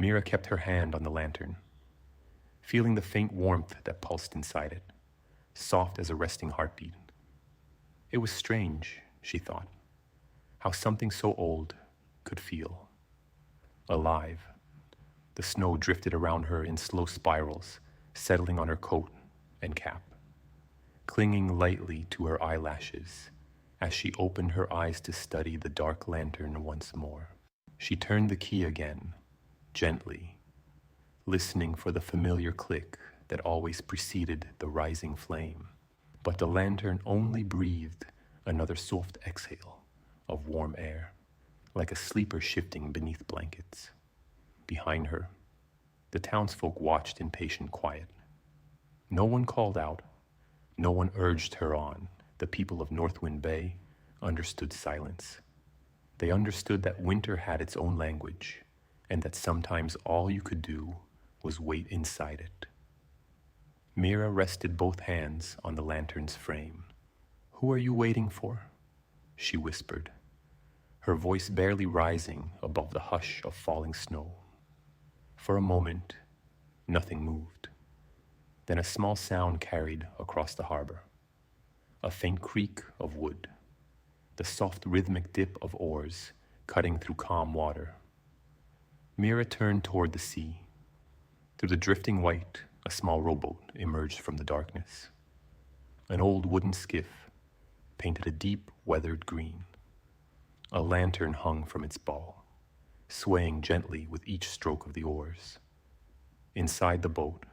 Mira kept her hand on the lantern, feeling the faint warmth that pulsed inside it, soft as a resting heartbeat. It was strange, she thought, how something so old could feel alive. The snow drifted around her in slow spirals, settling on her coat and cap, clinging lightly to her eyelashes as she opened her eyes to study the dark lantern once more. She turned the key again, gently, listening for the familiar click that always preceded the rising flame. But the lantern only breathed another soft exhale of warm air, like a sleeper shifting beneath blankets. Behind her, the townsfolk watched in patient quiet. No one called out, no one urged her on. The people of Northwind Bay understood silence. They understood that winter had its own language, and that sometimes all you could do was wait inside it. Mira rested both hands on the lantern's frame. "Who are you waiting for?" she whispered, her voice barely rising above the hush of falling snow. For a moment, nothing moved. Then a small sound carried across the harbor. A faint creak of wood, the soft rhythmic dip of oars cutting through calm water. Mira turned toward the sea. Through the drifting white, a small rowboat emerged from the darkness. An old wooden skiff, painted a deep, weathered green. A lantern hung from its bow, swaying gently with each stroke of the oars. Inside the boat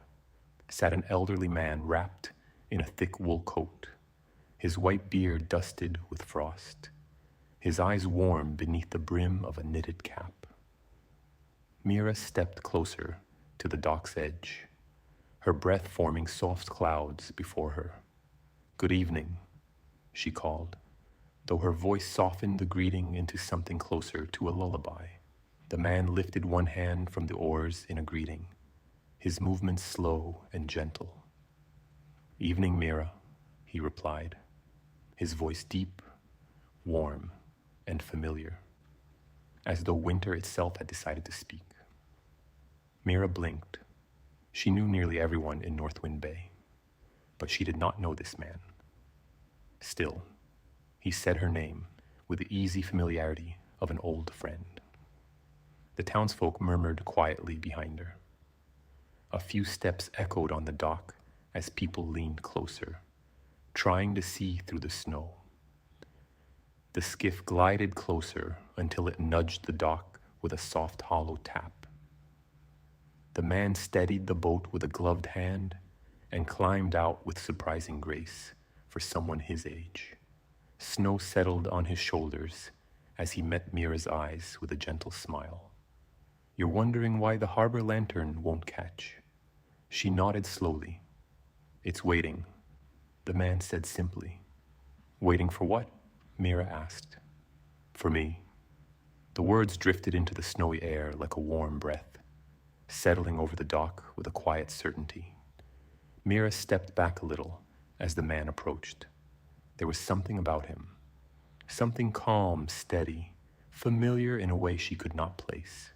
sat an elderly man wrapped in a thick wool coat, his white beard dusted with frost, his eyes warm beneath the brim of a knitted cap. Mira stepped closer to the dock's edge, her breath forming soft clouds before her. "Good evening," she called, though her voice softened the greeting into something closer to a lullaby. The man lifted one hand from the oars in a greeting, his movements slow and gentle. "Evening, Mira," he replied, his voice deep, warm, and familiar, as though winter itself had decided to speak. Mira blinked. She knew nearly everyone in Northwind Bay, but she did not know this man. Still, he said her name with the easy familiarity of an old friend. The townsfolk murmured quietly behind her. A few steps echoed on the dock as people leaned closer, trying to see through the snow. The skiff glided closer until it nudged the dock with a soft, hollow tap. The man steadied the boat with a gloved hand and climbed out with surprising grace for someone his age. Snow settled on his shoulders as he met Mira's eyes with a gentle smile. "You're wondering why the harbor lantern won't catch?" She nodded slowly. "It's waiting," the man said simply. "Waiting for what?" Mira asked. "For me." The words drifted into the snowy air like a warm breath, settling over the dock with a quiet certainty. Mira stepped back a little as the man approached. There was something about him, something calm, steady, familiar in a way she could not place.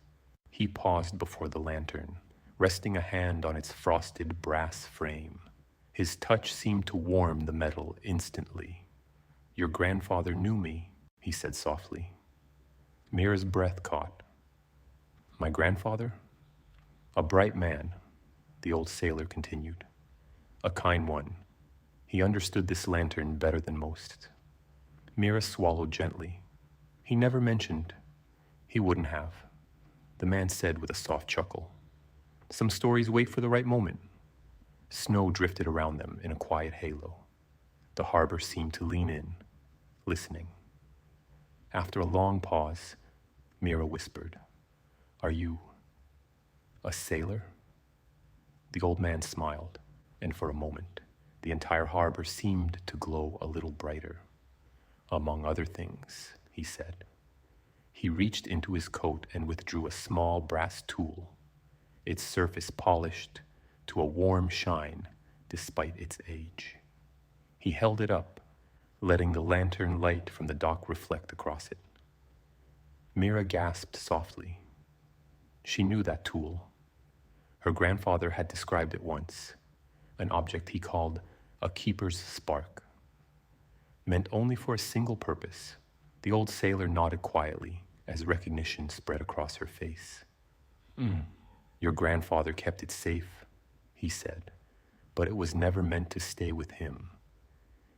He paused before the lantern, resting a hand on its frosted brass frame. His touch seemed to warm the metal instantly. "Your grandfather knew me," he said softly. Mira's breath caught. "My grandfather? A bright man," the old sailor continued. "A kind one. He understood this lantern better than most." Mira swallowed gently. "He never mentioned. He wouldn't have," the man said with a soft chuckle. "Some stories wait for the right moment." Snow drifted around them in a quiet halo. The harbor seemed to lean in, listening. After a long pause, Mira whispered, "Are you a sailor?" The old man smiled, and for a moment, the entire harbor seemed to glow a little brighter. "Among other things," he said. He reached into his coat and withdrew a small brass tool, its surface polished to a warm shine despite its age. He held it up, letting the lantern light from the dock reflect across it. Mira gasped softly. She knew that tool. Her grandfather had described it once, an object he called a keeper's spark. Meant only for a single purpose, the old sailor nodded quietly as recognition spread across her face. Your grandfather kept it safe, he said, but it was never meant to stay with him.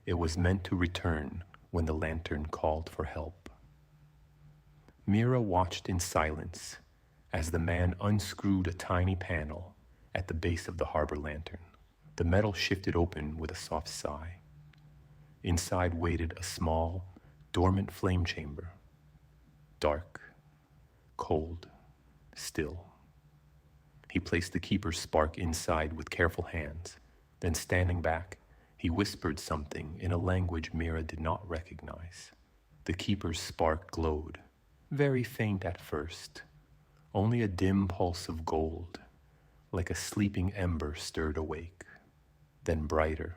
It was meant to return when the lantern called for help. Mira watched in silence as the man unscrewed a tiny panel at the base of the harbor lantern. The metal shifted open with a soft sigh. Inside waited a small, dormant flame chamber. Dark, cold, still. He placed the keeper's spark inside with careful hands. Then standing back, he whispered something in a language Mira did not recognize. The keeper's spark glowed, very faint at first, only a dim pulse of gold, like a sleeping ember stirred awake. Then brighter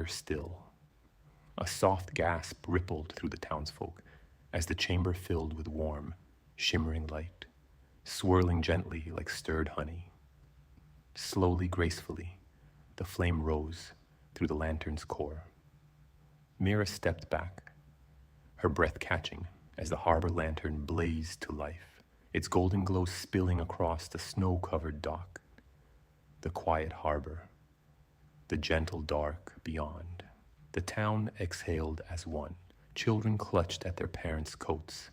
still. A soft gasp rippled through the townsfolk as the chamber filled with warm, shimmering light, swirling gently like stirred honey. Slowly, gracefully, the flame rose through the lantern's core. Mira stepped back, her breath catching as the harbor lantern blazed to life, its golden glow spilling across the snow-covered dock, the quiet harbor, the gentle dark beyond. The town exhaled as one. Children clutched at their parents' coats,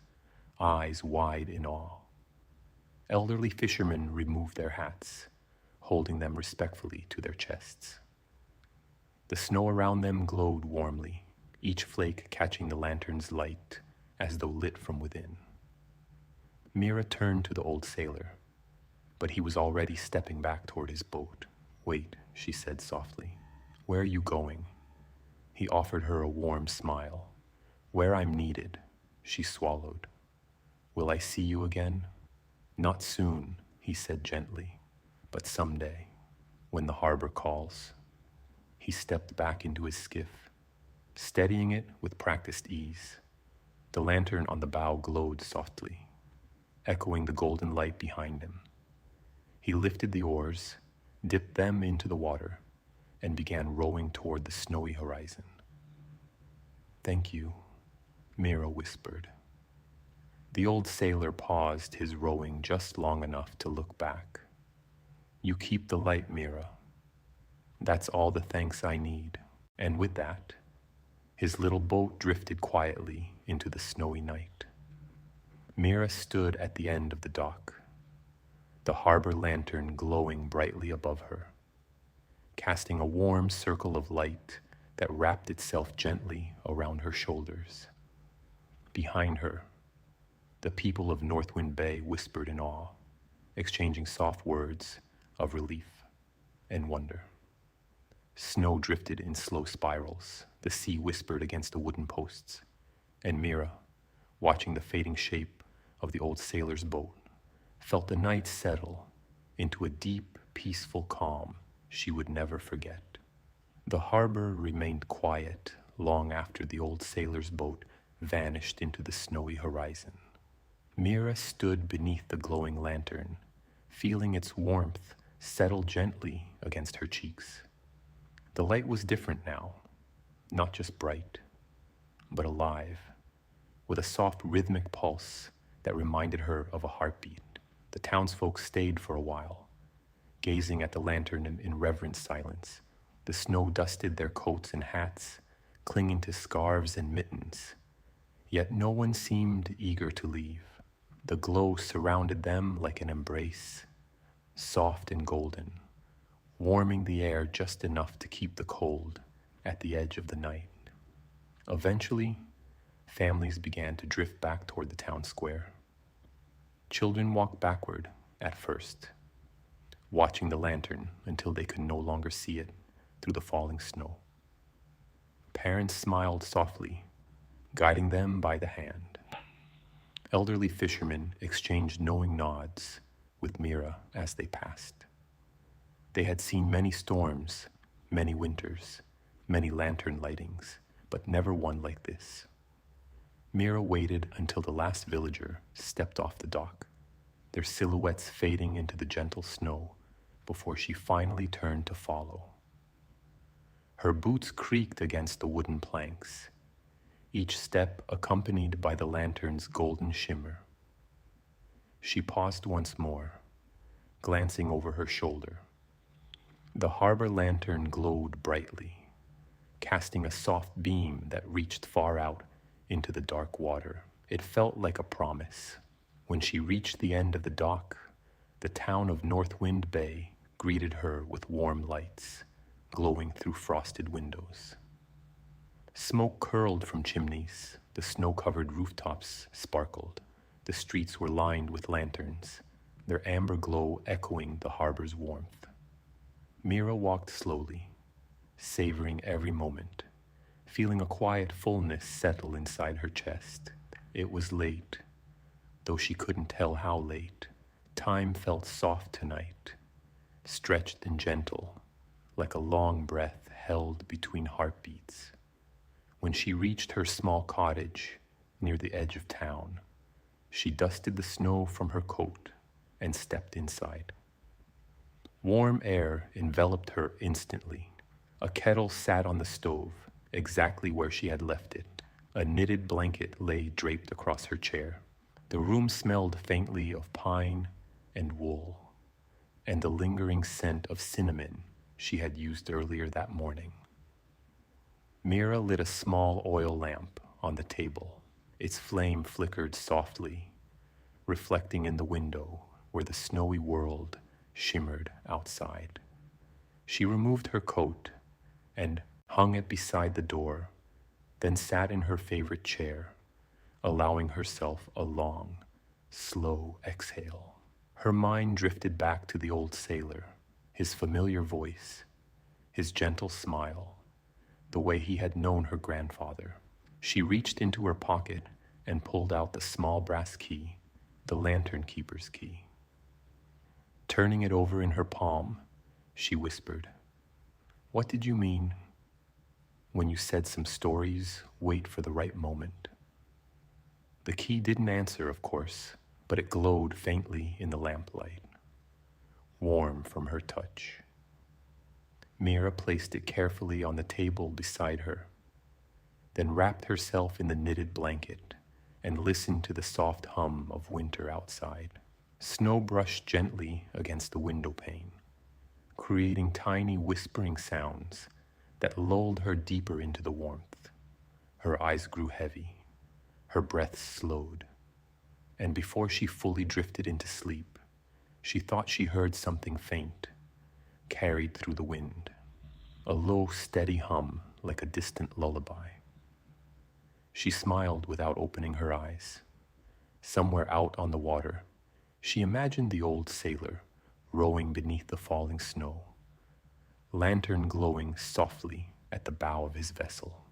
eyes wide in awe. Elderly fishermen removed their hats, holding them respectfully to their chests. The snow around them glowed warmly, each flake catching the lantern's light as though lit from within. Mira turned to the old sailor, but he was already stepping back toward his boat. "Wait," she said softly. "Where are you going?" He offered her a warm smile. "Where I'm needed," she swallowed. "Will I see you again?" "Not soon," he said gently, "but someday, when the harbor calls." He stepped back into his skiff, steadying it with practiced ease. The lantern on the bow glowed softly, echoing the golden light behind him. He lifted the oars, dipped them into the water, and began rowing toward the snowy horizon. "Thank you," Mira whispered. The old sailor paused his rowing just long enough to look back. "You keep the light, Mira. That's all the thanks I need." And with that, his little boat drifted quietly into the snowy night. Mira stood at the end of the dock, the harbor lantern glowing brightly above her, casting a warm circle of light that wrapped itself gently around her shoulders. Behind her, the people of Northwind Bay whispered in awe, exchanging soft words of relief and wonder. Snow drifted in slow spirals. The sea whispered against the wooden posts, and Mira, watching the fading shape of the old sailor's boat, felt the night settle into a deep, peaceful calm she would never forget. The harbor remained quiet long after the old sailor's boat vanished into the snowy horizon. Mira stood beneath the glowing lantern, feeling its warmth settle gently against her cheeks. The light was different now, not just bright, but alive, with a soft rhythmic pulse that reminded her of a heartbeat. The townsfolk stayed for a while, gazing at the lantern in reverent silence. The snow dusted their coats and hats, clinging to scarves and mittens. Yet no one seemed eager to leave. The glow surrounded them like an embrace, soft and golden, warming the air just enough to keep the cold at the edge of the night. Eventually, families began to drift back toward the town square. Children walked backward at first, watching the lantern until they could no longer see it through the falling snow. Parents smiled softly, guiding them by the hand. Elderly fishermen exchanged knowing nods with Mira as they passed. They had seen many storms, many winters, many lantern lightings, but never one like this. Mira waited until the last villager stepped off the dock. their silhouettes fading into the gentle snow before she finally turned to follow. Her boots creaked against the wooden planks, each step accompanied by the lantern's golden shimmer. She paused once more, glancing over her shoulder. The harbor lantern glowed brightly, casting a soft beam that reached far out into the dark water. It felt like a promise. When she reached the end of the dock, the town of Northwind Bay greeted her with warm lights, glowing through frosted windows. Smoke curled from chimneys, the snow-covered rooftops sparkled. The streets were lined with lanterns, their amber glow echoing the harbor's warmth. Mira walked slowly, savoring every moment, feeling a quiet fullness settle inside her chest. It was late, though she couldn't tell how late. Time felt soft tonight, stretched and gentle, like a long breath held between heartbeats. When she reached her small cottage near the edge of town, she dusted the snow from her coat and stepped inside. Warm air enveloped her instantly. A kettle sat on the stove, exactly where she had left it. A knitted blanket lay draped across her chair. The room smelled faintly of pine and wool, and the lingering scent of cinnamon she had used earlier that morning. Mira lit a small oil lamp on the table. Its flame flickered softly, reflecting in the window where the snowy world shimmered outside. She removed her coat and hung it beside the door, then sat in her favorite chair, allowing herself a long, slow exhale. Her mind drifted back to the old sailor, his familiar voice, his gentle smile, the way he had known her grandfather. She reached into her pocket and pulled out the small brass key, the lantern keeper's key. Turning it over in her palm, she whispered, "What did you mean when you said some stories wait for the right moment?" The key didn't answer, of course, but it glowed faintly in the lamplight, warm from her touch. Mira placed it carefully on the table beside her, then wrapped herself in the knitted blanket and listened to the soft hum of winter outside. Snow brushed gently against the window pane, creating tiny whispering sounds that lulled her deeper into the warmth. Her eyes grew heavy, her breath slowed, and before she fully drifted into sleep, she thought she heard something faint, carried through the wind, a low, steady hum like a distant lullaby. She smiled without opening her eyes. Somewhere out on the water, she imagined the old sailor rowing beneath the falling snow, lantern glowing softly at the bow of his vessel.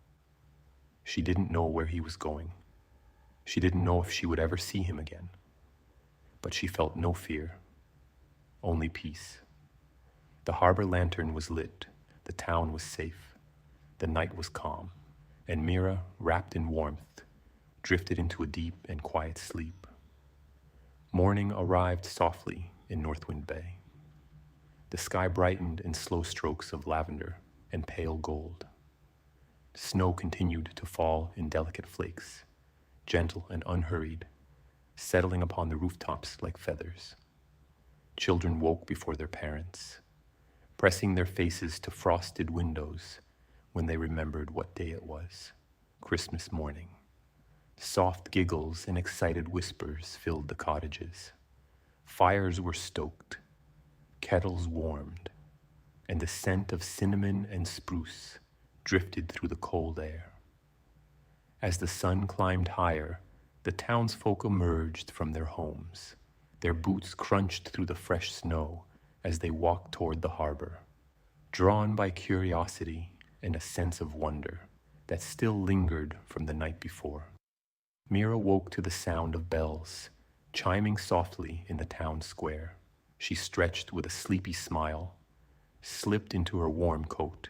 She didn't know where he was going. She didn't know if she would ever see him again. But she felt no fear, only peace. The harbor lantern was lit, the town was safe, the night was calm, and Mira, wrapped in warmth, drifted into a deep and quiet sleep. Morning arrived softly in Northwind Bay. The sky brightened in slow strokes of lavender and pale gold. Snow continued to fall in delicate flakes, gentle and unhurried, settling upon the rooftops like feathers. Children woke before their parents, pressing their faces to frosted windows when they remembered what day it was, Christmas morning. Soft giggles and excited whispers filled the cottages. Fires were stoked, kettles warmed, and the scent of cinnamon and spruce drifted through the cold air. As the sun climbed higher, the townsfolk emerged from their homes. Their boots crunched through the fresh snow as they walked toward the harbor, drawn by curiosity and a sense of wonder that still lingered from the night before. Mira woke to the sound of bells, chiming softly in the town square. She stretched with a sleepy smile, slipped into her warm coat,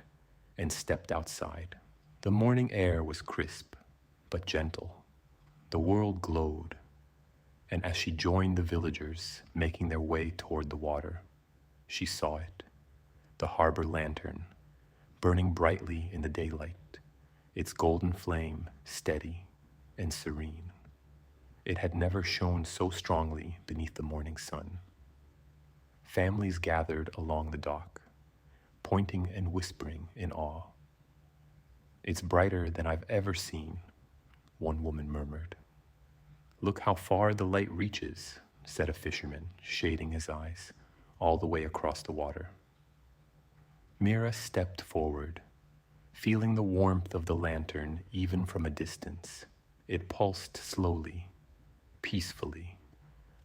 and stepped outside. The morning air was crisp, but gentle. The world glowed, And as she joined the villagers making their way toward the water, she saw it, the harbor lantern, burning brightly in the daylight, its golden flame steady and serene. It had never shone so strongly beneath the morning sun. Families gathered along the dock, pointing and whispering in awe. "It's brighter than I've ever seen," one woman murmured. "Look how far the light reaches," said a fisherman, shading his eyes, all the way across the water. Mira stepped forward, feeling the warmth of the lantern even from a distance. It pulsed slowly, peacefully,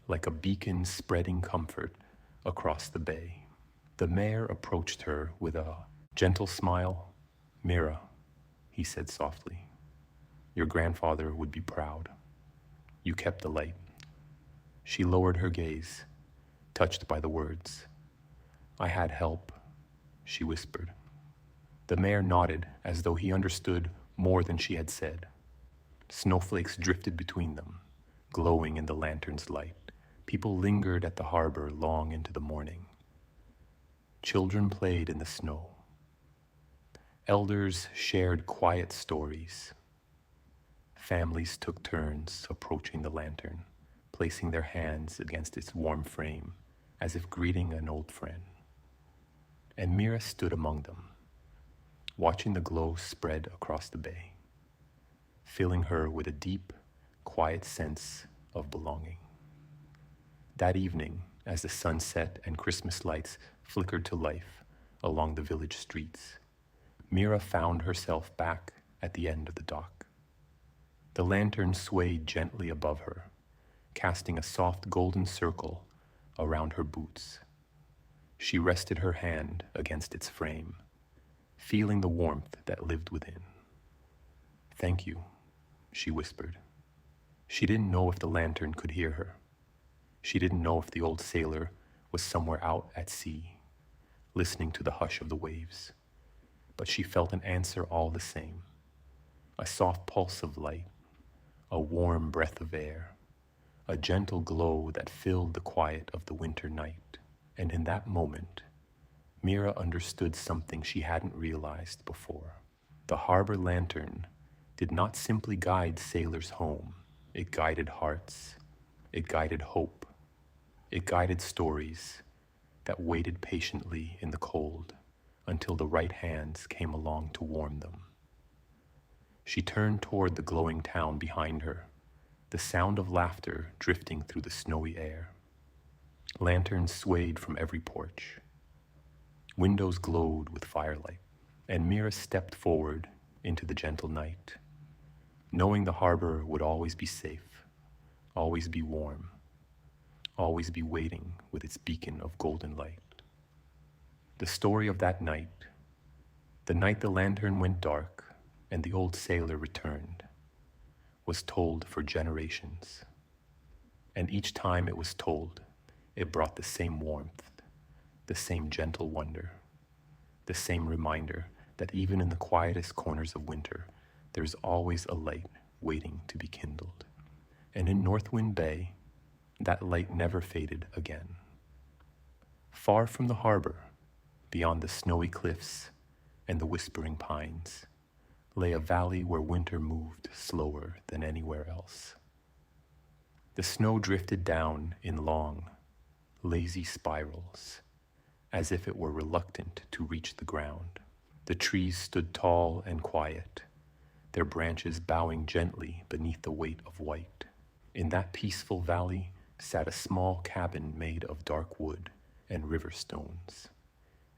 like a beacon spreading comfort across the bay. The mayor approached her with a gentle smile. "Mira," he said softly, "your grandfather would be proud. You kept the light." She lowered her gaze, touched by the words. "I had help," she whispered. The mayor nodded as though he understood more than she had said. Snowflakes drifted between them, glowing in the lantern's light. People lingered at the harbor long into the morning. Children played in the snow. Elders shared quiet stories. Families took turns approaching the lantern, placing their hands against its warm frame, as if greeting an old friend. And Mira stood among them, watching the glow spread across the bay, filling her with a deep, quiet sense of belonging. That evening, as the sunset and Christmas lights flickered to life along the village streets, Mira found herself back at the end of the dock. The lantern swayed gently above her, casting a soft golden circle around her boots. She rested her hand against its frame, feeling the warmth that lived within. "Thank you," she whispered. She didn't know if the lantern could hear her. She didn't know if the old sailor was somewhere out at sea, listening to the hush of the waves. But she felt an answer all the same. A soft pulse of light, a warm breath of air, a gentle glow that filled the quiet of the winter night. And in that moment, Mira understood something she hadn't realized before. The harbor lantern did not simply guide sailors home. It guided hearts. It guided hope. It guided stories that waited patiently in the cold until the right hands came along to warm them. She turned toward the glowing town behind her, the sound of laughter drifting through the snowy air. Lanterns swayed from every porch. Windows glowed with firelight, and Mira stepped forward into the gentle night, knowing the harbor would always be safe, always be warm, always be waiting with its beacon of golden light. The story of that night, the night the lantern went dark and the old sailor returned, was told for generations. And each time it was told, it brought the same warmth, the same gentle wonder, the same reminder that even in the quietest corners of winter, there's always a light waiting to be kindled. And in Northwind Bay, that light never faded again. Far from the harbor, beyond the snowy cliffs and the whispering pines, lay a valley where winter moved slower than anywhere else. The snow drifted down in long, lazy spirals, as if it were reluctant to reach the ground. The trees stood tall and quiet, their branches bowing gently beneath the weight of white. In that peaceful valley sat a small cabin made of dark wood and river stones,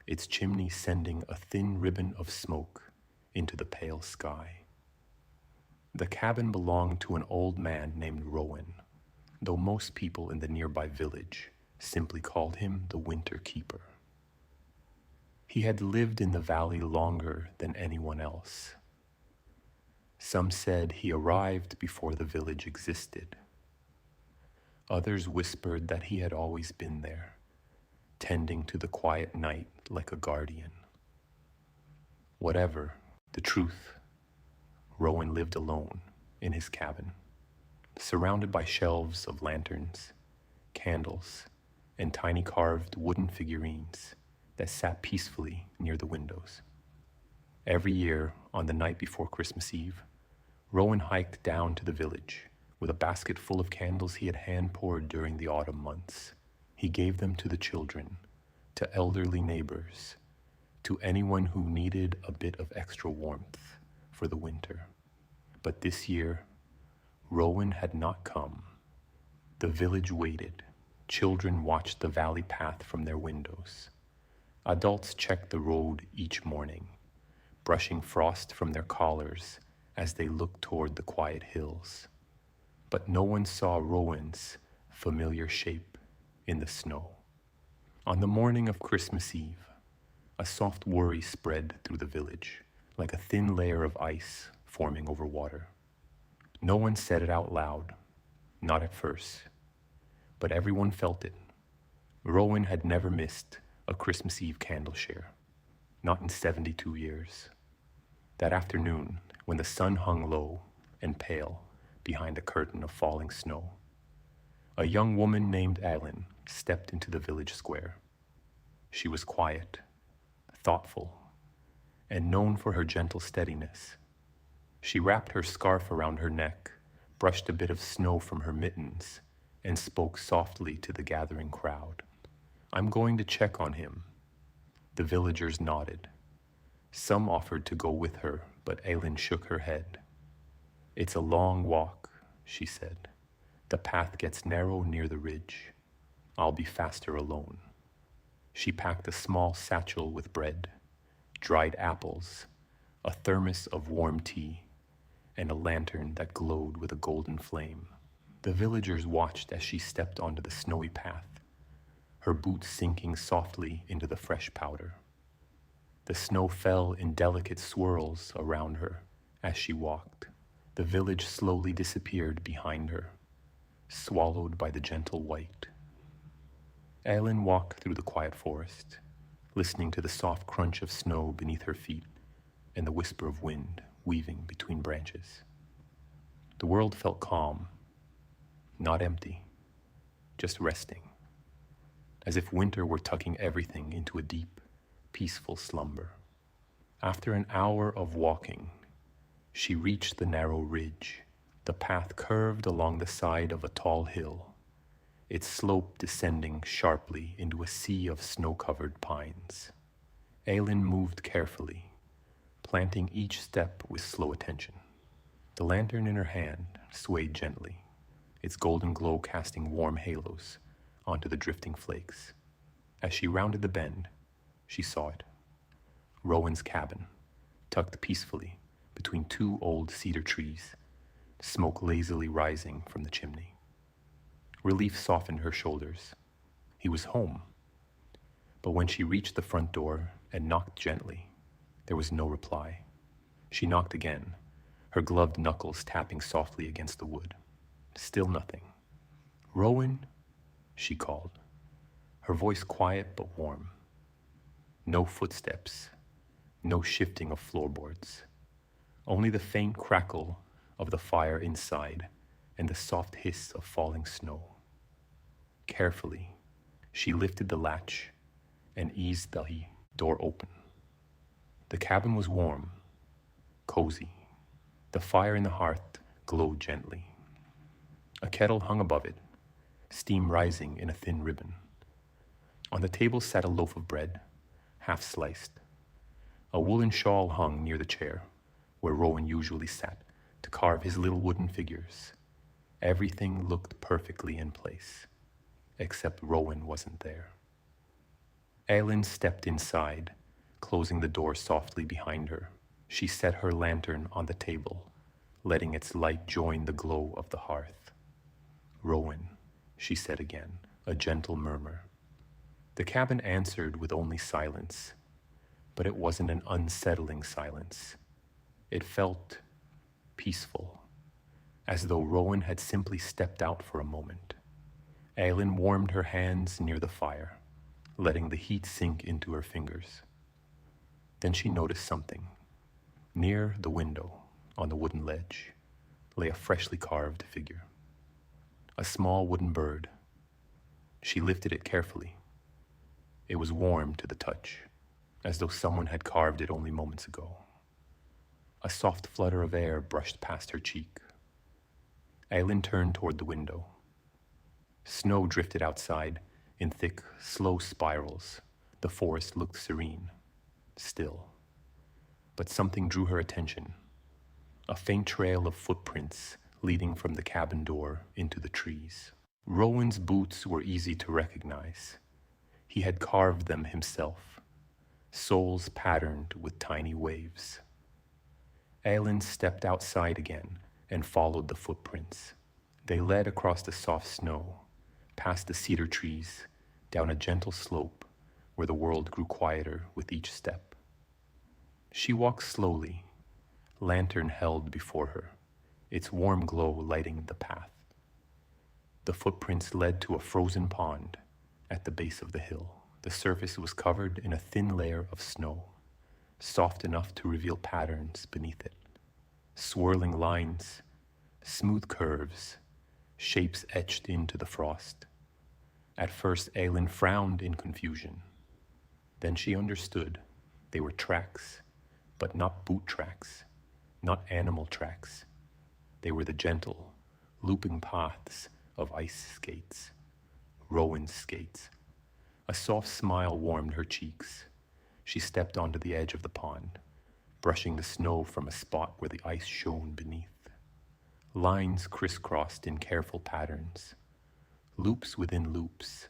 its chimney sending a thin ribbon of smoke into the pale sky. The cabin belonged to an old man named Rowan, though most people in the nearby village simply called him the Winter Keeper. He had lived in the valley longer than anyone else. Some said he arrived before the village existed. Others whispered that he had always been there, tending to the quiet night like a guardian. Whatever the truth, Rowan lived alone in his cabin, surrounded by shelves of lanterns, candles, and tiny carved wooden figurines that sat peacefully near the windows. Every year, on the night before Christmas Eve, Rowan hiked down to the village with a basket full of candles he had hand-poured during the autumn months. He gave them to the children, to elderly neighbors, to anyone who needed a bit of extra warmth for the winter. But this year, Rowan had not come. The village waited. Children watched the valley path from their windows. Adults checked the road each morning, brushing frost from their collars as they looked toward the quiet hills. But no one saw Rowan's familiar shape in the snow. On the morning of Christmas Eve, a soft worry spread through the village, like a thin layer of ice forming over water. No one said it out loud, not at first, but everyone felt it. Rowan had never missed a Christmas Eve candle share, not in 72 years. That afternoon, when the sun hung low and pale behind a curtain of falling snow, a young woman named Ellen stepped into the village square. She was quiet, thoughtful, and known for her gentle steadiness. She wrapped her scarf around her neck, brushed a bit of snow from her mittens, and spoke softly to the gathering crowd. "I'm going to check on him." The villagers nodded. Some offered to go with her, but Aylin shook her head. "It's a long walk," she said. "The path gets narrow near the ridge. I'll be faster alone." She packed a small satchel with bread, dried apples, a thermos of warm tea, and a lantern that glowed with a golden flame. The villagers watched as she stepped onto the snowy path, her boots sinking softly into the fresh powder. The snow fell in delicate swirls around her as she walked. The village slowly disappeared behind her, swallowed by the gentle white. Ellen walked through the quiet forest, listening to the soft crunch of snow beneath her feet and the whisper of wind weaving between branches. The world felt calm, not empty, just resting, as if winter were tucking everything into a deep, peaceful slumber. After an hour of walking, she reached the narrow ridge. The path curved along the side of a tall hill, its slope descending sharply into a sea of snow-covered pines. Aylin moved carefully, planting each step with slow attention. The lantern in her hand swayed gently, its golden glow casting warm halos onto the drifting flakes. As she rounded the bend, she saw it. Rowan's cabin, tucked peacefully between two old cedar trees, smoke lazily rising from the chimney. Relief softened her shoulders. He was home. But when she reached the front door and knocked gently, there was no reply. She knocked again, her gloved knuckles tapping softly against the wood. Still nothing. "Rowan," she called, her voice quiet but warm. No footsteps, no shifting of floorboards, only the faint crackle of the fire inside and the soft hiss of falling snow. Carefully, she lifted the latch and eased the door open. The cabin was warm, cozy. The fire in the hearth glowed gently. A kettle hung above it, steam rising in a thin ribbon. On the table sat a loaf of bread, half sliced. A woolen shawl hung near the chair, where Rowan usually sat to carve his little wooden figures. Everything looked perfectly in place, except Rowan wasn't there. Aylin stepped inside, closing the door softly behind her. She set her lantern on the table, letting its light join the glow of the hearth. "Rowan," she said again, a gentle murmur. The cabin answered with only silence, but it wasn't an unsettling silence. It felt peaceful, as though Rowan had simply stepped out for a moment. Aylin warmed her hands near the fire, letting the heat sink into her fingers. Then she noticed something. Near the window, on the wooden ledge, lay a freshly carved figure. a small wooden bird. She lifted it carefully. It was warm to the touch, as though someone had carved it only moments ago. A soft flutter of air brushed past her cheek. Aylin turned toward the window. Snow drifted outside in thick, slow spirals. The forest looked serene, still. But something drew her attention. A faint trail of footprints leading from the cabin door into the trees. Rowan's boots were easy to recognize. He had carved them himself, soles patterned with tiny waves. Aylin stepped outside again and followed the footprints. They led across the soft snow, past the cedar trees, down a gentle slope where the world grew quieter with each step. She walked slowly, lantern held before her, its warm glow lighting the path. The footprints led to a frozen pond at the base of the hill. The surface was covered in a thin layer of snow, soft enough to reveal patterns beneath it. Swirling lines, smooth curves, shapes etched into the frost. At first, Aylin frowned in confusion. Then she understood. They were tracks, but not boot tracks, not animal tracks. They were the gentle, looping paths of ice skates, Rowan's skates. A soft smile warmed her cheeks. She stepped onto the edge of the pond, brushing the snow from a spot where the ice shone beneath. Lines crisscrossed in careful patterns, loops within loops,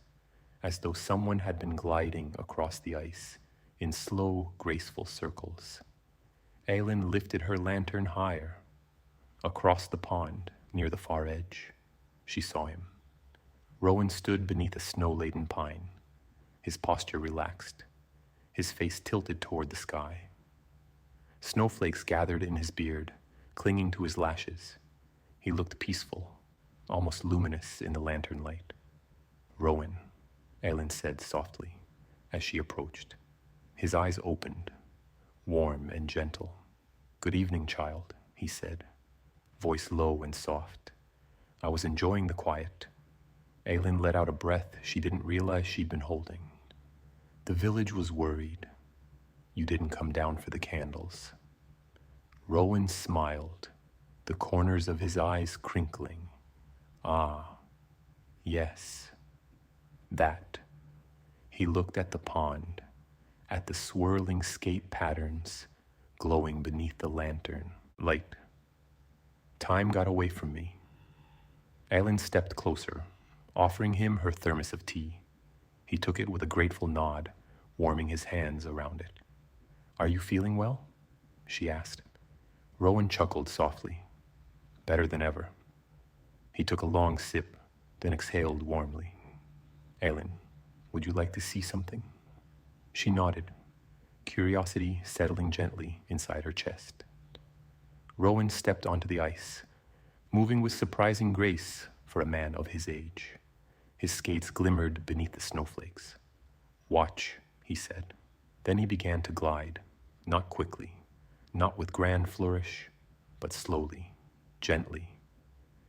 as though someone had been gliding across the ice in slow, graceful circles. Aylin lifted her lantern higher. Across the pond, near the far edge, she saw him. Rowan stood beneath a snow-laden pine, his posture relaxed, his face tilted toward the sky. Snowflakes gathered in his beard, clinging to his lashes. He looked peaceful, almost luminous in the lantern light. "Rowan," Aylin said softly as she approached. His eyes opened, warm and gentle. "Good evening, child," he said, voice low and soft. "I was enjoying the quiet." Aylin let out a breath she didn't realize she'd been holding. "The village was worried. You didn't come down for the candles." Rowan smiled, the corners of his eyes crinkling. "Ah, yes, that." He looked at the pond, at the swirling skate patterns glowing beneath the lantern light. "Time got away from me." Aylin stepped closer, offering him her thermos of tea. He took it with a grateful nod, warming his hands around it. "Are you feeling well?" she asked. Rowan chuckled softly. "Better than ever." He took a long sip, then exhaled warmly. "Aylin, would you like to see something?" She nodded, curiosity settling gently inside her chest. Rowan stepped onto the ice, moving with surprising grace for a man of his age. His skates glimmered beneath the snowflakes. "Watch," he said. Then he began to glide, not quickly, not with grand flourish, but slowly, gently.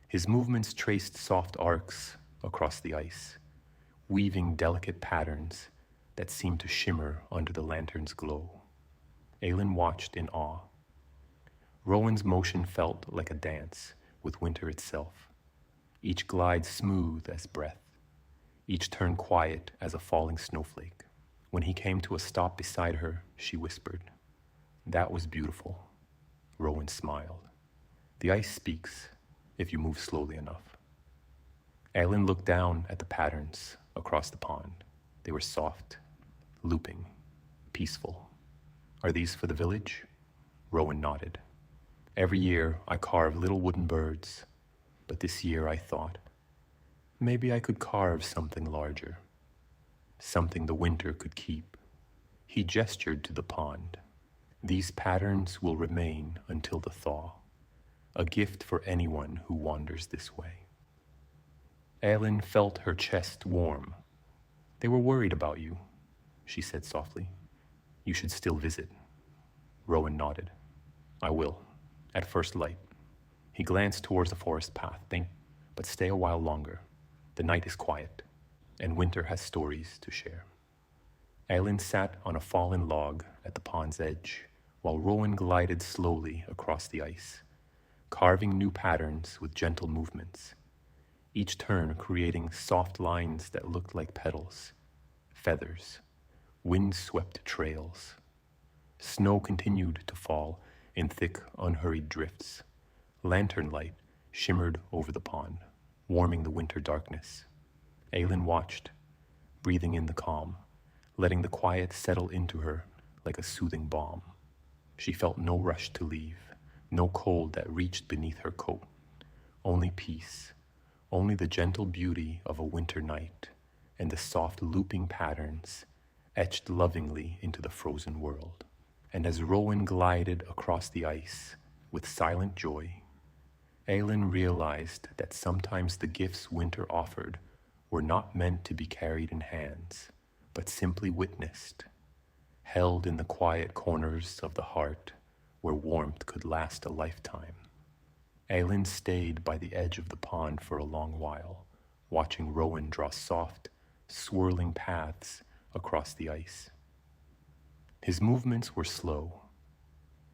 His movements traced soft arcs across the ice, weaving delicate patterns that seemed to shimmer under the lantern's glow. Aylin watched in awe. Rowan's motion felt like a dance with winter itself, each glide smooth as breath, each turn quiet as a falling snowflake. When he came to a stop beside her, she whispered, "That was beautiful." Rowan smiled. "The ice speaks if you move slowly enough." Aylin looked down at the patterns across the pond. They were soft, looping, peaceful. "Are these for the village?" Rowan nodded. "Every year I carve little wooden birds, but this year I thought, maybe I could carve something larger, something the winter could keep." He gestured to the pond. "These patterns will remain until the thaw, a gift for anyone who wanders this way." Aylin felt her chest warm. "They were worried about you," she said softly. "You should still visit." Rowan nodded. "I will, at first light." He glanced towards the forest path. but stay a while longer. The night is quiet, and winter has stories to share. Aylin sat on a fallen log at the pond's edge, while Rowan glided slowly across the ice, carving new patterns with gentle movements, each turn creating soft lines that looked like petals, feathers, wind-swept trails. Snow continued to fall in thick, unhurried drifts. Lantern light shimmered over the pond, warming the winter darkness. Aylin watched, breathing in the calm, letting the quiet settle into her like a soothing balm. She felt no rush to leave, no cold that reached beneath her coat. Only peace, only the gentle beauty of a winter night and the soft looping patterns etched lovingly into the frozen world. And as Rowan glided across the ice with silent joy, Aylin realized that sometimes the gifts winter offered were not meant to be carried in hands, but simply witnessed, held in the quiet corners of the heart where warmth could last a lifetime. Aylin stayed by the edge of the pond for a long while, watching Rowan draw soft, swirling paths across the ice. His movements were slow,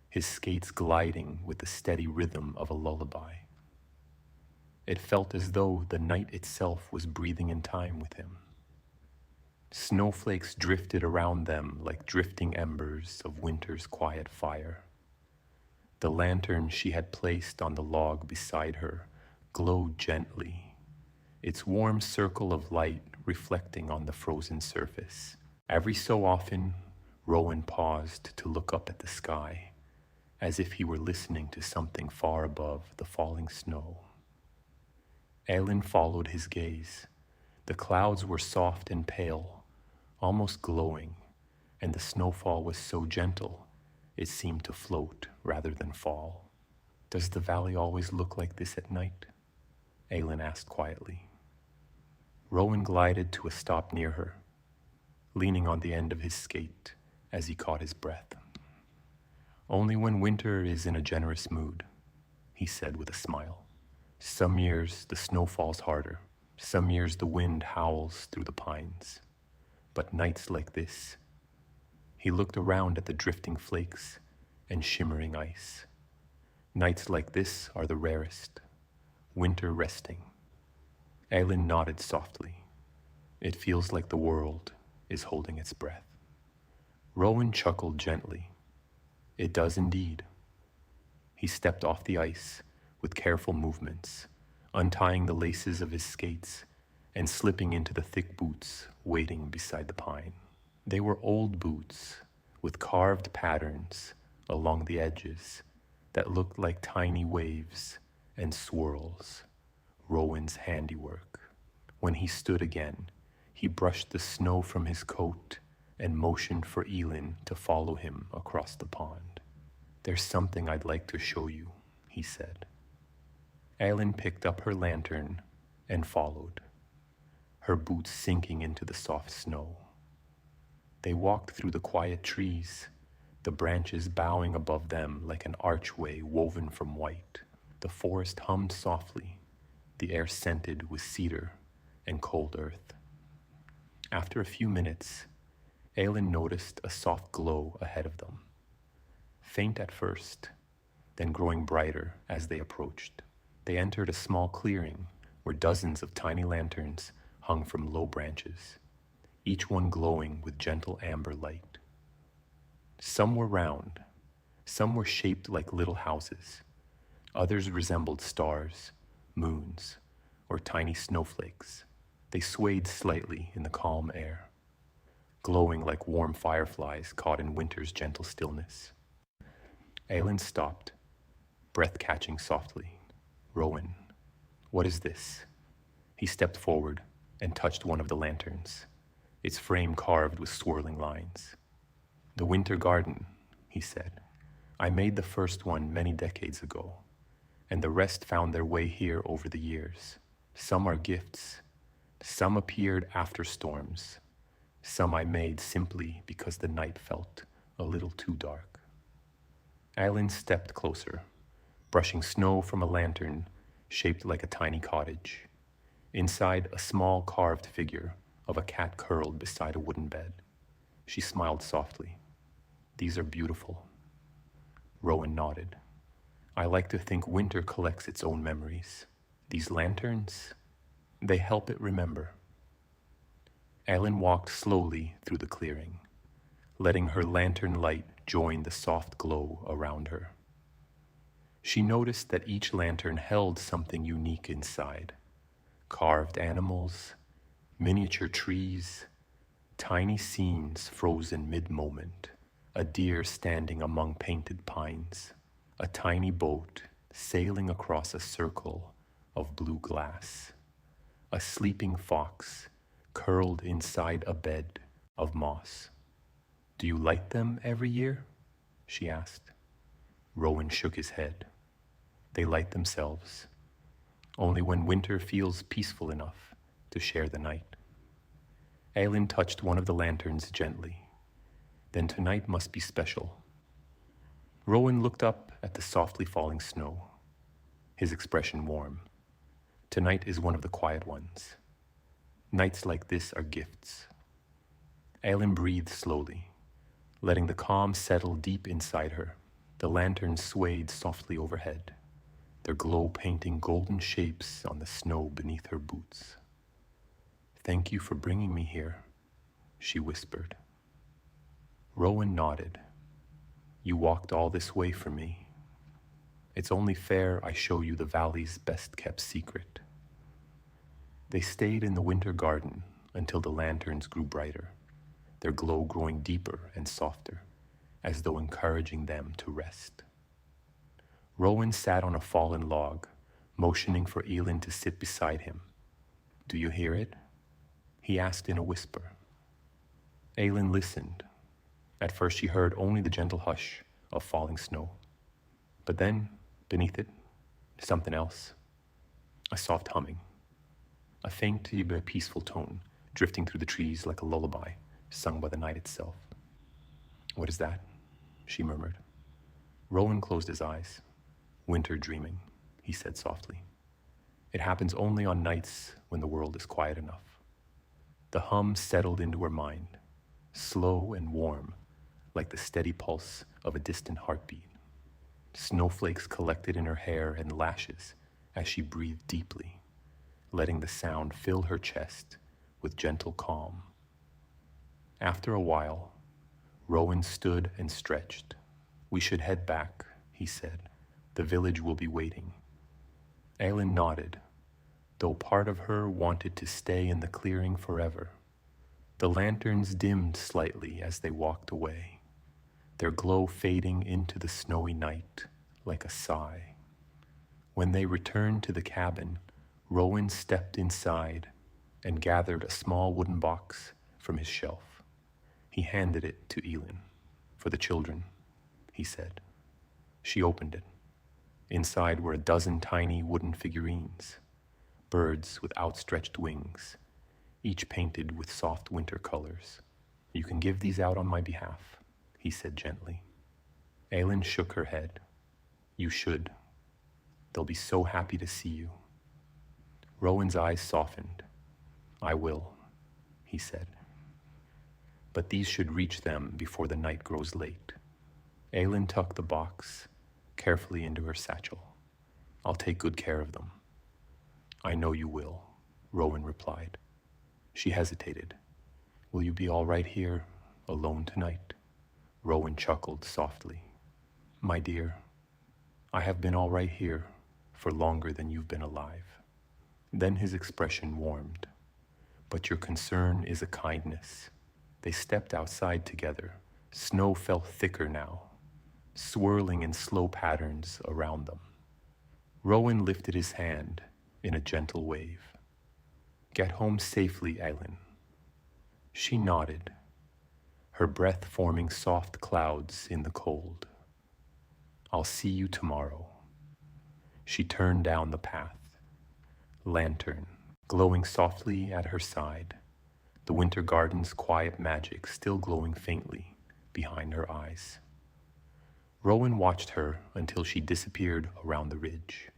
his skates gliding with the steady rhythm of a lullaby. It felt as though the night itself was breathing in time with him. Snowflakes drifted around them like drifting embers of winter's quiet fire. The lantern she had placed on the log beside her glowed gently, its warm circle of light reflecting on the frozen surface. Every so often, Rowan paused to look up at the sky, as if he were listening to something far above the falling snow. Aylin followed his gaze. The clouds were soft and pale, almost glowing, and the snowfall was so gentle it seemed to float rather than fall. "Does the valley always look like this at night?" Aylin asked quietly. Rowan glided to a stop near her, leaning on the end of his skate as he caught his breath. "Only when winter is in a generous mood," he said with a smile. "Some years the snow falls harder, some years the wind howls through the pines. But nights like this," he looked around at the drifting flakes and shimmering ice. "Nights like this are the rarest, winter resting." Aylin nodded softly. "It feels like the world is holding its breath." Rowan chuckled gently. "It does indeed." He stepped off the ice with careful movements, untying the laces of his skates and slipping into the thick boots waiting beside the pine. They were old boots with carved patterns along the edges that looked like tiny waves and swirls, Rowan's handiwork. When he stood again, he brushed the snow from his coat and motioned for Aylin to follow him across the pond. "There's something I'd like to show you," he said. Aylin picked up her lantern and followed, her boots sinking into the soft snow. They walked through the quiet trees, the branches bowing above them like an archway woven from white. The forest hummed softly, the air scented with cedar and cold earth. After a few minutes, Aylin noticed a soft glow ahead of them, faint at first, then growing brighter as they approached. They entered a small clearing where dozens of tiny lanterns hung from low branches, each one glowing with gentle amber light. Some were round, some were shaped like little houses, others resembled stars, moons, or tiny snowflakes. They swayed slightly in the calm air, glowing like warm fireflies caught in winter's gentle stillness. Aylin stopped, breath catching softly. "Rowan, what is this?" He stepped forward and touched one of the lanterns, its frame carved with swirling lines. "The winter garden," he said. "I made the first one many decades ago, and the rest found their way here over the years. Some are gifts, some appeared after storms, some I made simply because the night felt a little too dark." Aylin stepped closer, brushing snow from a lantern shaped like a tiny cottage. Inside, a small carved figure of a cat curled beside a wooden bed. She smiled softly. "These are beautiful." Rowan nodded. "I like to think winter collects its own memories. These lanterns, they help it remember." Ellen walked slowly through the clearing, letting her lantern light join the soft glow around her. She noticed that each lantern held something unique inside: carved animals, miniature trees, tiny scenes frozen mid-moment, a deer standing among painted pines, a tiny boat sailing across a circle of blue glass, a sleeping fox curled inside a bed of moss. "Do you light them every year?" she asked. Rowan shook his head. "They light themselves, only when winter feels peaceful enough to share the night." Aylin touched one of the lanterns gently. "Then tonight must be special." Rowan looked up at the softly falling snow, his expression warm. "Tonight is one of the quiet ones. Nights like this are gifts." Aylin breathed slowly, letting the calm settle deep inside her. The lanterns swayed softly overhead, their glow painting golden shapes on the snow beneath her boots. "Thank you for bringing me here," she whispered. Rowan nodded. "You walked all this way for me. It's only fair I show you the valley's best-kept secret." They stayed in the winter garden until the lanterns grew brighter, their glow growing deeper and softer, as though encouraging them to rest. Rowan sat on a fallen log, motioning for Elin to sit beside him. "Do you hear it?" he asked in a whisper. Aylin listened. At first she heard only the gentle hush of falling snow. But then, beneath it, something else. A soft humming. A faint but peaceful tone, drifting through the trees like a lullaby, sung by the night itself. "What is that?" she murmured. Rowan closed his eyes. "Winter dreaming," he said softly. "It happens only on nights when the world is quiet enough." The hum settled into her mind, slow and warm, like the steady pulse of a distant heartbeat. Snowflakes collected in her hair and lashes as she breathed deeply, letting the sound fill her chest with gentle calm. After a while, Rowan stood and stretched. "We should head back," he said. "The village will be waiting." Aylin nodded, though part of her wanted to stay in the clearing forever. The lanterns dimmed slightly as they walked away, their glow fading into the snowy night like a sigh. When they returned to the cabin, Rowan stepped inside and gathered a small wooden box from his shelf. He handed it to Elin. "For the children," he said. She opened it. Inside were a dozen tiny wooden figurines, birds with outstretched wings, each painted with soft winter colors. "You can give these out on my behalf," he said gently. Aylin shook her head. "You should. They'll be so happy to see you." Rowan's eyes softened. "I will," he said. "But these should reach them before the night grows late." Aylin tucked the box carefully into her satchel. "I'll take good care of them." "I know you will," Rowan replied. She hesitated. "Will you be all right here, alone tonight?" Rowan chuckled softly. "My dear, I have been all right here for longer than you've been alive." Then his expression warmed. "But your concern is a kindness." They stepped outside together. Snow felt thicker now, swirling in slow patterns around them. Rowan lifted his hand in a gentle wave. "Get home safely, Aylin." She nodded, her breath forming soft clouds in the cold. "I'll see you tomorrow." She turned down the path, lantern glowing softly at her side, the winter garden's quiet magic still glowing faintly behind her eyes. Rowan watched her until she disappeared around the ridge.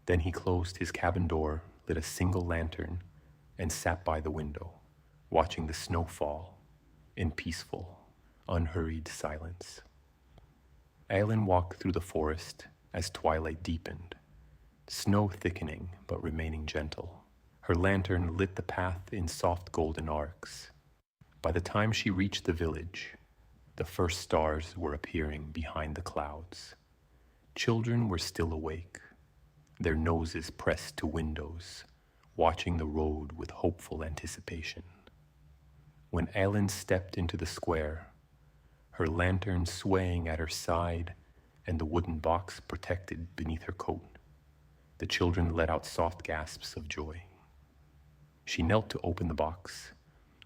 Then he closed his cabin door, lit a single lantern, and sat by the window, watching the snow fall in peaceful, unhurried silence. Aylin walked through the forest as twilight deepened, snow thickening but remaining gentle. Her lantern lit the path in soft golden arcs. By the time she reached the village, the first stars were appearing behind the clouds. Children were still awake, their noses pressed to windows, watching the road with hopeful anticipation. When Aylin stepped into the square, her lantern swaying at her side and the wooden box protected beneath her coat, the children let out soft gasps of joy. She knelt to open the box,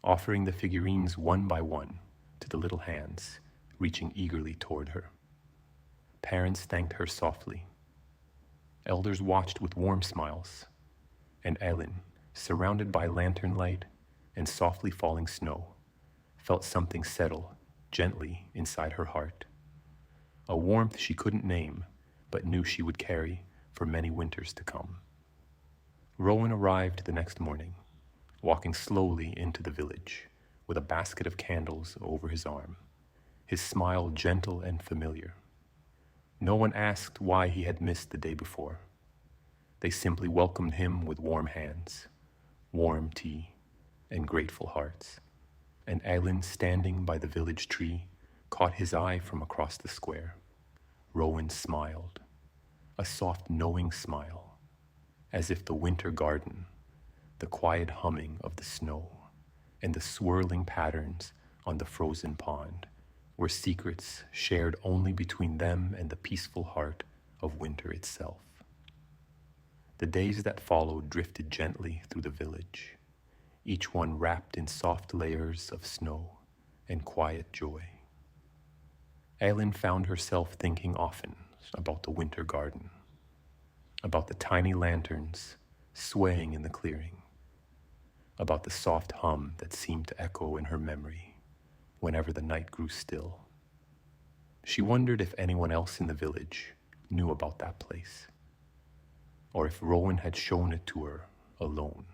offering the figurines one by one to the little hands reaching eagerly toward her. Parents thanked her softly. Elders watched with warm smiles, and Aylin, surrounded by lantern light and softly falling snow, felt something settle gently inside her heart. A warmth she couldn't name, but knew she would carry for many winters to come. Rowan arrived the next morning, walking slowly into the village with a basket of candles over his arm, his smile gentle and familiar. No one asked why he had missed the day before. They simply welcomed him with warm hands, warm tea, and grateful hearts. And Aylin, standing by the village tree, caught his eye from across the square. Rowan smiled, a soft knowing smile, as if the winter garden, the quiet humming of the snow, and the swirling patterns on the frozen pond were secrets shared only between them and the peaceful heart of winter itself. The days that followed drifted gently through the village, each one wrapped in soft layers of snow and quiet joy. Aylin found herself thinking often about the winter garden, about the tiny lanterns swaying in the clearing, about the soft hum that seemed to echo in her memory whenever the night grew still. She wondered if anyone else in the village knew about that place, or if Rowan had shown it to her alone.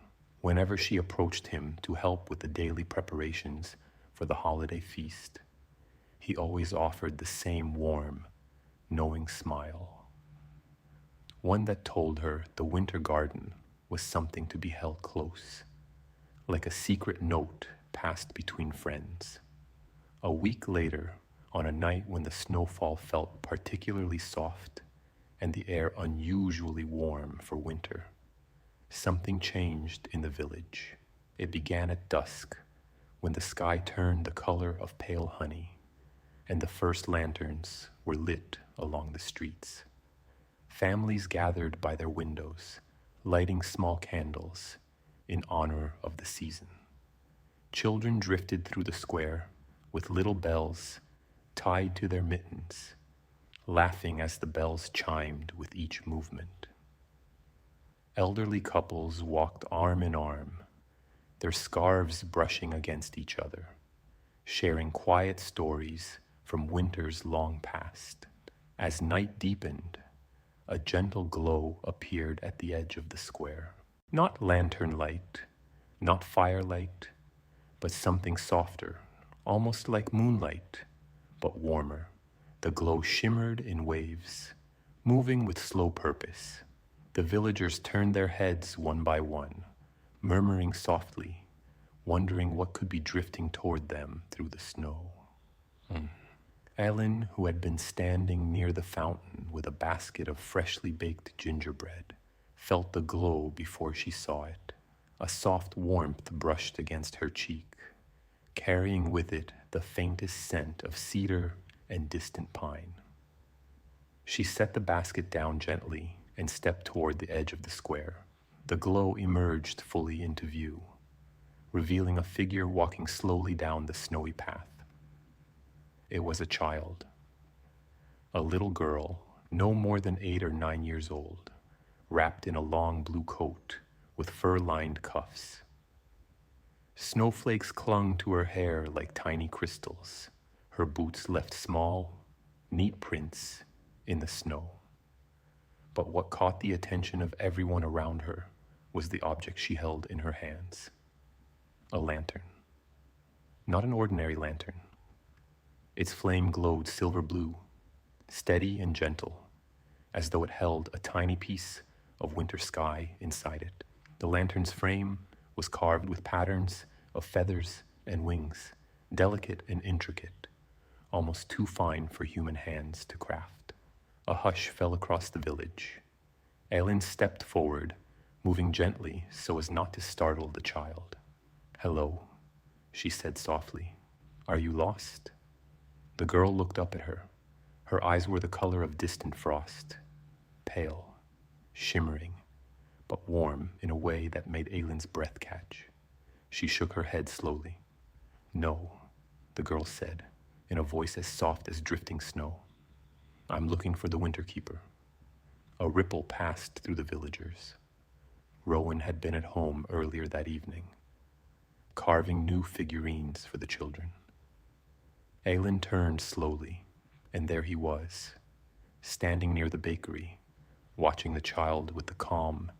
Whenever she approached him to help with the daily preparations for the holiday feast, he always offered the same warm, knowing smile, one that told her the winter garden was something to be held close, like a secret note passed between friends. A week later, on a night when the snowfall felt particularly soft and the air unusually warm for winter, something changed in the village. It began at dusk, when the sky turned the color of pale honey, and the first lanterns were lit along the streets. Families gathered by their windows, lighting small candles in honor of the season. Children drifted through the square with little bells tied to their mittens, laughing as the bells chimed with each movement. Elderly couples walked arm in arm, their scarves brushing against each other, sharing quiet stories from winters long past. As night deepened, a gentle glow appeared at the edge of the square. Not lantern light, not firelight, but something softer, almost like moonlight, but warmer. The glow shimmered in waves, moving with slow purpose. The villagers turned their heads one by one, murmuring softly, wondering what could be drifting toward them through the snow. Aylin, who had been standing near the fountain with a basket of freshly baked gingerbread, felt the glow before she saw it. A soft warmth brushed against her cheek, carrying with it the faintest scent of cedar and distant pine. She set the basket down gently and stepped toward the edge of the square. The glow emerged fully into view, revealing a figure walking slowly down the snowy path. It was a child, a little girl, no more than 8 or 9 years old, wrapped in a long blue coat with fur-lined cuffs. Snowflakes clung to her hair like tiny crystals. Her boots left small, neat prints in the snow. But what caught the attention of everyone around her was the object she held in her hands. A lantern. Not an ordinary lantern. Its flame glowed silver blue, steady and gentle, as though it held a tiny piece of winter sky inside it. The lantern's frame was carved with patterns of feathers and wings, delicate and intricate, almost too fine for human hands to craft. A hush fell across the village. Aelin stepped forward, moving gently so as not to startle the child. "Hello," she said softly. "Are you lost?" The girl looked up at her. Her eyes were the color of distant frost, pale, shimmering, but warm in a way that made Aelin's breath catch. She shook her head slowly. "No," the girl said, in a voice as soft as drifting snow. "I'm looking for the Winter Keeper." A ripple passed through the villagers. Rowan had been at home earlier that evening, carving new figurines for the children. Aelin turned slowly, and there he was, standing near the bakery, watching the child with the calm,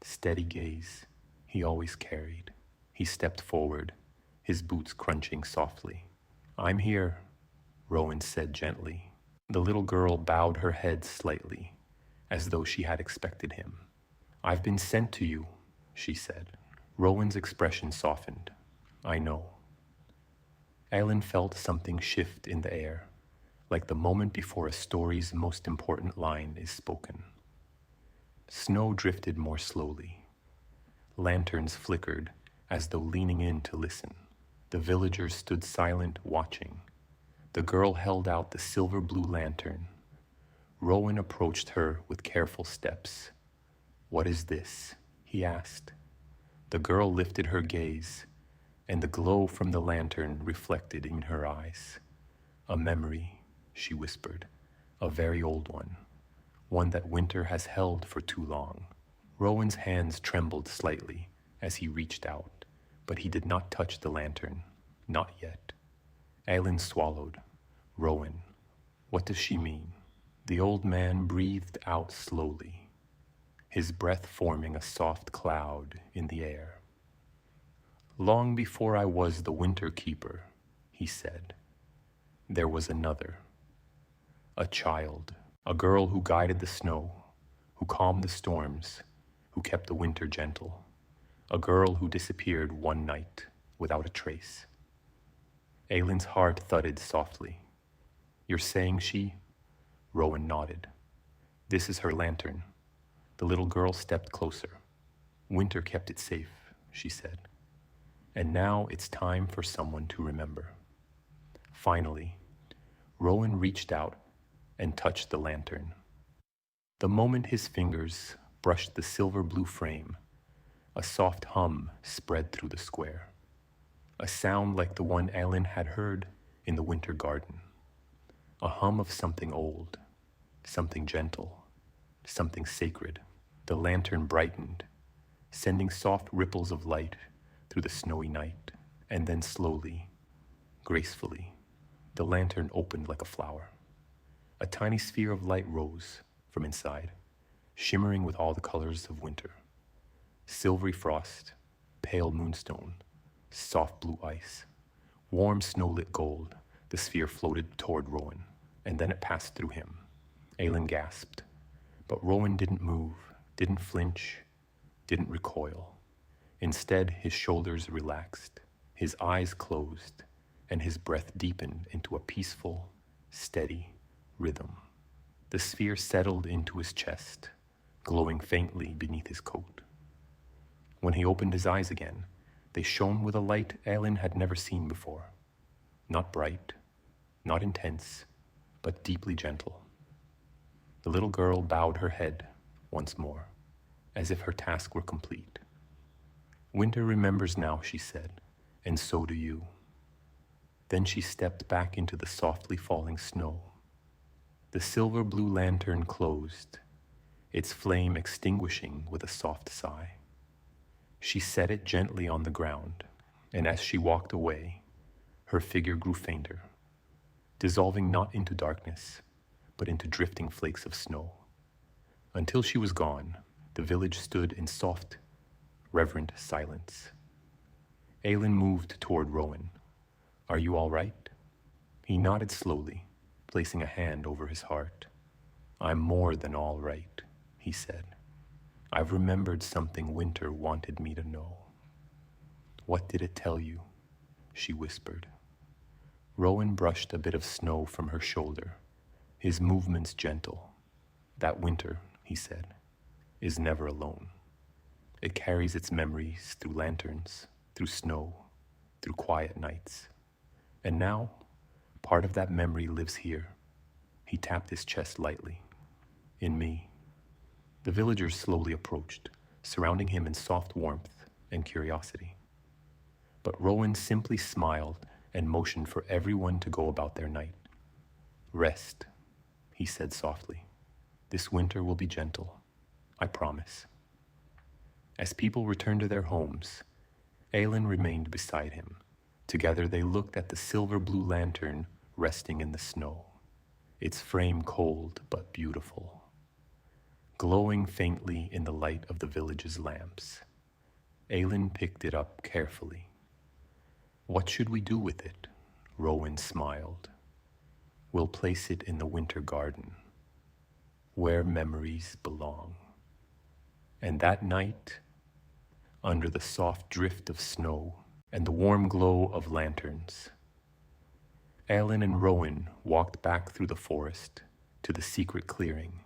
steady gaze he always carried. He stepped forward, his boots crunching softly. "I'm here," Rowan said gently. The little girl bowed her head slightly, as though she had expected him. "I've been sent to you," she said. Rowan's expression softened. "I know." Aelin felt something shift in the air, like the moment before a story's most important line is spoken. Snow drifted more slowly. Lanterns flickered as though leaning in to listen. The villagers stood silent, watching. The girl held out the silver blue lantern. Rowan approached her with careful steps. "What is this?" he asked. The girl lifted her gaze, and the glow from the lantern reflected in her eyes. "A memory," she whispered, "a very old one that winter has held for too long." Rowan's hands trembled slightly as he reached out, but he did not touch the lantern, not yet. Aelin swallowed. "Rowan, what does she mean?" The old man breathed out slowly, his breath forming a soft cloud in the air. "Long before I was the Winter Keeper," he said, "there was another. A child, a girl who guided the snow, who calmed the storms, who kept the winter gentle. A girl who disappeared one night without a trace." Aelin's heart thudded softly. "You're saying she?" Rowan nodded. "This is her lantern." The little girl stepped closer. "Winter kept it safe," she said. "And now it's time for someone to remember." Finally, Rowan reached out and touched the lantern. The moment his fingers brushed the silver blue frame, a soft hum spread through the square. A sound like the one Aelin had heard in the winter garden. A hum of something old, something gentle, something sacred. The lantern brightened, sending soft ripples of light through the snowy night, and then slowly, gracefully, the lantern opened like a flower. A tiny sphere of light rose from inside, shimmering with all the colors of winter. Silvery frost, pale moonstone, soft blue ice, warm snow-lit gold. The sphere floated toward Rowan, and then it passed through him. Aelin gasped, but Rowan didn't move, didn't flinch, didn't recoil. Instead, his shoulders relaxed, his eyes closed, and his breath deepened into a peaceful, steady rhythm. The sphere settled into his chest, glowing faintly beneath his coat. When he opened his eyes again, they shone with a light Aelin had never seen before. Not bright, not intense, but deeply gentle. The little girl bowed her head once more, as if her task were complete. "Winter remembers now," she said, "and so do you." Then she stepped back into the softly falling snow. The silver blue lantern closed, its flame extinguishing with a soft sigh. She set it gently on the ground, and as she walked away, her figure grew fainter, dissolving not into darkness, but into drifting flakes of snow. Until she was gone, the village stood in soft, reverent silence. Aelin moved toward Rowan. "Are you all right?" He nodded slowly, placing a hand over his heart. "I'm more than all right," he said. "I've remembered something Winter wanted me to know." "What did it tell you?" she whispered. Rowan brushed a bit of snow from her shoulder, his movements gentle. "That Winter," he said, "is never alone. It carries its memories through lanterns, through snow, through quiet nights. And now, part of that memory lives here." He tapped his chest lightly. "In me." The villagers slowly approached, surrounding him in soft warmth and curiosity. But Rowan simply smiled and motioned for everyone to go about their night. "Rest," he said softly. "This winter will be gentle, I promise." As people returned to their homes, Aelin remained beside him. Together they looked at the silver-blue lantern resting in the snow, its frame cold but beautiful, glowing faintly in the light of the village's lamps. Aelin picked it up carefully. "What should we do with it?" Rowan smiled. "We'll place it in the winter garden, where memories belong." And that night, under the soft drift of snow and the warm glow of lanterns, Aelin and Rowan walked back through the forest to the secret clearing,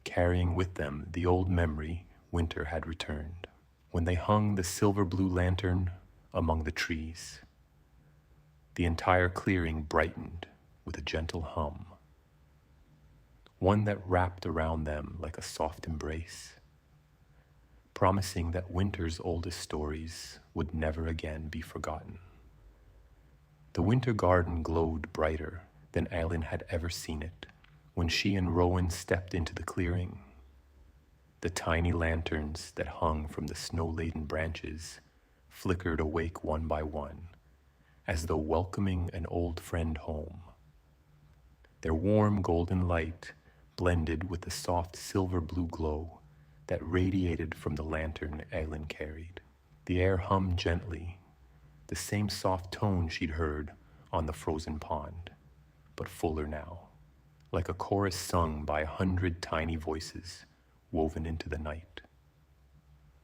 carrying with them the old memory Winter had returned. When they hung the silver-blue lantern among the trees, the entire clearing brightened with a gentle hum, one that wrapped around them like a soft embrace, promising that Winter's oldest stories would never again be forgotten. The winter garden glowed brighter than Aelin had ever seen it when she and Rowan stepped into the clearing. The tiny lanterns that hung from the snow-laden branches flickered awake one by one, as though welcoming an old friend home. Their warm golden light blended with the soft silver-blue glow that radiated from the lantern Aelin carried. The air hummed gently, the same soft tone she'd heard on the frozen pond, but fuller now, like a chorus sung by 100 tiny voices woven into the night.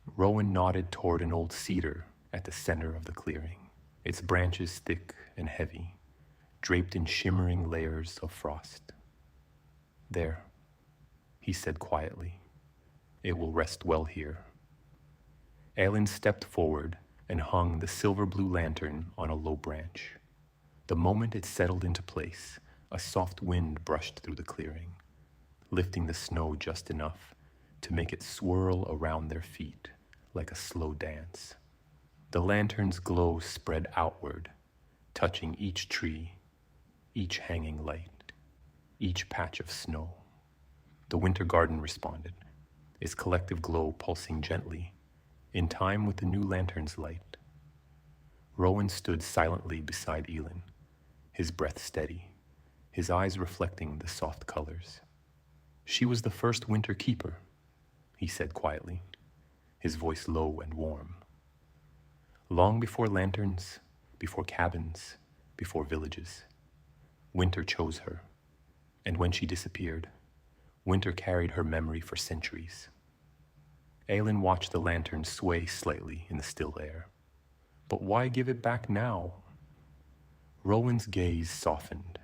Rowan nodded toward an old cedar at the center of the clearing, its branches thick and heavy, draped in shimmering layers of frost. "There," he said quietly. "It will rest well here." Aelin stepped forward and hung the silver-blue lantern on a low branch. The moment it settled into place, a soft wind brushed through the clearing, lifting the snow just enough to make it swirl around their feet like a slow dance. The lantern's glow spread outward, touching each tree, each hanging light, each patch of snow. The winter garden responded, its collective glow pulsing gently, in time with the new lantern's light. Rowan stood silently beside Aelin, his breath steady, his eyes reflecting the soft colors. "She was the first winter keeper," he said quietly, his voice low and warm. "Long before lanterns, before cabins, before villages, Winter chose her, and when she disappeared, Winter carried her memory for centuries." Aelin watched the lantern sway slightly in the still air. "But why give it back now?" Rowan's gaze softened.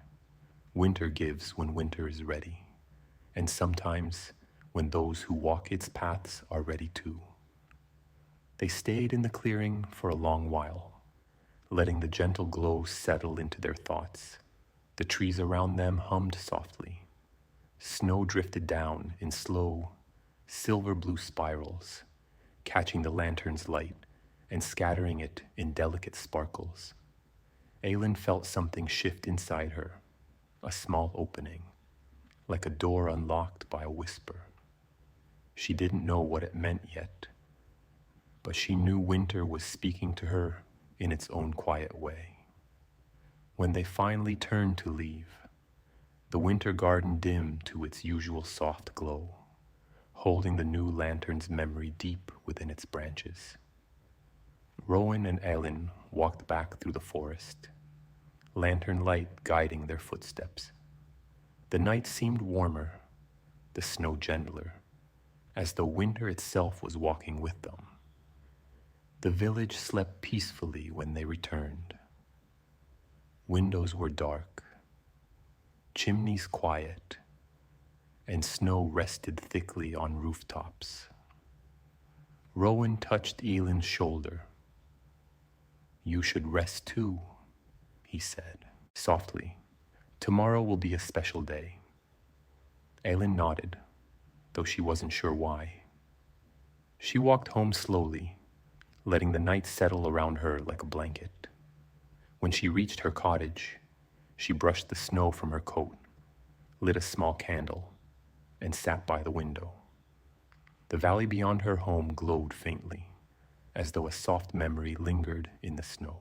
"Winter gives when winter is ready, and sometimes when those who walk its paths are ready too." They stayed in the clearing for a long while, letting the gentle glow settle into their thoughts. The trees around them hummed softly. Snow drifted down in slow, silver-blue spirals, catching the lantern's light and scattering it in delicate sparkles. Aelin felt something shift inside her, a small opening, like a door unlocked by a whisper. She didn't know what it meant yet, but she knew winter was speaking to her in its own quiet way. When they finally turned to leave, the winter garden dimmed to its usual soft glow. holding the new lantern's memory deep within its branches. Rowan and Ellen walked back through the forest, lantern light guiding their footsteps. The night seemed warmer, the snow gentler, as though winter itself was walking with them. The village slept peacefully when they returned. Windows were dark, chimneys quiet, and snow rested thickly on rooftops. Rowan touched Ellen's shoulder. "You should rest too," he said, softly. "Tomorrow will be a special day." Ellen nodded, though she wasn't sure why. She walked home slowly, letting the night settle around her like a blanket. When she reached her cottage, she brushed the snow from her coat, lit a small candle, and sat by the window. The valley beyond her home glowed faintly, as though a soft memory lingered in the snow.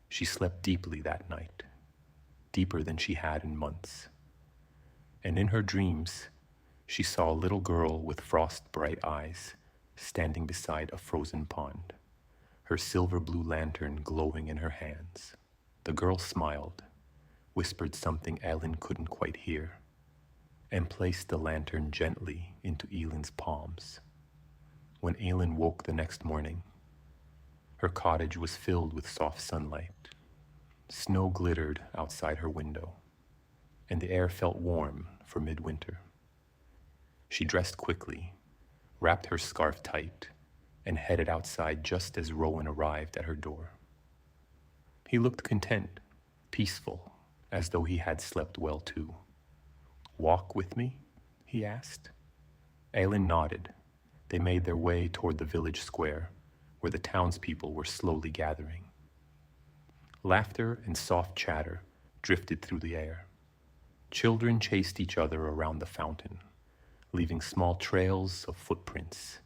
She slept deeply that night, deeper than she had in months. And in her dreams, she saw a little girl with frost-bright eyes standing beside a frozen pond, her silver-blue lantern glowing in her hands. The girl smiled, whispered something Ellen couldn't quite hear, and placed the lantern gently into Ellen's palms. When Ellen woke the next morning, her cottage was filled with soft sunlight. Snow glittered outside her window, and the air felt warm for midwinter. She dressed quickly, wrapped her scarf tight, and headed outside just as Rowan arrived at her door. He looked content, peaceful, as though he had slept well too. "Walk with me?" he asked. Ellen nodded. They made their way toward the village square, where the townspeople were slowly gathering. Laughter and soft chatter drifted through the air. Children chased each other around the fountain, leaving small trails of footprints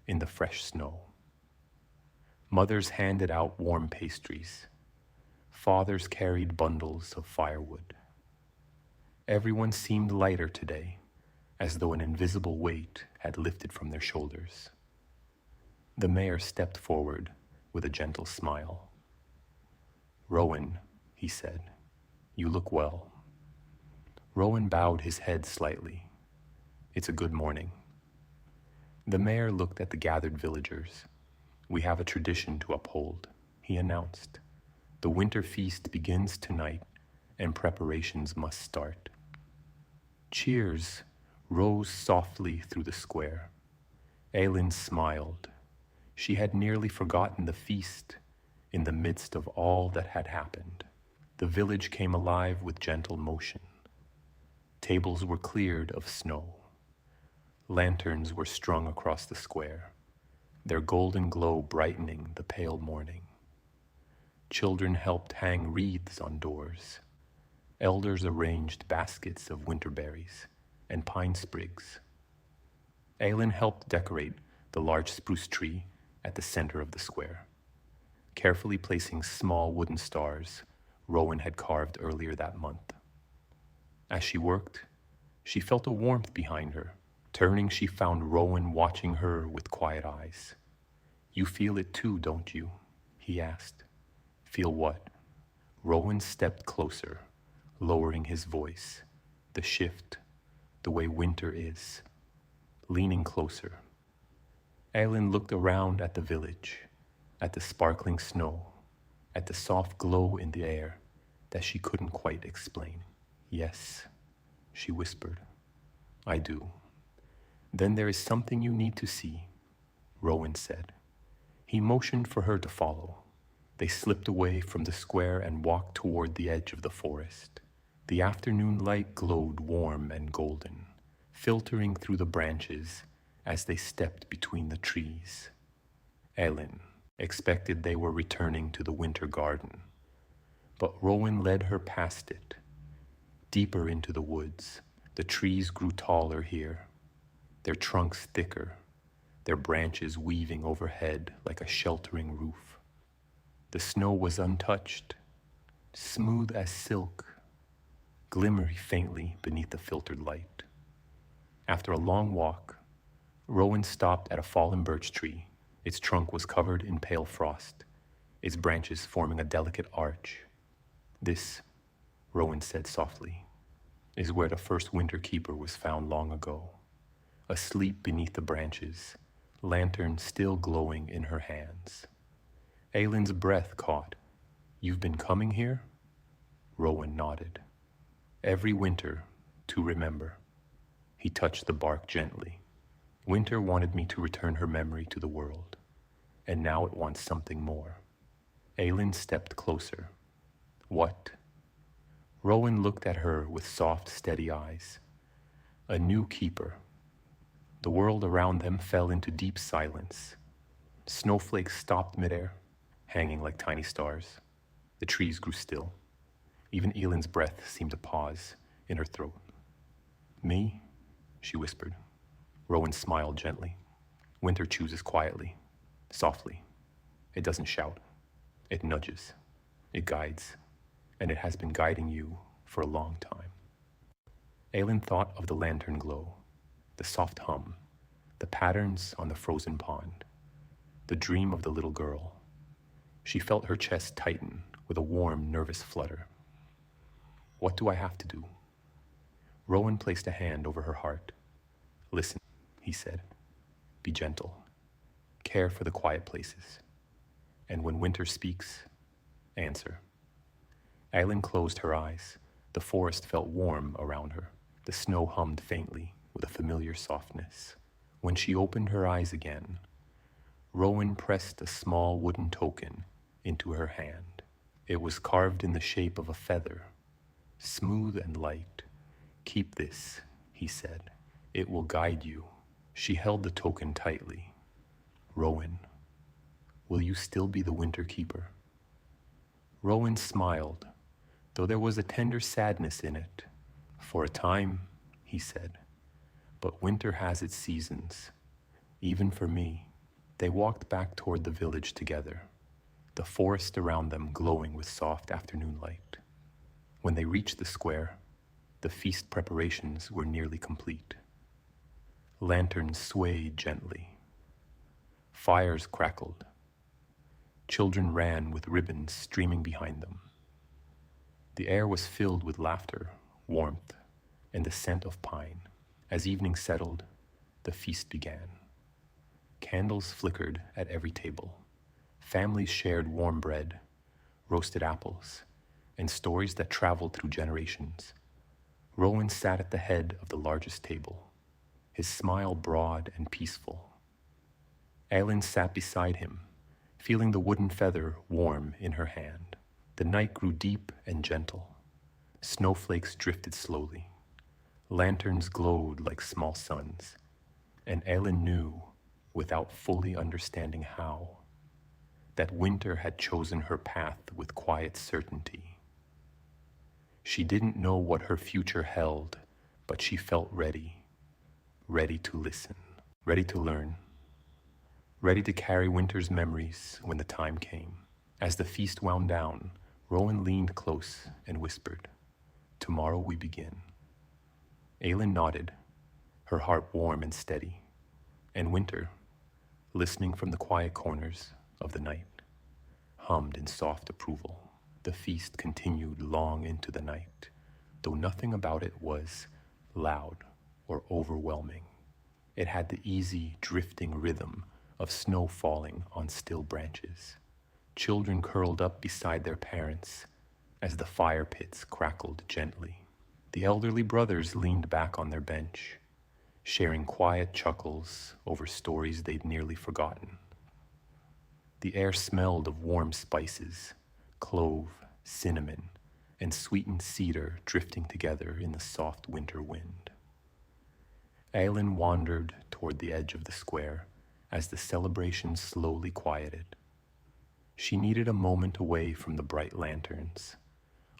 in the fresh snow. Mothers handed out warm pastries. Fathers carried bundles of firewood. Everyone seemed lighter today, as though an invisible weight had lifted from their shoulders. The mayor stepped forward with a gentle smile. "Rowan," he said, "you look well." Rowan bowed his head slightly. "It's a good morning." The mayor looked at the gathered villagers. "We have a tradition to uphold," he announced. "The winter feast begins tonight, and preparations must start." Cheers rose softly through the square. Ellen smiled. She had nearly forgotten the feast in the midst of all that had happened. The village came alive with gentle motion. Tables were cleared of snow. Lanterns were strung across the square, their golden glow brightening the pale morning. Children helped hang wreaths on doors. Elders arranged baskets of winter berries and pine sprigs. Ellen helped decorate the large spruce tree at the center of the square, carefully placing small wooden stars Rowan had carved earlier that month. As she worked, she felt a warmth behind her. Turning, she found Rowan watching her with quiet eyes. "You feel it too, don't you?" he asked. "Feel what?" Rowan stepped closer, lowering his voice. "The shift, the way winter is." Leaning closer, Ellen looked around at the village, at the sparkling snow, at the soft glow in the air that she couldn't quite explain. "Yes," she whispered, "I do." "Then there is something you need to see," Rowan said. He motioned for her to follow. They slipped away from the square and walked toward the edge of the forest. The afternoon light glowed warm and golden, filtering through the branches as they stepped between the trees. Ellen expected they were returning to the winter garden, but Rowan led her past it, deeper into the woods. The trees grew taller here, their trunks thicker, their branches weaving overhead like a sheltering roof. The snow was untouched, smooth as silk, glimmering faintly beneath the filtered light. After a long walk, Rowan stopped at a fallen birch tree. Its trunk was covered in pale frost, its branches forming a delicate arch. This, Rowan said softly, is where the first winter keeper was found long ago, asleep beneath the branches, lantern still glowing in her hands. Aylin's breath caught. You've been coming here? Rowan nodded. Every winter, to remember. He touched the bark gently. Winter wanted me to return her memory to the world, and now it wants something more. Aylin stepped closer. What? Rowan looked at her with soft, steady eyes. A new keeper. The world around them fell into deep silence. Snowflakes stopped midair, hanging like tiny stars. The trees grew still. Even Elin's breath seemed to pause in her throat. Me? She whispered. Rowan smiled gently. Winter chooses quietly, softly. It doesn't shout. It nudges. It guides. And it has been guiding you for a long time. Aylin thought of the lantern glow, the soft hum, the patterns on the frozen pond, the dream of the little girl. She felt her chest tighten with a warm, nervous flutter. What do I have to do? Rowan placed a hand over her heart. Listen, he said. Be gentle. Care for the quiet places. And when winter speaks, answer. Aylin closed her eyes. The forest felt warm around her. The snow hummed faintly with a familiar softness. When she opened her eyes again, Rowan pressed a small wooden token into her hand. It was carved in the shape of a feather, smooth and light. Keep this, he said. It will guide you. She held the token tightly. Rowan, will you still be the winter keeper? Rowan smiled, though there was a tender sadness in it. For a time, he said, but winter has its seasons, even for me. They walked back toward the village together, the forest around them glowing with soft afternoon light. When they reached the square, the feast preparations were nearly complete. Lanterns swayed gently. Fires crackled. Children ran with ribbons streaming behind them. The air was filled with laughter, warmth, and the scent of pine. As evening settled, the feast began. Candles flickered at every table. Families shared warm bread, roasted apples, and stories that traveled through generations. Rowan sat at the head of the largest table, his smile broad and peaceful. Aylin sat beside him, feeling the wooden feather warm in her hand. The night grew deep and gentle. Snowflakes drifted slowly. Lanterns glowed like small suns, and Aylin knew, without fully understanding how, that winter had chosen her path with quiet certainty. She didn't know what her future held, but she felt ready to listen, ready to learn, ready to carry winter's memories when the time came. As the feast wound down, Rowan leaned close and whispered, "Tomorrow we begin." Aylin nodded, her heart warm and steady, and Winter, listening from the quiet corners of the night, hummed in soft approval. The feast continued long into the night, though nothing about it was loud or overwhelming. It had the easy, drifting rhythm of snow falling on still branches. Children curled up beside their parents as the fire pits crackled gently. The elderly brothers leaned back on their bench, sharing quiet chuckles over stories they'd nearly forgotten. The air smelled of warm spices, clove, cinnamon, and sweetened cedar drifting together in the soft winter wind. Aylin wandered toward the edge of the square as the celebration slowly quieted. She needed a moment away from the bright lanterns,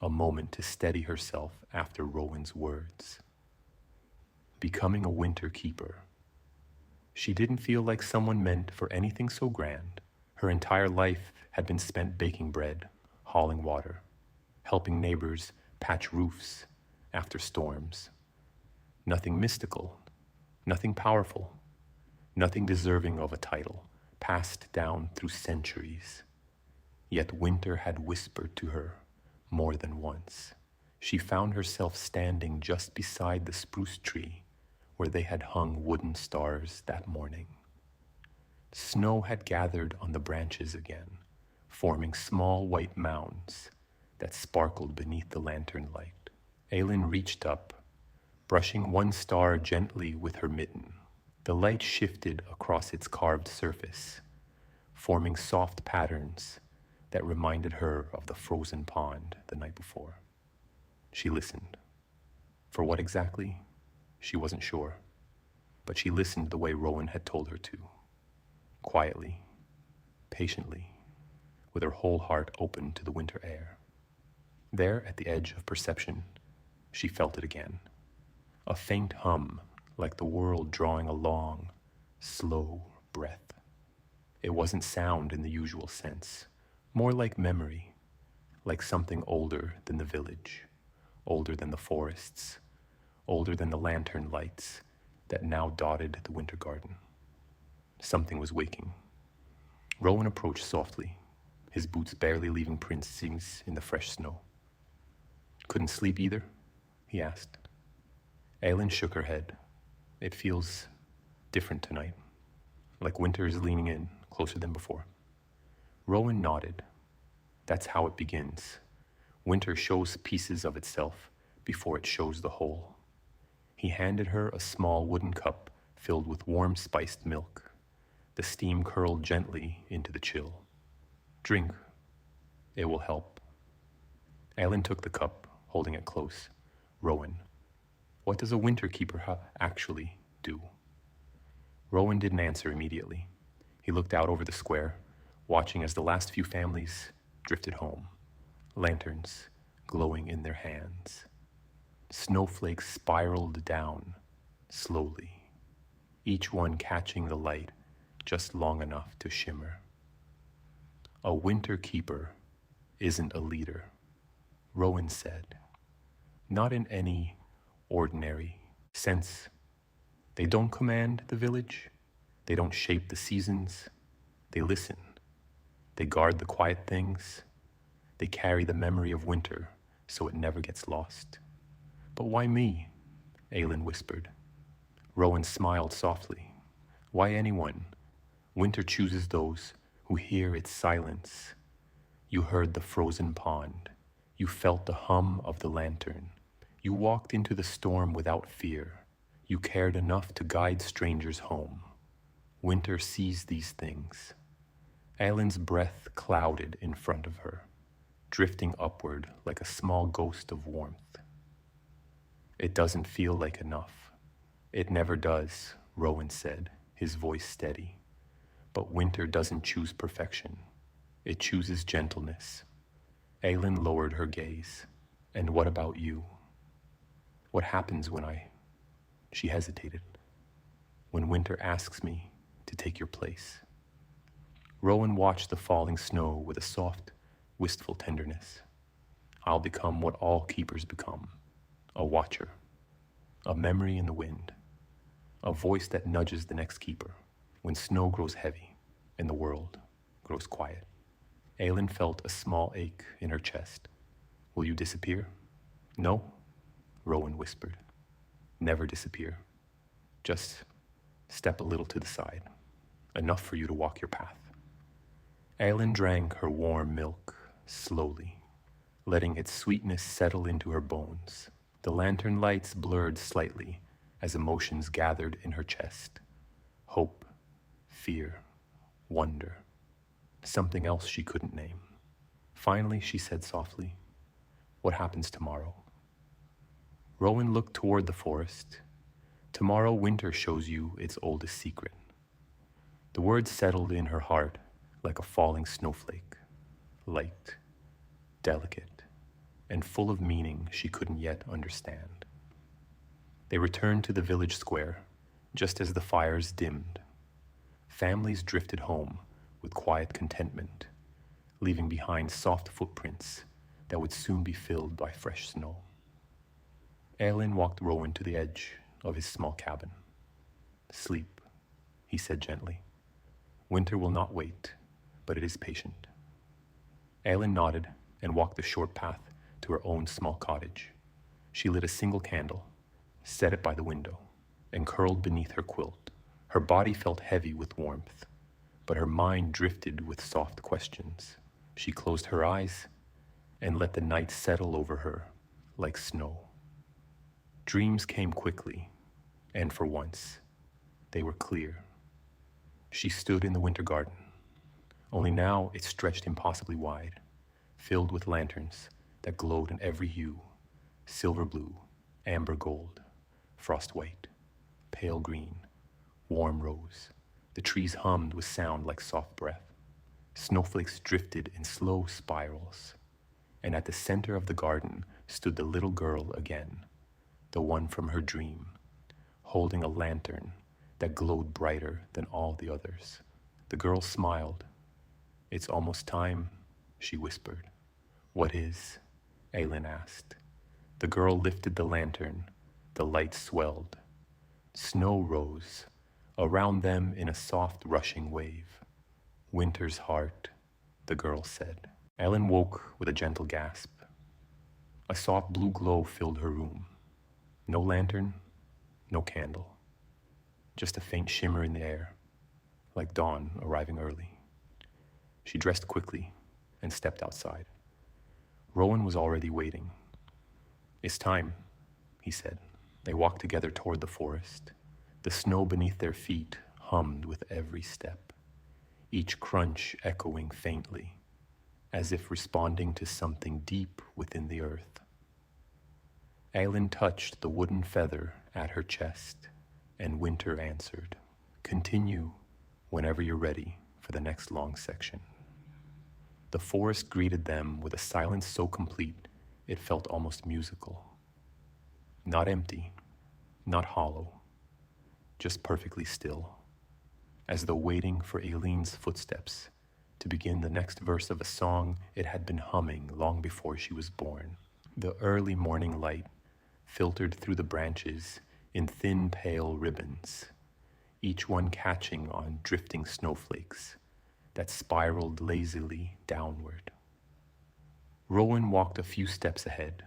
a moment to steady herself after Rowan's words. Becoming a winter keeper. She didn't feel like someone meant for anything so grand. Her entire life had been spent baking bread, hauling water, helping neighbors patch roofs after storms. Nothing mystical, nothing powerful, nothing deserving of a title, passed down through centuries. Yet winter had whispered to her more than once. She found herself standing just beside the spruce tree where they had hung wooden stars that morning. Snow had gathered on the branches again, forming small white mounds that sparkled beneath the lantern light. Aylin reached up, brushing one star gently with her mitten. The light shifted across its carved surface, forming soft patterns that reminded her of the frozen pond the night before. She listened. For what exactly? She wasn't sure, but she listened the way Rowan had told her to. Quietly, patiently, with her whole heart open to the winter air. There, at the edge of perception, she felt it again. A faint hum, like the world drawing a long, slow breath. It wasn't sound in the usual sense, more like memory, like something older than the village, older than the forests, older than the lantern lights that now dotted the winter garden. Something was waking. Rowan approached softly, his boots barely leaving prints in the fresh snow. Couldn't sleep either? He asked. Aylin shook her head. It feels different tonight, like winter is leaning in closer than before. Rowan nodded. That's how it begins. Winter shows pieces of itself before it shows the whole. He handed her a small wooden cup filled with warm spiced milk. The steam curled gently into the chill. Drink. It will help. Aylin took the cup, holding it close. Rowan, what does a winter keeper actually do? Rowan didn't answer immediately. He looked out over the square, watching as the last few families drifted home, lanterns glowing in their hands. Snowflakes spiraled down, slowly, each one catching the light just long enough to shimmer. A winter keeper isn't a leader, Rowan said. Not in any ordinary sense. They don't command the village. They don't shape the seasons. They listen. They guard the quiet things. They carry the memory of winter so it never gets lost. But why me? Aylin whispered. Rowan smiled softly. Why anyone? Winter chooses those who hear its silence. You heard the frozen pond. You felt the hum of the lantern. You walked into the storm without fear. You cared enough to guide strangers home. Winter sees these things. Aylin's breath clouded in front of her, drifting upward like a small ghost of warmth. It doesn't feel like enough. It never does, Rowan said, his voice steady. But winter doesn't choose perfection. It chooses gentleness. Aylin lowered her gaze. And what about you? What happens when She hesitated. When winter asks me to take your place. Rowan watched the falling snow with a soft, wistful tenderness. I'll become what all keepers become. A watcher. A memory in the wind. A voice that nudges the next keeper when snow grows heavy and the world grows quiet. Aylin felt a small ache in her chest. Will you disappear? No, Rowan whispered. Never disappear. Just step a little to the side. Enough for you to walk your path. Aylin drank her warm milk slowly, letting its sweetness settle into her bones. The lantern lights blurred slightly as emotions gathered in her chest. Hope, fear, wonder, something else she couldn't name. Finally, she said softly, what happens tomorrow? Rowan looked toward the forest. Tomorrow winter shows you its oldest secret. The words settled in her heart like a falling snowflake, light, delicate, and full of meaning she couldn't yet understand. They returned to the village square just as the fires dimmed. Families drifted home with quiet contentment, leaving behind soft footprints that would soon be filled by fresh snow. Aylin walked Rowan to the edge of his small cabin. Sleep, he said gently. Winter will not wait, but it is patient. Aylin nodded and walked the short path to her own small cottage. She lit a single candle, set it by the window, and curled beneath her quilt. Her body felt heavy with warmth, but her mind drifted with soft questions. She closed her eyes and let the night settle over her like snow. Dreams came quickly, and for once, they were clear. She stood in the winter garden, only now it stretched impossibly wide, filled with lanterns that glowed in every hue: silver blue, amber gold, frost white, pale green, warm rose. The trees hummed with sound like soft breath. Snowflakes drifted in slow spirals, and at the center of the garden stood the little girl again, the one from her dream, holding a lantern that glowed brighter than all the others. The girl smiled. It's almost time, she whispered. What is? Aylin asked. The girl lifted the lantern. The light swelled. Snow rose around them in a soft rushing wave. Winter's heart, the girl said. Aylin woke with a gentle gasp. A soft blue glow filled her room. No lantern, no candle. Just a faint shimmer in the air, like dawn arriving early. She dressed quickly and stepped outside. Rowan was already waiting. It's time, he said. They walked together toward the forest. The snow beneath their feet hummed with every step, each crunch echoing faintly, as if responding to something deep within the earth. Aylin touched the wooden feather at her chest, and Winter answered, Continue whenever you're ready for the next long section. The forest greeted them with a silence so complete it felt almost musical. Not empty, not hollow, just perfectly still, as though waiting for Aileen's footsteps to begin the next verse of a song it had been humming long before she was born. The early morning light filtered through the branches in thin, pale ribbons, each one catching on drifting snowflakes that spiraled lazily downward. Rowan walked a few steps ahead,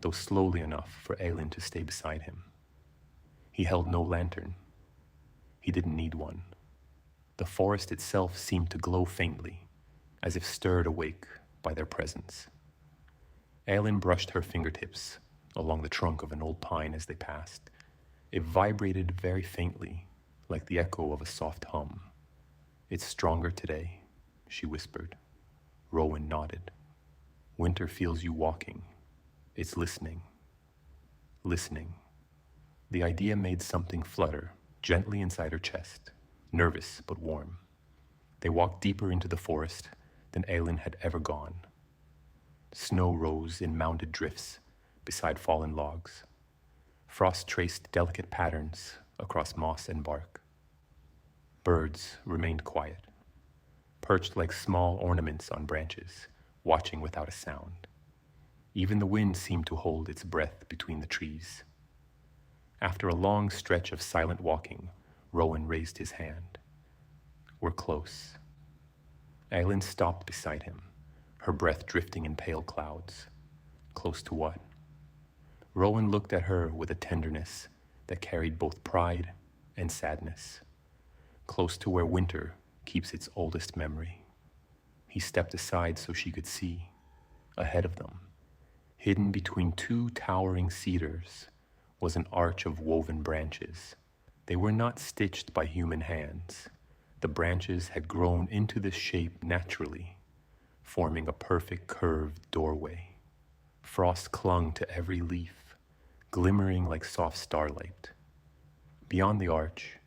though slowly enough for Aylin to stay beside him. He held no lantern. He didn't need one. The forest itself seemed to glow faintly, as if stirred awake by their presence. Aylin brushed her fingertips along the trunk of an old pine as they passed. It vibrated very faintly, like the echo of a soft hum. It's stronger today, she whispered. Rowan nodded. Winter feels you walking. It's listening. Listening. The idea made something flutter gently inside her chest, nervous but warm. They walked deeper into the forest than Aylin had ever gone. Snow rose in mounded drifts beside fallen logs. Frost traced delicate patterns across moss and bark. Birds remained quiet, perched like small ornaments on branches, watching without a sound. Even the wind seemed to hold its breath between the trees. After a long stretch of silent walking, Rowan raised his hand. We're close. Aylin stopped beside him, her breath drifting in pale clouds. Close to what? Rowan looked at her with a tenderness that carried both pride and sadness. Close to where winter keeps its oldest memory. He stepped aside so she could see. Ahead of them, hidden between two towering cedars, was an arch of woven branches. They were not stitched by human hands. The branches had grown into this shape naturally, forming a perfect curved doorway. Frost clung to every leaf, glimmering like soft starlight. Beyond the arch,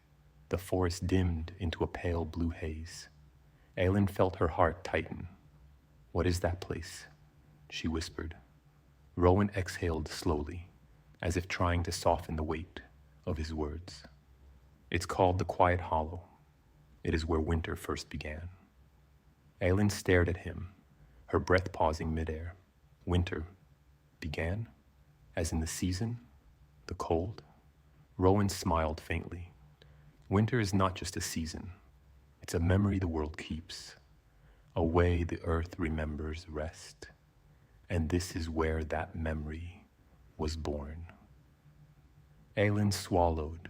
the forest dimmed into a pale blue haze. Aylin felt her heart tighten. What is that place? She whispered. Rowan exhaled slowly, as if trying to soften the weight of his words. It's called the Quiet Hollow. It is where winter first began. Aylin stared at him, her breath pausing midair. Winter began? As in the season? The cold? Rowan smiled faintly. Winter is not just a season. It's a memory the world keeps, a way the earth remembers rest. And this is where that memory was born. Aylin swallowed,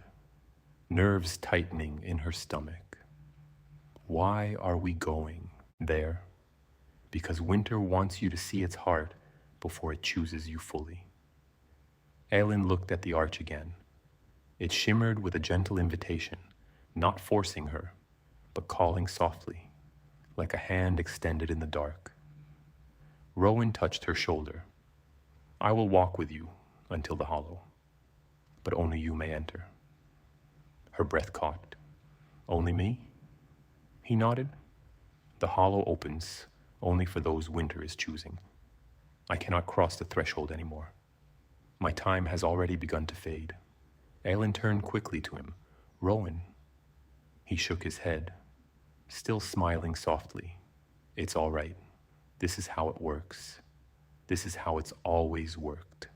nerves tightening in her stomach. Why are we going there? Because winter wants you to see its heart before it chooses you fully. Aylin looked at the arch again. It shimmered with a gentle invitation, not forcing her, but calling softly, like a hand extended in the dark. Rowan touched her shoulder. I will walk with you until the hollow, but only you may enter. Her breath caught. Only me? He nodded. The hollow opens only for those winter is choosing. I cannot cross the threshold anymore. My time has already begun to fade. Aylin turned quickly to him. Rowan. He shook his head, still smiling softly. It's all right. This is how it works. This is how it's always worked.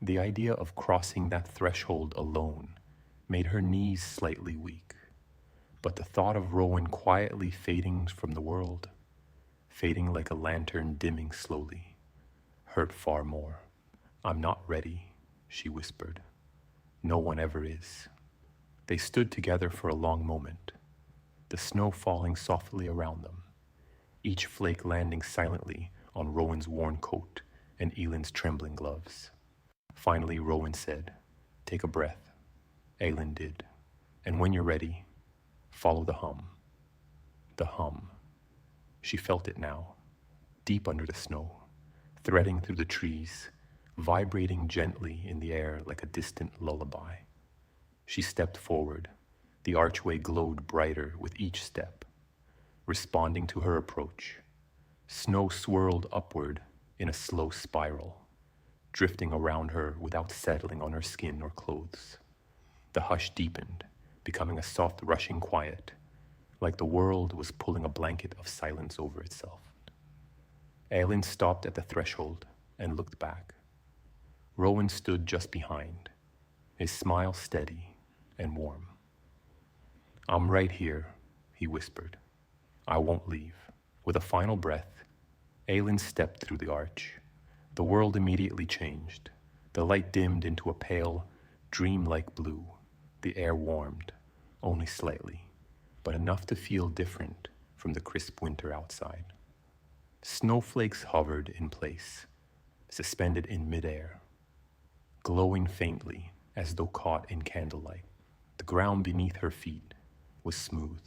The idea of crossing that threshold alone made her knees slightly weak. But the thought of Rowan quietly fading from the world, fading like a lantern dimming slowly, hurt far more. I'm not ready, she whispered. No one ever is. They stood together for a long moment, the snow falling softly around them, each flake landing silently on Rowan's worn coat and Aylin's trembling gloves. Finally, Rowan said, take a breath. Aylin did. And when you're ready, follow the hum. The hum. She felt it now, deep under the snow, threading through the trees, vibrating gently in the air like a distant lullaby. She stepped forward. The archway glowed brighter with each step, responding to her approach. Snow swirled upward in a slow spiral, drifting around her without settling on her skin or clothes. The hush deepened, becoming a soft rushing quiet, like the world was pulling a blanket of silence over itself. Aylin stopped at the threshold and looked back. Rowan stood just behind, his smile steady and warm. I'm right here, he whispered. I won't leave. With a final breath, Aylin stepped through the arch. The world immediately changed. The light dimmed into a pale, dream-like blue. The air warmed, only slightly, but enough to feel different from the crisp winter outside. Snowflakes hovered in place, suspended in midair, glowing faintly as though caught in candlelight. The ground beneath her feet was smooth,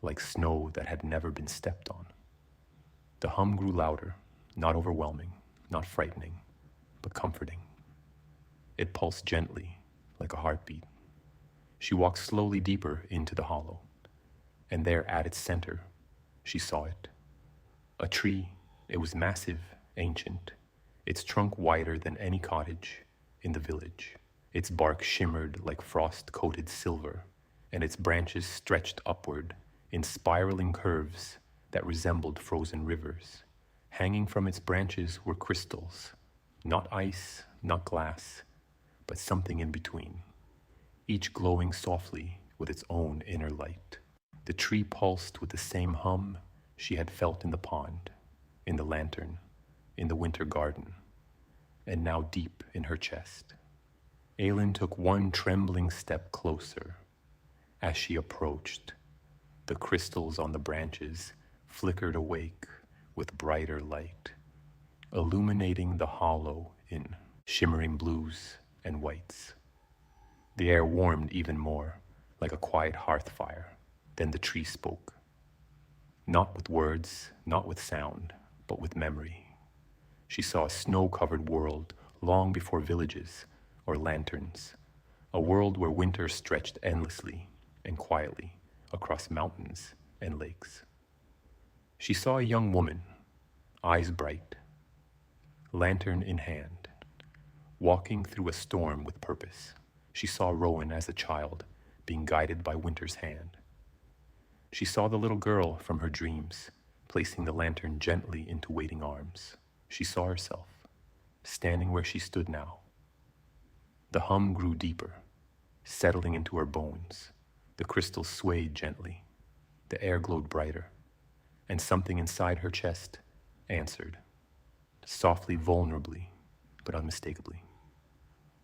like snow that had never been stepped on. The hum grew louder, not overwhelming, not frightening, but comforting. It pulsed gently, like a heartbeat. She walked slowly deeper into the hollow, and there at its center, she saw it. A tree. It was massive, ancient, its trunk wider than any cottage in the village. Its bark shimmered like frost-coated silver, and its branches stretched upward in spiraling curves that resembled frozen rivers. Hanging from its branches were crystals, not ice, not glass, but something in between, each glowing softly with its own inner light. The tree pulsed with the same hum she had felt in the pond, in the lantern, in the winter garden, and now deep in her chest. Aylin took one trembling step closer. As she approached, the crystals on the branches flickered awake with brighter light, illuminating the hollow in shimmering blues and whites. The air warmed even more, like a quiet hearth fire. Then the tree spoke. Not with words, not with sound, but with memory. She saw a snow-covered world long before villages or lanterns, a world where winter stretched endlessly and quietly across mountains and lakes. She saw a young woman, eyes bright, lantern in hand, walking through a storm with purpose. She saw Rowan as a child, being guided by winter's hand. She saw the little girl from her dreams, placing the lantern gently into waiting arms. She saw herself, standing where she stood now. The hum grew deeper, settling into her bones, The crystals swayed gently. The air glowed brighter, and something inside her chest answered, softly, vulnerably, but unmistakably.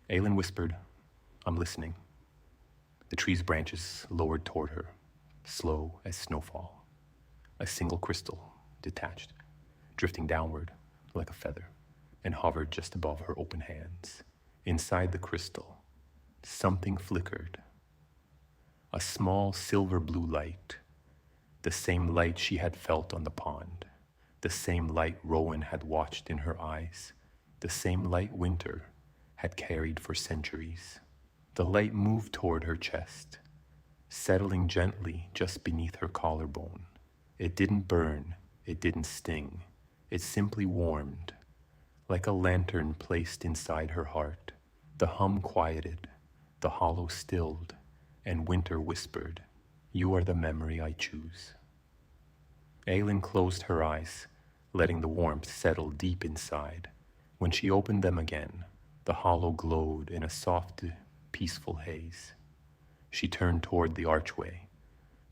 Aylin whispered, "I'm listening." The tree's branches lowered toward her, slow as snowfall. A single crystal detached, drifting downward like a feather, and hovered just above her open hands. Inside the crystal, something flickered. A small silver blue light, the same light she had felt on the pond, the same light Rowan had watched in her eyes, the same light Winter had carried for centuries. The light moved toward her chest, settling gently just beneath her collarbone. It didn't burn, it didn't sting, it simply warmed, like a lantern placed inside her heart. The hum quieted, the hollow stilled, and Winter whispered, "You are the memory I choose." Aylin closed her eyes, letting the warmth settle deep inside. When she opened them again, the hollow glowed in a soft, peaceful haze. She turned toward the archway,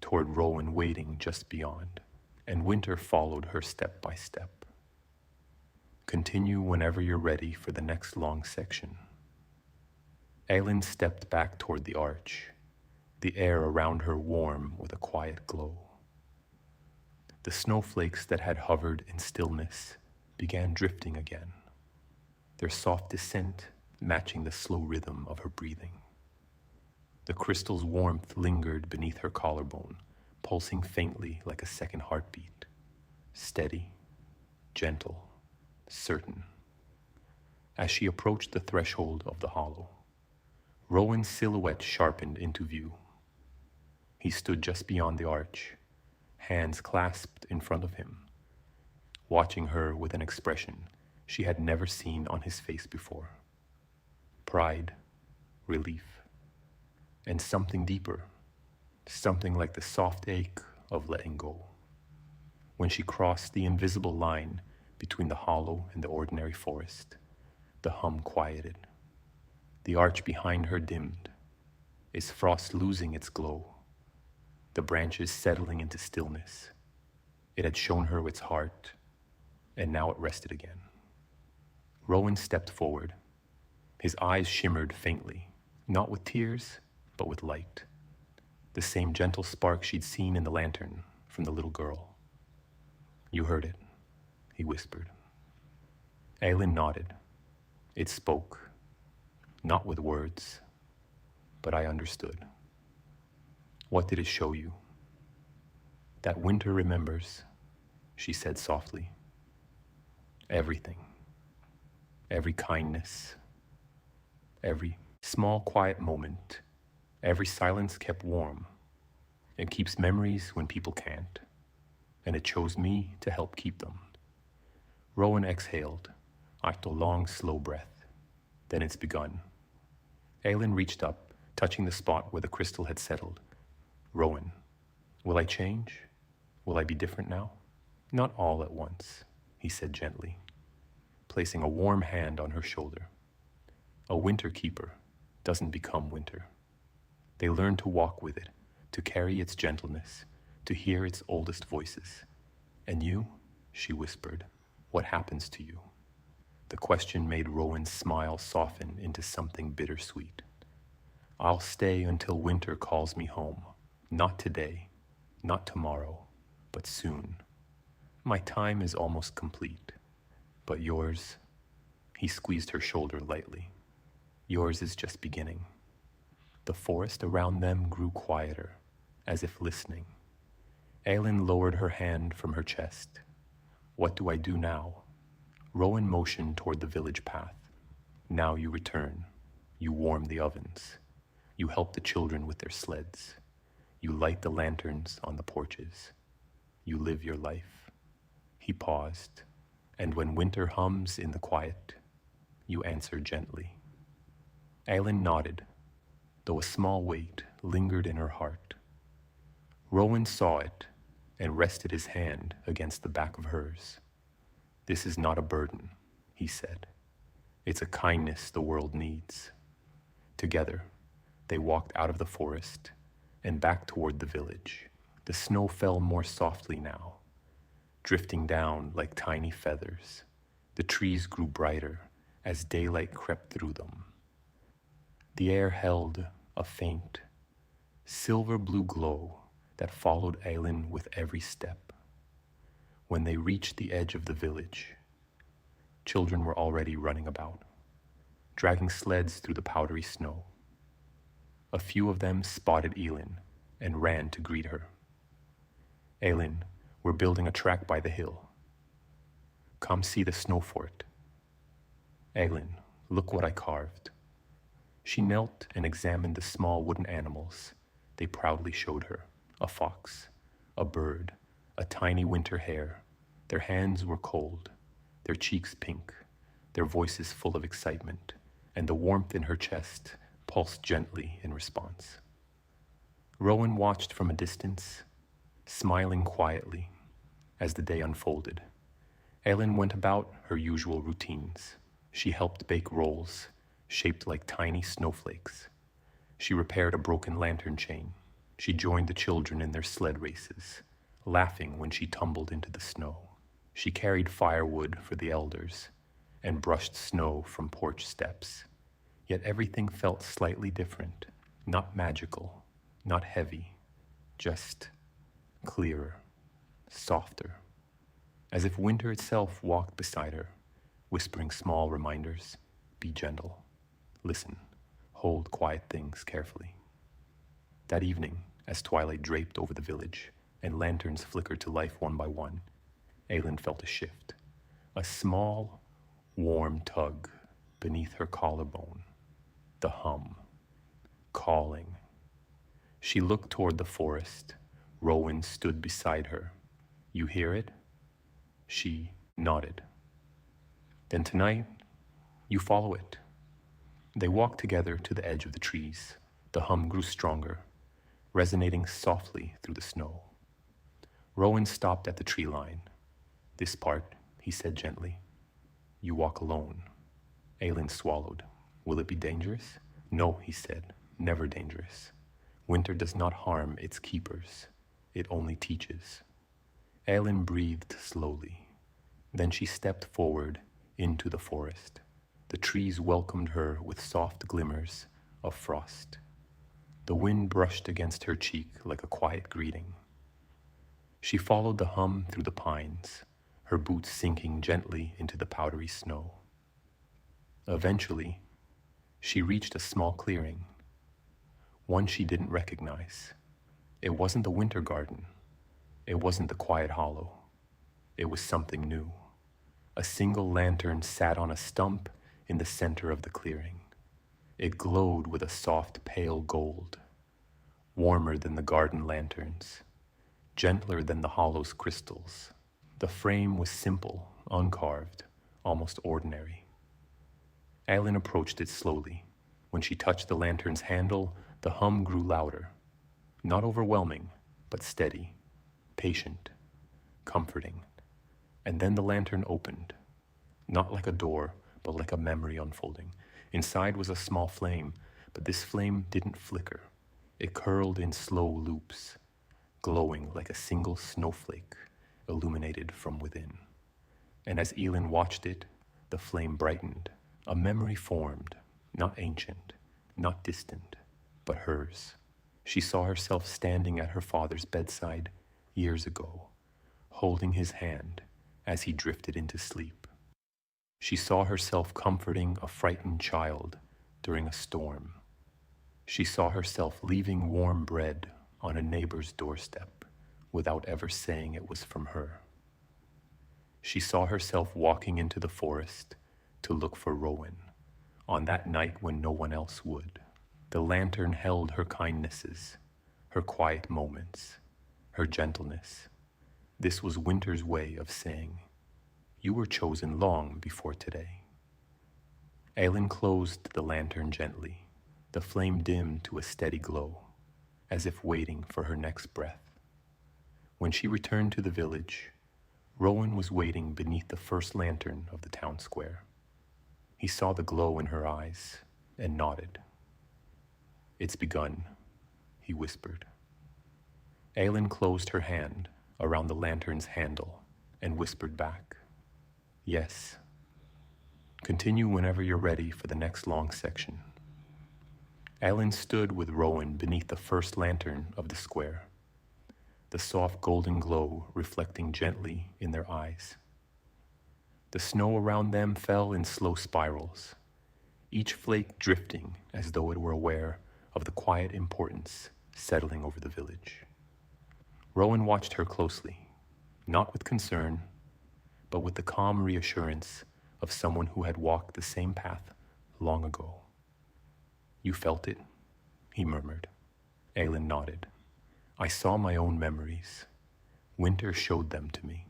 toward Rowan waiting just beyond, and Winter followed her step by step. "Continue whenever you're ready for the next long section." Aylin stepped back toward the arch, the air around her warm with a quiet glow. The snowflakes that had hovered in stillness began drifting again, their soft descent matching the slow rhythm of her breathing. The crystal's warmth lingered beneath her collarbone, pulsing faintly like a second heartbeat, steady, gentle, certain. As she approached the threshold of the hollow, Rowan's silhouette sharpened into view. He stood just beyond the arch, hands clasped in front of him, watching her with an expression she had never seen on his face before. Pride, relief, and something deeper, something like the soft ache of letting go. When she crossed the invisible line between the hollow and the ordinary forest, the hum quieted. The arch behind her dimmed, its frost losing its glow, the branches settling into stillness. It had shown her its heart, and now it rested again. Rowan stepped forward. His eyes shimmered faintly, not with tears, but with light. The same gentle spark she'd seen in the lantern from the little girl. "You heard it," he whispered. Aylin nodded. It spoke, not with words, but I understood. "What did it show you?" "That Winter remembers," she said softly. "Everything. Every kindness. Every small quiet moment. Every silence kept warm. It keeps memories when people can't. And it chose me to help keep them." Rowan exhaled after a long, slow breath. "Then it's begun." Aylin reached up, touching the spot where the crystal had settled. "Rowan, will I change? Will I be different now?" "Not all at once," he said gently, placing a warm hand on her shoulder. "A winter keeper doesn't become winter. They learn to walk with it, to carry its gentleness, to hear its oldest voices. And you," she whispered, "what happens to you?" The question made Rowan's smile soften into something bittersweet. "I'll stay until Winter calls me home. Not today, not tomorrow, but soon. My time is almost complete. But yours," he squeezed her shoulder lightly, "yours is just beginning." The forest around them grew quieter, as if listening. Aylin lowered her hand from her chest. "What do I do now?" Rowan motioned toward the village path. "Now you return. You warm the ovens. You help the children with their sleds. You light the lanterns on the porches. You live your life." He paused, and when Winter hums in the quiet, you answer gently. Aylin nodded, though a small weight lingered in her heart. Rowan saw it and rested his hand against the back of hers. "This is not a burden," he said. "It's a kindness the world needs." Together, they walked out of the forest, and back toward the village. The snow fell more softly now, drifting down like tiny feathers. The trees grew brighter as daylight crept through them. The air held a faint, silver blue glow that followed Aylin with every step. When they reached the edge of the village, children were already running about, dragging sleds through the powdery snow. A few of them spotted Aylin and ran to greet her. Aylin, we're building a track by the hill. Come see the snow fort. Aylin, look what I carved. She knelt and examined the small wooden animals they proudly showed her. A fox, a bird, a tiny winter hare. Their hands were cold, their cheeks pink, their voices full of excitement, and the warmth in her chest pulsed gently in response. Rowan watched from a distance, smiling quietly as the day unfolded. Aylin went about her usual routines. She helped bake rolls shaped like tiny snowflakes. She repaired a broken lantern chain. She joined the children in their sled races, laughing when she tumbled into the snow. She carried firewood for the elders and brushed snow from porch steps. Yet everything felt slightly different, not magical, not heavy, just clearer, softer, as if winter itself walked beside her, whispering small reminders. Be gentle, listen, hold quiet things carefully. That evening, as twilight draped over the village and lanterns flickered to life one by one, Aylin felt a shift, a small, warm tug beneath her collarbone, the hum, calling. She looked toward the forest. Rowan stood beside her. You hear it? She nodded. Then tonight, you follow it. They walked together to the edge of the trees. The hum grew stronger, resonating softly through the snow. Rowan stopped at the tree line. This part, he said gently. You walk alone. Aylin swallowed. Will it be dangerous? No, he said, never dangerous. Winter does not harm its keepers. It only teaches. Aylin breathed slowly. Then she stepped forward into the forest. The trees welcomed her with soft glimmers of frost. The wind brushed against her cheek like a quiet greeting. She followed the hum through the pines, her boots sinking gently into the powdery snow. Eventually, she reached a small clearing, one she didn't recognize. It wasn't the winter garden. It wasn't the quiet hollow. It was something new. A single lantern sat on a stump in the center of the clearing. It glowed with a soft, pale gold, warmer than the garden lanterns, gentler than the hollow's crystals. The frame was simple, uncarved, almost ordinary. Aylin approached it slowly. When she touched the lantern's handle, the hum grew louder, not overwhelming, but steady, patient, comforting. And then the lantern opened, not like a door, but like a memory unfolding. Inside was a small flame, but this flame didn't flicker. It curled in slow loops, glowing like a single snowflake illuminated from within. And as Aylin watched it, the flame brightened. A memory formed, not ancient, not distant, but hers. She saw herself standing at her father's bedside years ago, holding his hand as he drifted into sleep. She saw herself comforting a frightened child during a storm. She saw herself leaving warm bread on a neighbor's doorstep without ever saying it was from her. She saw herself walking into the forest to look for Rowan on that night when no one else would. The lantern held her kindnesses, her quiet moments, her gentleness. This was winter's way of saying, you were chosen long before today. Aylin closed the lantern gently. The flame dimmed to a steady glow, as if waiting for her next breath. When she returned to the village, Rowan was waiting beneath the first lantern of the town square. He saw the glow in her eyes and nodded. It's begun, he he whispered. Aylin closed her hand around the lantern's handle and whispered back, "Yes. Continue whenever you're ready for the next long section." Aylin stood with Rowan beneath the first lantern of the square, the soft golden glow reflecting gently in their eyes. The snow around them fell in slow spirals, each flake drifting as though it were aware of the quiet importance settling over the village. Rowan watched her closely, not with concern, but with the calm reassurance of someone who had walked the same path long ago. "You felt it?" he murmured. Aylin nodded. "I saw my own memories. Winter showed them to me."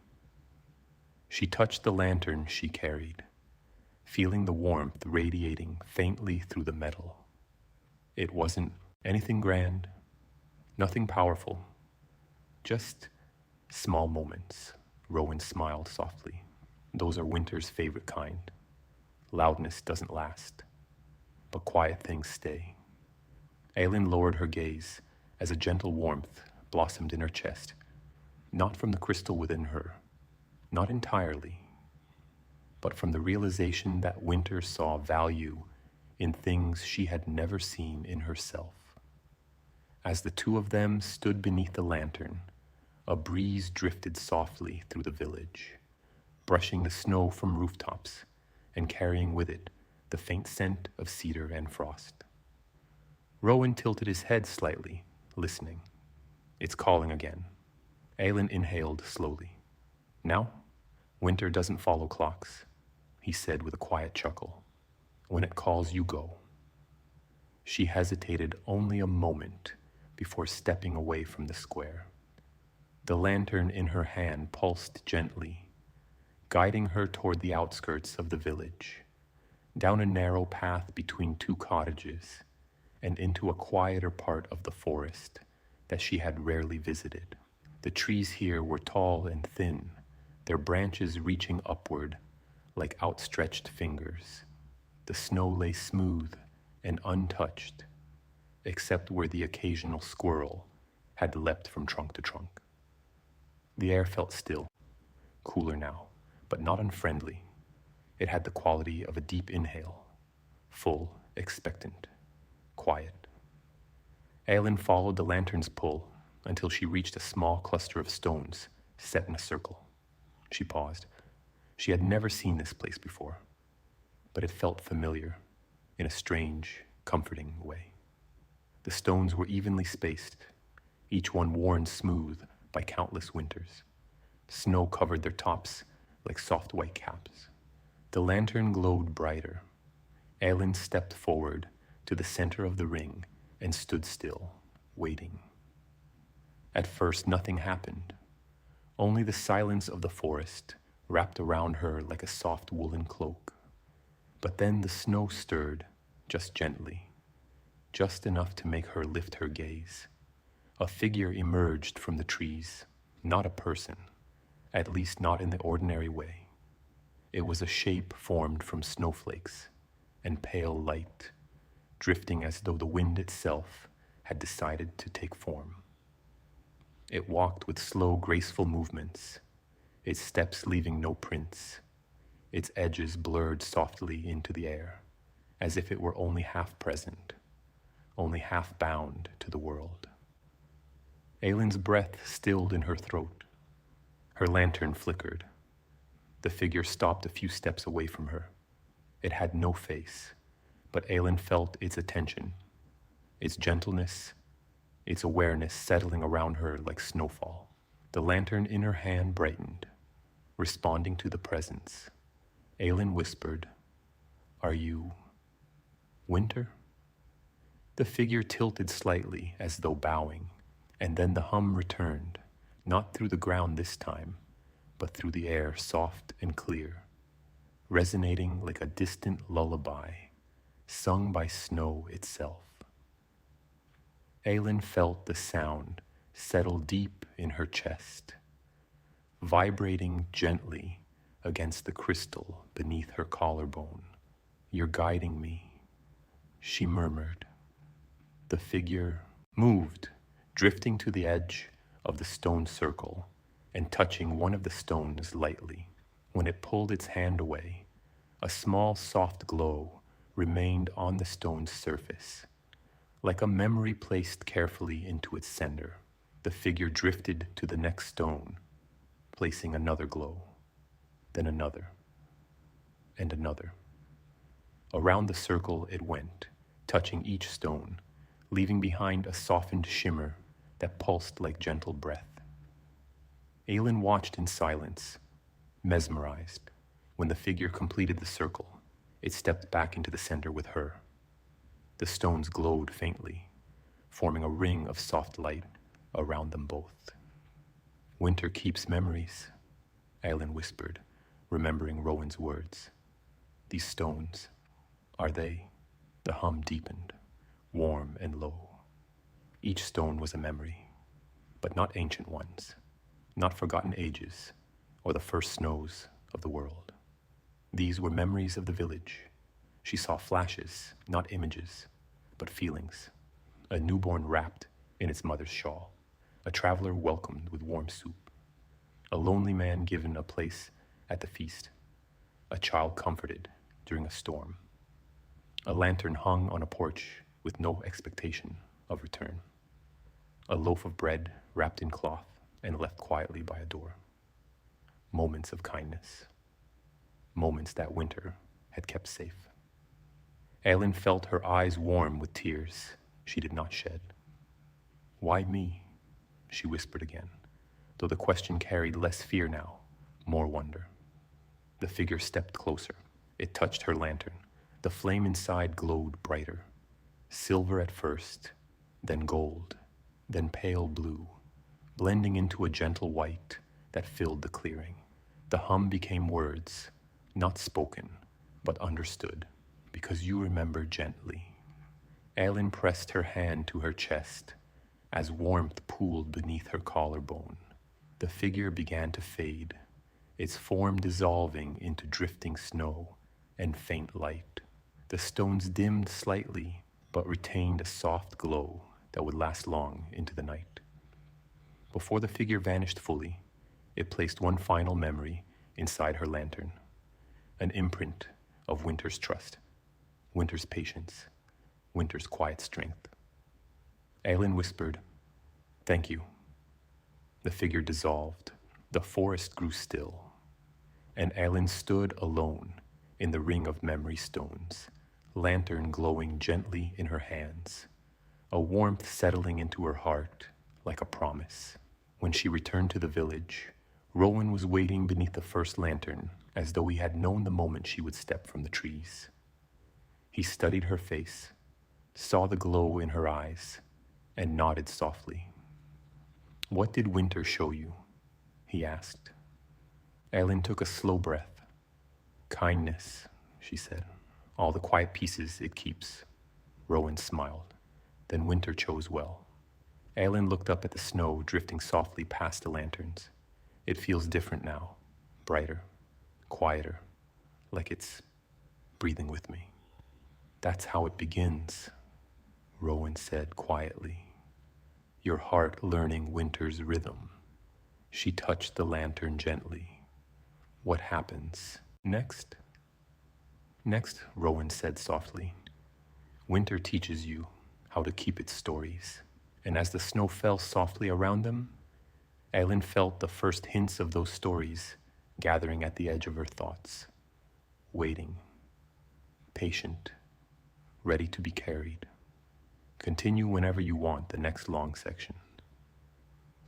She touched the lantern she carried, feeling the warmth radiating faintly through the metal. It wasn't anything grand, nothing powerful, just small moments. Rowan smiled softly. "Those are winter's favorite kind. Loudness doesn't last, but quiet things stay." Aylin lowered her gaze as a gentle warmth blossomed in her chest, not from the crystal within her, not entirely, but from the realization that winter saw value in things she had never seen in herself. As the two of them stood beneath the lantern, a breeze drifted softly through the village, brushing the snow from rooftops and carrying with it the faint scent of cedar and frost. Rowan tilted his head slightly, listening. "It's calling again." Aylin inhaled slowly. "Now, winter doesn't follow clocks," he said with a quiet chuckle. "When it calls, you go." She hesitated only a moment before stepping away from the square. The lantern in her hand pulsed gently, guiding her toward the outskirts of the village, down a narrow path between two cottages, and into a quieter part of the forest that she had rarely visited. The trees here were tall and thin, their branches reaching upward like outstretched fingers. The snow lay smooth and untouched, except where the occasional squirrel had leapt from trunk to trunk. The air felt still, cooler now, but not unfriendly. It had the quality of a deep inhale, full, expectant, quiet. Aylin followed the lantern's pull until she reached a small cluster of stones set in a circle. She paused. She had never seen this place before, but it felt familiar in a strange, comforting way. The stones were evenly spaced, each one worn smooth by countless winters. Snow covered their tops like soft white caps. The lantern glowed brighter. Aylin stepped forward to the center of the ring and stood still, waiting. At first, nothing happened. Only the silence of the forest wrapped around her like a soft woolen cloak. But then the snow stirred, just gently, just enough to make her lift her gaze. A figure emerged from the trees, not a person, at least not in the ordinary way. It was a shape formed from snowflakes and pale light, drifting as though the wind itself had decided to take form. It walked with slow, graceful movements, its steps leaving no prints, its edges blurred softly into the air, as if it were only half present, only half bound to the world. Aylin's breath stilled in her throat. Her lantern flickered. The figure stopped a few steps away from her. It had no face, but Aylin felt its attention, its gentleness, its awareness settling around her like snowfall. The lantern in her hand brightened, responding to the presence. Aylin whispered, "Are you Winter?" The figure tilted slightly as though bowing, and then the hum returned, not through the ground this time, but through the air, soft and clear, resonating like a distant lullaby, sung by snow itself. Aylin felt the sound settle deep in her chest, vibrating gently against the crystal beneath her collarbone. "You're guiding me," she murmured. The figure moved, drifting to the edge of the stone circle and touching one of the stones lightly. When it pulled its hand away, a small soft glow remained on the stone's surface. Like a memory placed carefully into its center, the figure drifted to the next stone, placing another glow, then another, and another. Around the circle it went, touching each stone, leaving behind a softened shimmer that pulsed like gentle breath. Aelin watched in silence, mesmerized. When the figure completed the circle, it stepped back into the center with her. The stones glowed faintly, forming a ring of soft light around them both. Winter keeps memories, Aelin whispered, remembering Rowan's words. These stones, are they? The hum deepened, warm and low. Each stone was a memory, but not ancient ones, not forgotten ages, or the first snows of the world. These were memories of the village. She saw flashes, not images, but feelings. A newborn wrapped in its mother's shawl, a traveler welcomed with warm soup, a lonely man given a place at the feast, a child comforted during a storm, a lantern hung on a porch with no expectation of return, a loaf of bread wrapped in cloth and left quietly by a door. Moments of kindness, moments that Winter had kept safe. Aelin felt her eyes warm with tears she did not shed. Why me? She whispered again, though the question carried less fear now, more wonder. The figure stepped closer. It touched her lantern. The flame inside glowed brighter. Silver at first, then gold, then pale blue, blending into a gentle white that filled the clearing. The hum became words, not spoken, but understood, because you remember gently. Aelin pressed her hand to her chest as warmth pooled beneath her collarbone. The figure began to fade, its form dissolving into drifting snow and faint light. The stones dimmed slightly, but retained a soft glow that would last long into the night. Before the figure vanished fully, it placed one final memory inside her lantern, an imprint of Winter's trust, Winter's patience, Winter's quiet strength. Aelin whispered, "Thank you." The figure dissolved. The forest grew still, and Aelin stood alone in the ring of memory stones, lantern glowing gently in her hands, a warmth settling into her heart like a promise. When she returned to the village, Rowan was waiting beneath the first lantern as though he had known the moment she would step from the trees. He studied her face, saw the glow in her eyes, and nodded softly. "What did Winter show you?" he asked. Aelin took a slow breath. "Kindness," she said. "All the quiet pieces it keeps." Rowan smiled. Then Winter chose well. Aelin looked up at the snow drifting softly past the lanterns. "It feels different now, brighter, quieter, like it's breathing with me." "That's how it begins," Rowan said quietly. "Your heart learning Winter's rhythm." She touched the lantern gently. "What happens next?" "Next," Rowan said softly, "Winter teaches you how to keep its stories." And as the snow fell softly around them, Aelin felt the first hints of those stories gathering at the edge of her thoughts, waiting, patient, ready to be carried. Continue whenever you want the next long section.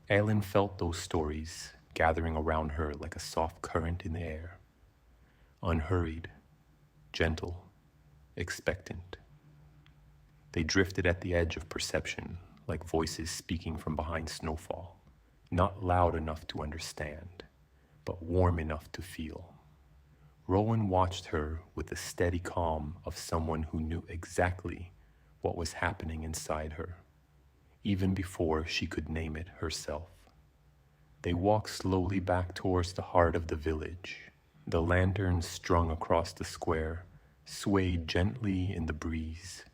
Aelin felt those stories gathering around her like a soft current in the air, unhurried, gentle, expectant. They drifted at the edge of perception like voices speaking from behind snowfall, not loud enough to understand, but warm enough to feel. Rowan watched her with the steady calm of someone who knew exactly what was happening inside her, even before she could name it herself. They walked slowly back towards the heart of the village. The lanterns strung across the square swayed gently in the breeze,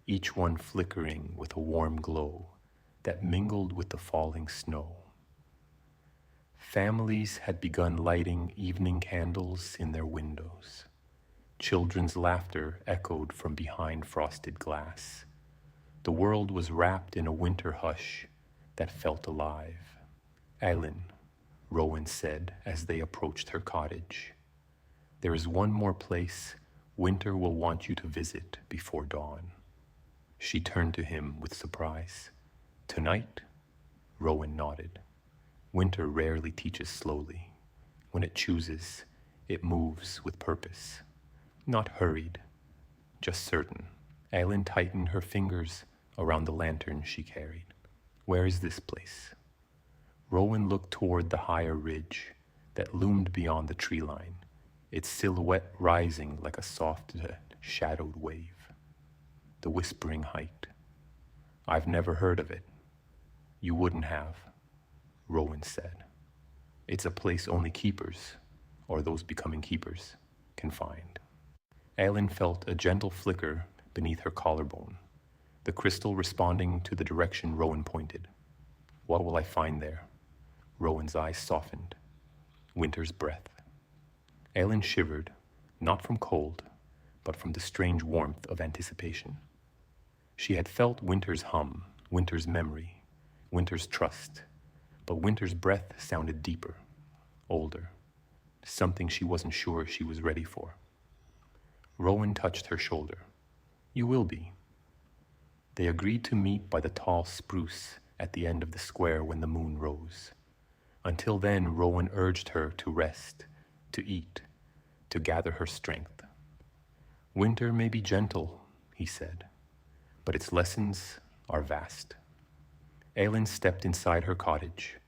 each one flickering with a warm glow that mingled with the falling snow. Families had begun lighting evening candles in their windows. Children's laughter echoed from behind frosted glass. The world was wrapped in a winter hush that felt alive. "Eileen," Rowan said as they approached her cottage, "there is one more place winter will want you to visit before dawn." She turned to him with surprise. "Tonight?" Rowan nodded. Winter rarely teaches slowly. When it chooses, it moves with purpose. Not hurried, just certain. Eileen tightened her fingers around the lantern she carried. "Where is this place?" Rowan looked toward the higher ridge that loomed beyond the tree line, its silhouette rising like a soft, shadowed wave. "The Whispering Height. I've never heard of it." "You wouldn't have," Rowan said. "It's a place only keepers, or those becoming keepers, can find." Eileen felt a gentle flicker beneath her collarbone, the crystal responding to the direction Rowan pointed. "What will I find there?" Rowan's eyes softened. "Winter's breath." Eileen shivered, not from cold, but from the strange warmth of anticipation. She had felt winter's hum, winter's memory, winter's trust, but winter's breath sounded deeper, older, something she wasn't sure she was ready for. Rowan touched her shoulder. "You will be." They agreed to meet by the tall spruce at the end of the square when the moon rose. Until then, Rowan urged her to rest, to eat, to gather her strength. "Winter may be gentle," he said, "but its lessons are vast." Eileen stepped inside her cottage,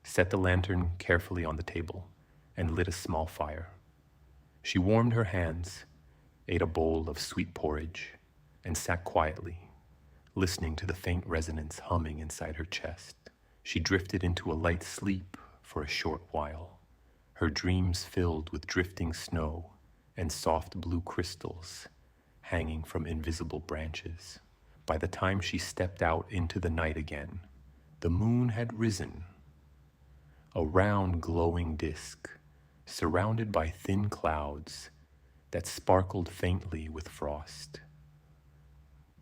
set the lantern carefully on the table, and lit a small fire. She warmed her hands, ate a bowl of sweet porridge, and sat quietly, listening to the faint resonance humming inside her chest. She drifted into a light sleep for a short while, her dreams filled with drifting snow and soft blue crystals hanging from invisible branches. By the time she stepped out into the night again, the moon had risen, a round glowing disk surrounded by thin clouds that sparkled faintly with frost.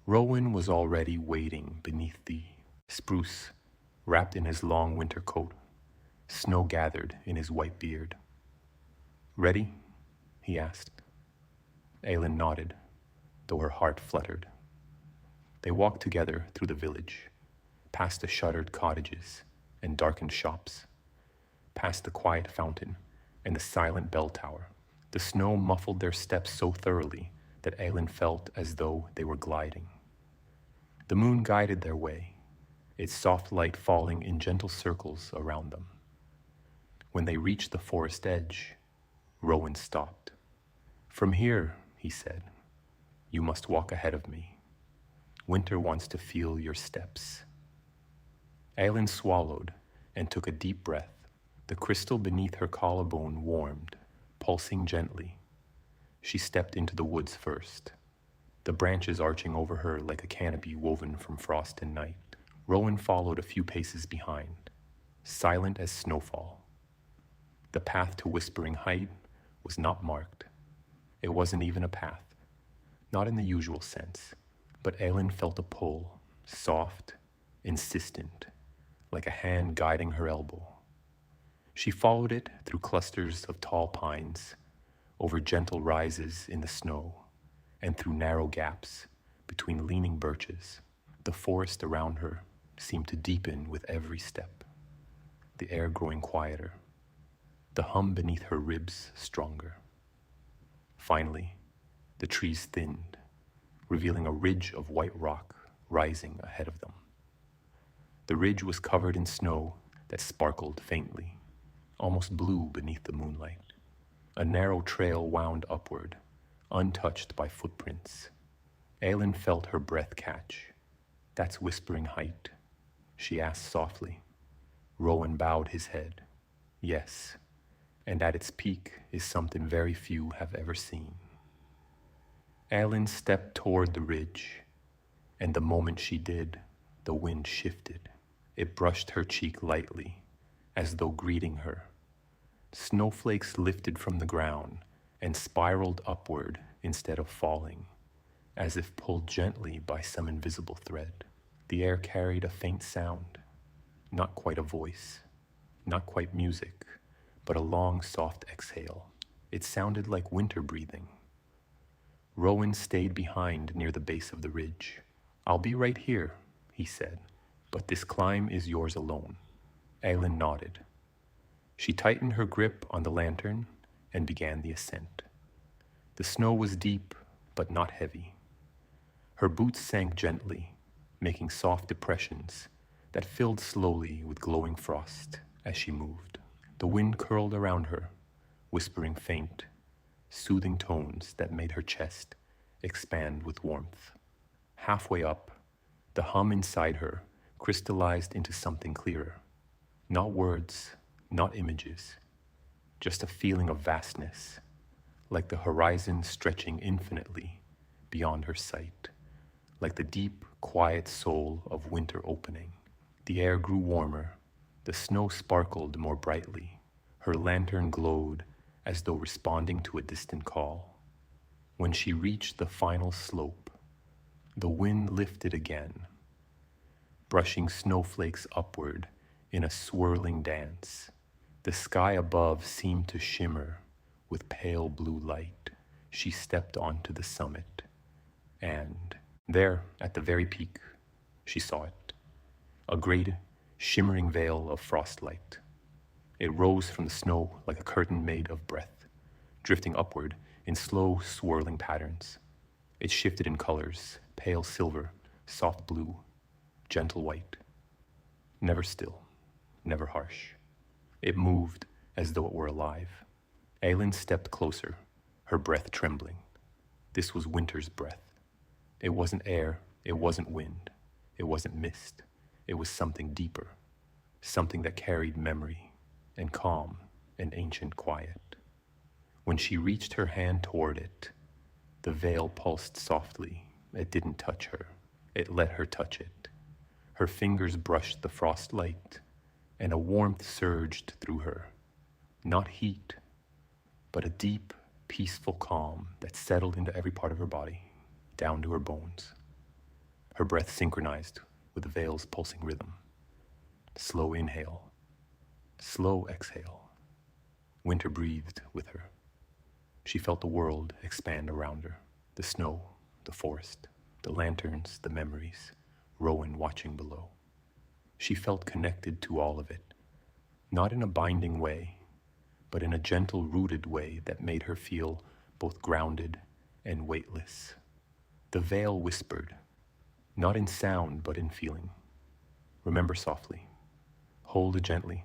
Rowan was already waiting beneath the spruce, wrapped in his long winter coat, snow gathered in his white beard. "Ready?" he asked. Eileen nodded, though her heart fluttered. They walked together through the village, past the shuttered cottages and darkened shops, past the quiet fountain and the silent bell tower. The snow muffled their steps so thoroughly that Eileen felt as though they were gliding. The moon guided their way, its soft light falling in gentle circles around them. When they reached the forest edge, Rowan stopped. "From here," he said, "you must walk ahead of me. Winter wants to feel your steps." Eileen swallowed and took a deep breath. The crystal beneath her collarbone warmed, pulsing gently. She stepped into the woods first, the branches arching over her like a canopy woven from frost and night. Rowan followed a few paces behind, silent as snowfall. The path to Whispering Height was not marked. It wasn't even a path, not in the usual sense, but Eileen felt a pull, soft, insistent, like a hand guiding her elbow. She followed it through clusters of tall pines, over gentle rises in the snow, and through narrow gaps between leaning birches. The forest around her seemed to deepen with every step, the air growing quieter, the hum beneath her ribs stronger. Finally, the trees thinned, revealing a ridge of white rock rising ahead of them. The ridge was covered in snow that sparkled faintly, almost blue beneath the moonlight. A narrow trail wound upward, untouched by footprints. Eileen felt her breath catch. "That's Whispering Height?" she asked softly. Rowan bowed his head. "Yes, and at its peak is something very few have ever seen." Eileen stepped toward the ridge, and the moment she did, the wind shifted. It brushed her cheek lightly, as though greeting her. Snowflakes lifted from the ground and spiraled upward instead of falling, as if pulled gently by some invisible thread. The air carried a faint sound, not quite a voice, not quite music, but a long, soft exhale. It sounded like winter breathing. Rowan stayed behind near the base of the ridge. "I'll be right here," he said, "but this climb is yours alone." Aylin nodded. She tightened her grip on the lantern and began the ascent. The snow was deep, but not heavy. Her boots sank gently, making soft depressions that filled slowly with glowing frost as she moved. The wind curled around her, whispering faint, soothing tones that made her chest expand with warmth. Halfway up, the hum inside her crystallized into something clearer. Not words, not images, just a feeling of vastness, like the horizon stretching infinitely beyond her sight, like the deep, quiet soul of winter opening. The air grew warmer, the snow sparkled more brightly, her lantern glowed as though responding to a distant call. When she reached the final slope, the wind lifted again, brushing snowflakes upward in a swirling dance. The sky above seemed to shimmer with pale blue light. She stepped onto the summit, and there, at the very peak, she saw it, a great, shimmering veil of frostlight. It rose from the snow like a curtain made of breath, drifting upward in slow, swirling patterns. It shifted in colors, pale silver, soft blue, gentle white. Never still, never harsh. It moved as though it were alive. Aylin stepped closer, her breath trembling. This was winter's breath. It wasn't air, it wasn't wind, it wasn't mist. It was something deeper, something that carried memory and calm and ancient quiet. When she reached her hand toward it, the veil pulsed softly. It didn't touch her. It let her touch it. Her fingers brushed the frostlight, and a warmth surged through her. Not heat, but a deep, peaceful calm that settled into every part of her body, down to her bones. Her breath synchronized with the veil's pulsing rhythm. Slow inhale, slow exhale. Winter breathed with her. She felt the world expand around her. The snow, the forest, the lanterns, the memories, Rowan watching below. She felt connected to all of it, not in a binding way, but in a gentle, rooted way that made her feel both grounded and weightless. The veil whispered, not in sound, but in feeling. Remember softly, hold gently,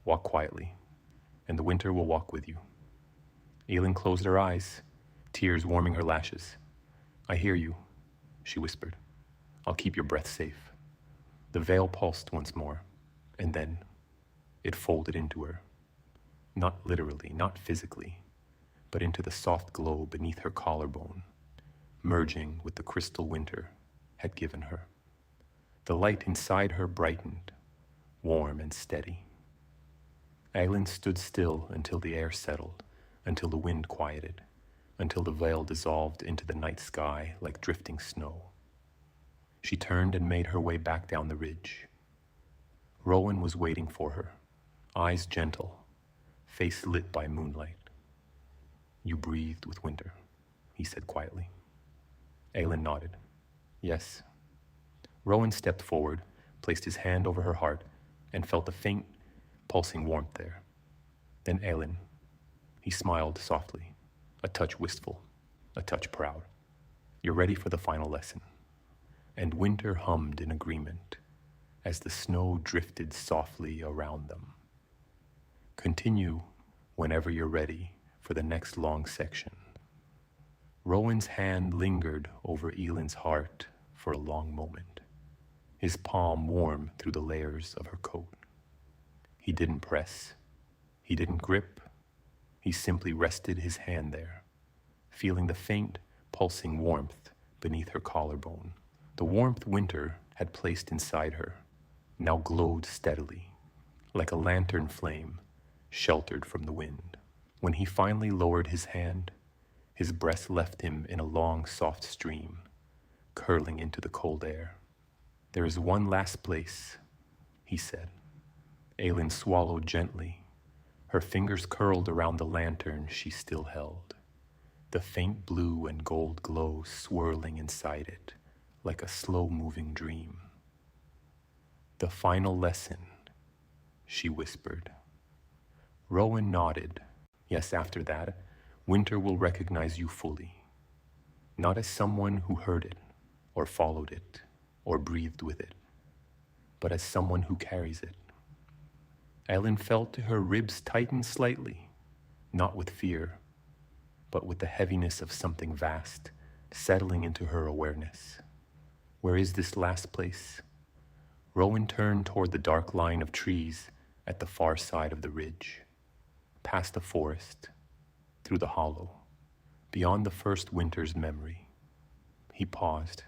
walk quietly, and the winter will walk with you. Aylin closed her eyes, tears warming her lashes. "I hear you," she whispered. "I'll keep your breath safe." The veil pulsed once more, and then it folded into her. Not literally, not physically, but into the soft glow beneath her collarbone, merging with the crystal winter had given her. The light inside her brightened, warm and steady. Aylin stood still until the air settled, until the wind quieted, until the veil dissolved into the night sky like drifting snow. She turned and made her way back down the ridge. Rowan was waiting for her, eyes gentle, face lit by moonlight. "You breathed with winter," he said quietly. Aylin nodded. "Yes." Rowan stepped forward, placed his hand over her heart, and felt a faint, pulsing warmth there. Then Aylin. He smiled softly, a touch wistful, a touch proud. "You're ready for the final lesson." And winter hummed in agreement as the snow drifted softly around them. Continue whenever you're ready for the next long section. Rowan's hand lingered over Aylin's heart for a long moment, his palm warm through the layers of her coat. He didn't press, he didn't grip, he simply rested his hand there, feeling the faint, pulsing warmth beneath her collarbone, the warmth winter had placed inside her, now glowed steadily, like a lantern flame sheltered from the wind. When he finally lowered his hand, his breath left him in a long, soft stream, curling into the cold air. "There is one last place," he said. Aylin swallowed gently, her fingers curled around the lantern she still held, the faint blue and gold glow swirling inside it like a slow-moving dream. "The final lesson," she whispered. Rowan nodded. "Yes, after that, winter will recognize you fully, not as someone who heard it, or followed it, or breathed with it, but as someone who carries it." Ellen felt her ribs tighten slightly, not with fear, but with the heaviness of something vast settling into her awareness. Where is this last place? Rowan turned toward the dark line of trees at the far side of the ridge, past the forest, through the hollow, beyond the first winter's memory. He paused,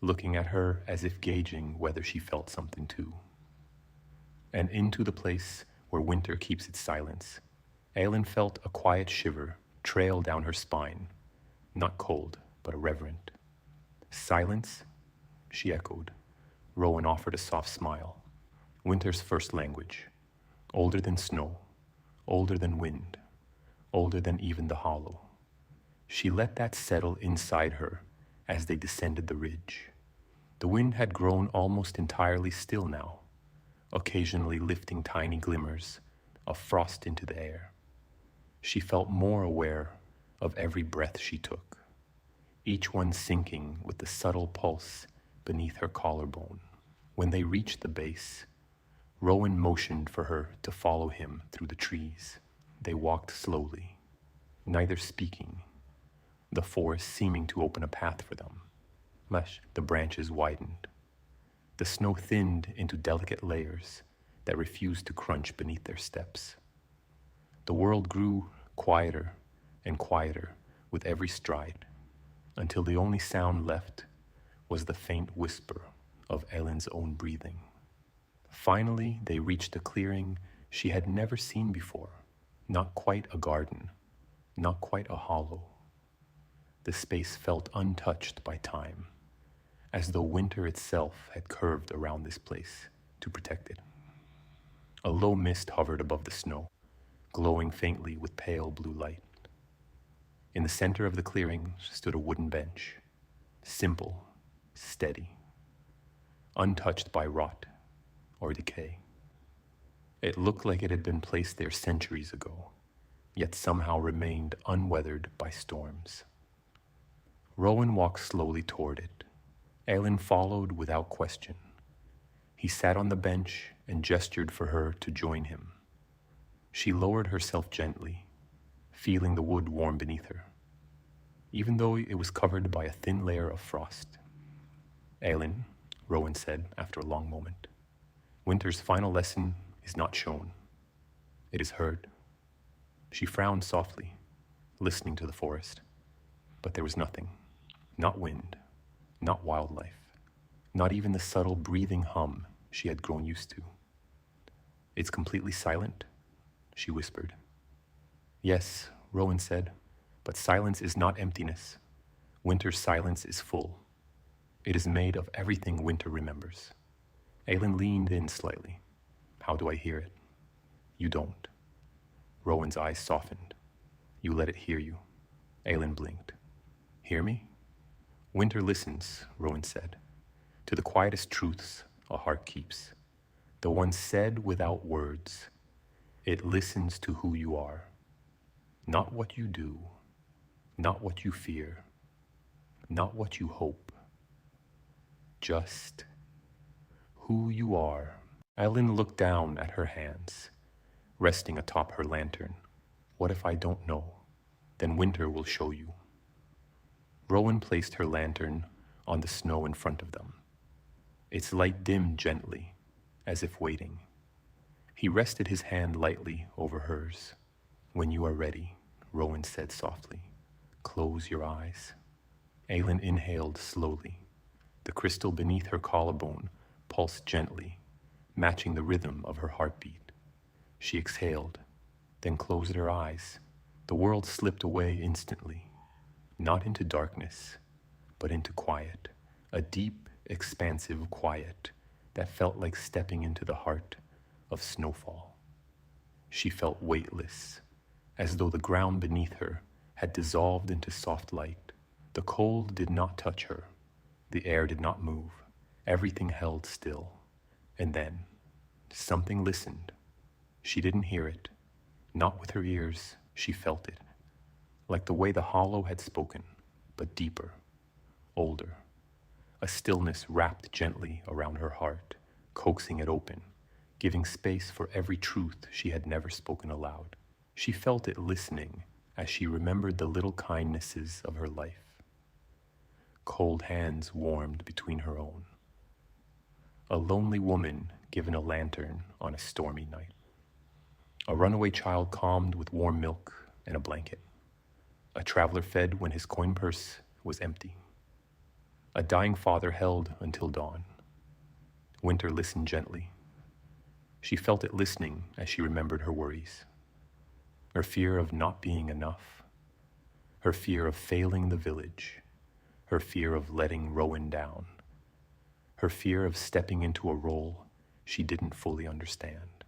looking at her as if gauging whether she felt something too. And into the place where winter keeps its silence, Aylin felt a quiet shiver trail down her spine, not cold, but irreverent. "Silence?" she echoed. Rowan offered a soft smile. Winter's first language, older than snow, older than wind, older than even the hollow. She let that settle inside her as they descended the ridge. The wind had grown almost entirely still now, occasionally lifting tiny glimmers of frost into the air. She felt more aware of every breath she took, each one sinking with the subtle pulse beneath her collarbone. When they reached the base, Rowan motioned for her to follow him through the trees. They walked slowly, neither speaking, the forest seeming to open a path for them. The branches widened. The snow thinned into delicate layers that refused to crunch beneath their steps. The world grew quieter and quieter with every stride, until the only sound left was the faint whisper of Ellen's own breathing. Finally, they reached a clearing she had never seen before, not quite a garden, not quite a hollow. The space felt untouched by time, as though winter itself had curved around this place to protect it. A low mist hovered above the snow, glowing faintly with pale blue light. In the center of the clearing stood a wooden bench, simple, steady, untouched by rot or decay. It looked like it had been placed there centuries ago, yet somehow remained unweathered by storms. Rowan walked slowly toward it. Aylin followed without question. He sat on the bench and gestured for her to join him. She lowered herself gently, feeling the wood warm beneath her, even though it was covered by a thin layer of frost. "Aylin," Rowan said after a long moment, "winter's final lesson is not shown. It is heard." She frowned softly, listening to the forest, but there was nothing. Not wind, not wildlife, not even the subtle breathing hum she had grown used to. "It's completely silent?" she whispered. "Yes," Rowan said, "but silence is not emptiness. Winter's silence is full. It is made of everything winter remembers." Aylin leaned in slightly. "How do I hear it?" "You don't." Rowan's eyes softened. "You let it hear you." Aylin blinked. "Hear me?" "Winter listens," Rowan said, "to the quietest truths a heart keeps, the ones said without words. It listens to who you are, not what you do, not what you fear, not what you hope, just who you are." Aylin looked down at her hands, resting atop her lantern. "What if I don't know? Then winter will show you." Rowan placed her lantern on the snow in front of them. Its light dimmed gently, as if waiting. He rested his hand lightly over hers. "When you are ready," Rowan said softly, "close your eyes." Aylin inhaled slowly. The crystal beneath her collarbone pulsed gently matching the rhythm of her heartbeat. She exhaled, then closed her eyes. The world slipped away instantly, not into darkness, but into quiet, a deep, expansive quiet that felt like stepping into the heart of snowfall. She felt weightless, as though the ground beneath her had dissolved into soft light. The cold did not touch her. The air did not move. Everything held still. And then, something listened. She didn't hear it. Not with her ears, she felt it. Like the way the hollow had spoken, but deeper, older. A stillness wrapped gently around her heart, coaxing it open, giving space for every truth she had never spoken aloud. She felt it listening as she remembered the little kindnesses of her life. Cold hands warmed between her own. A lonely woman given a lantern on a stormy night. A runaway child calmed with warm milk and a blanket. A traveler fed when his coin purse was empty. A dying father held until dawn. Winter listened gently. She felt it listening as she remembered her worries. Her fear of not being enough. Her fear of failing the village. Her fear of letting Rowan down. Her fear of stepping into a role she didn't fully understand.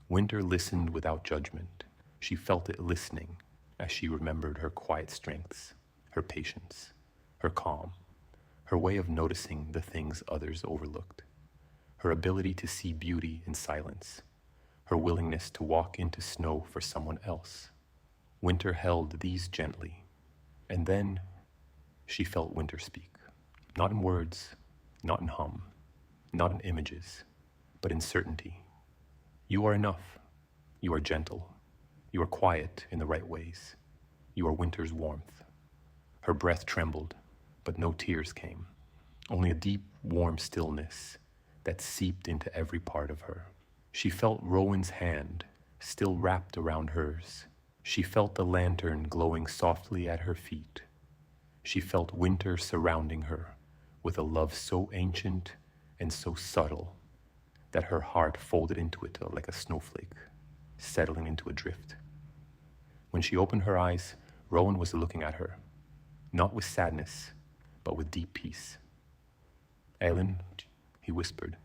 Winter listened without judgment. She felt it listening as she remembered her quiet strengths, her patience, her calm, her way of noticing the things others overlooked, her ability to see beauty in silence, her willingness to walk into snow for someone else. Winter held these gently, and then she felt Winter speak, not in words, not in hum, not in images, but in certainty. You are enough. You are gentle. You are quiet in the right ways. You are Winter's warmth. Her breath trembled, but no tears came, only a deep, warm stillness that seeped into every part of her. She felt Rowan's hand still wrapped around hers. She felt the lantern glowing softly at her feet. She felt Winter surrounding her with a love so ancient and so subtle that her heart folded into it like a snowflake, settling into a drift. When she opened her eyes, Rowan was looking at her, not with sadness, but with deep peace. "Ailin," he whispered,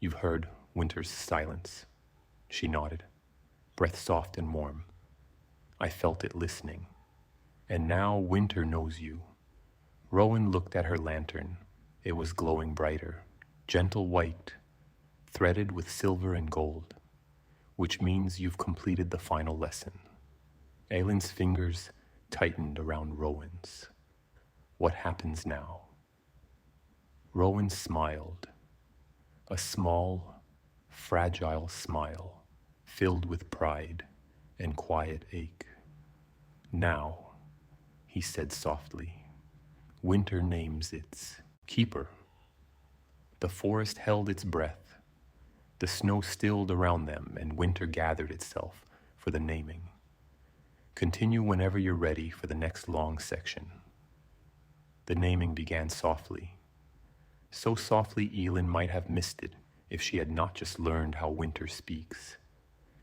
"you've heard Winter's silence." She nodded, breath soft and warm. "I felt it listening. And now Winter knows you." Rowan looked at her lantern. It was glowing brighter, gentle white, threaded with silver and gold, which means you've completed the final lesson. Ailin's fingers tightened around Rowan's. "What happens now?" Rowan smiled, a small, fragile smile filled with pride and quiet ache. "Now," he said softly, "Winter names its keeper." The forest held its breath. The snow stilled around them, and Winter gathered itself for the naming. Continue whenever you're ready for the next long section. The naming began softly. So softly Ailin might have missed it if she had not just learned how Winter speaks.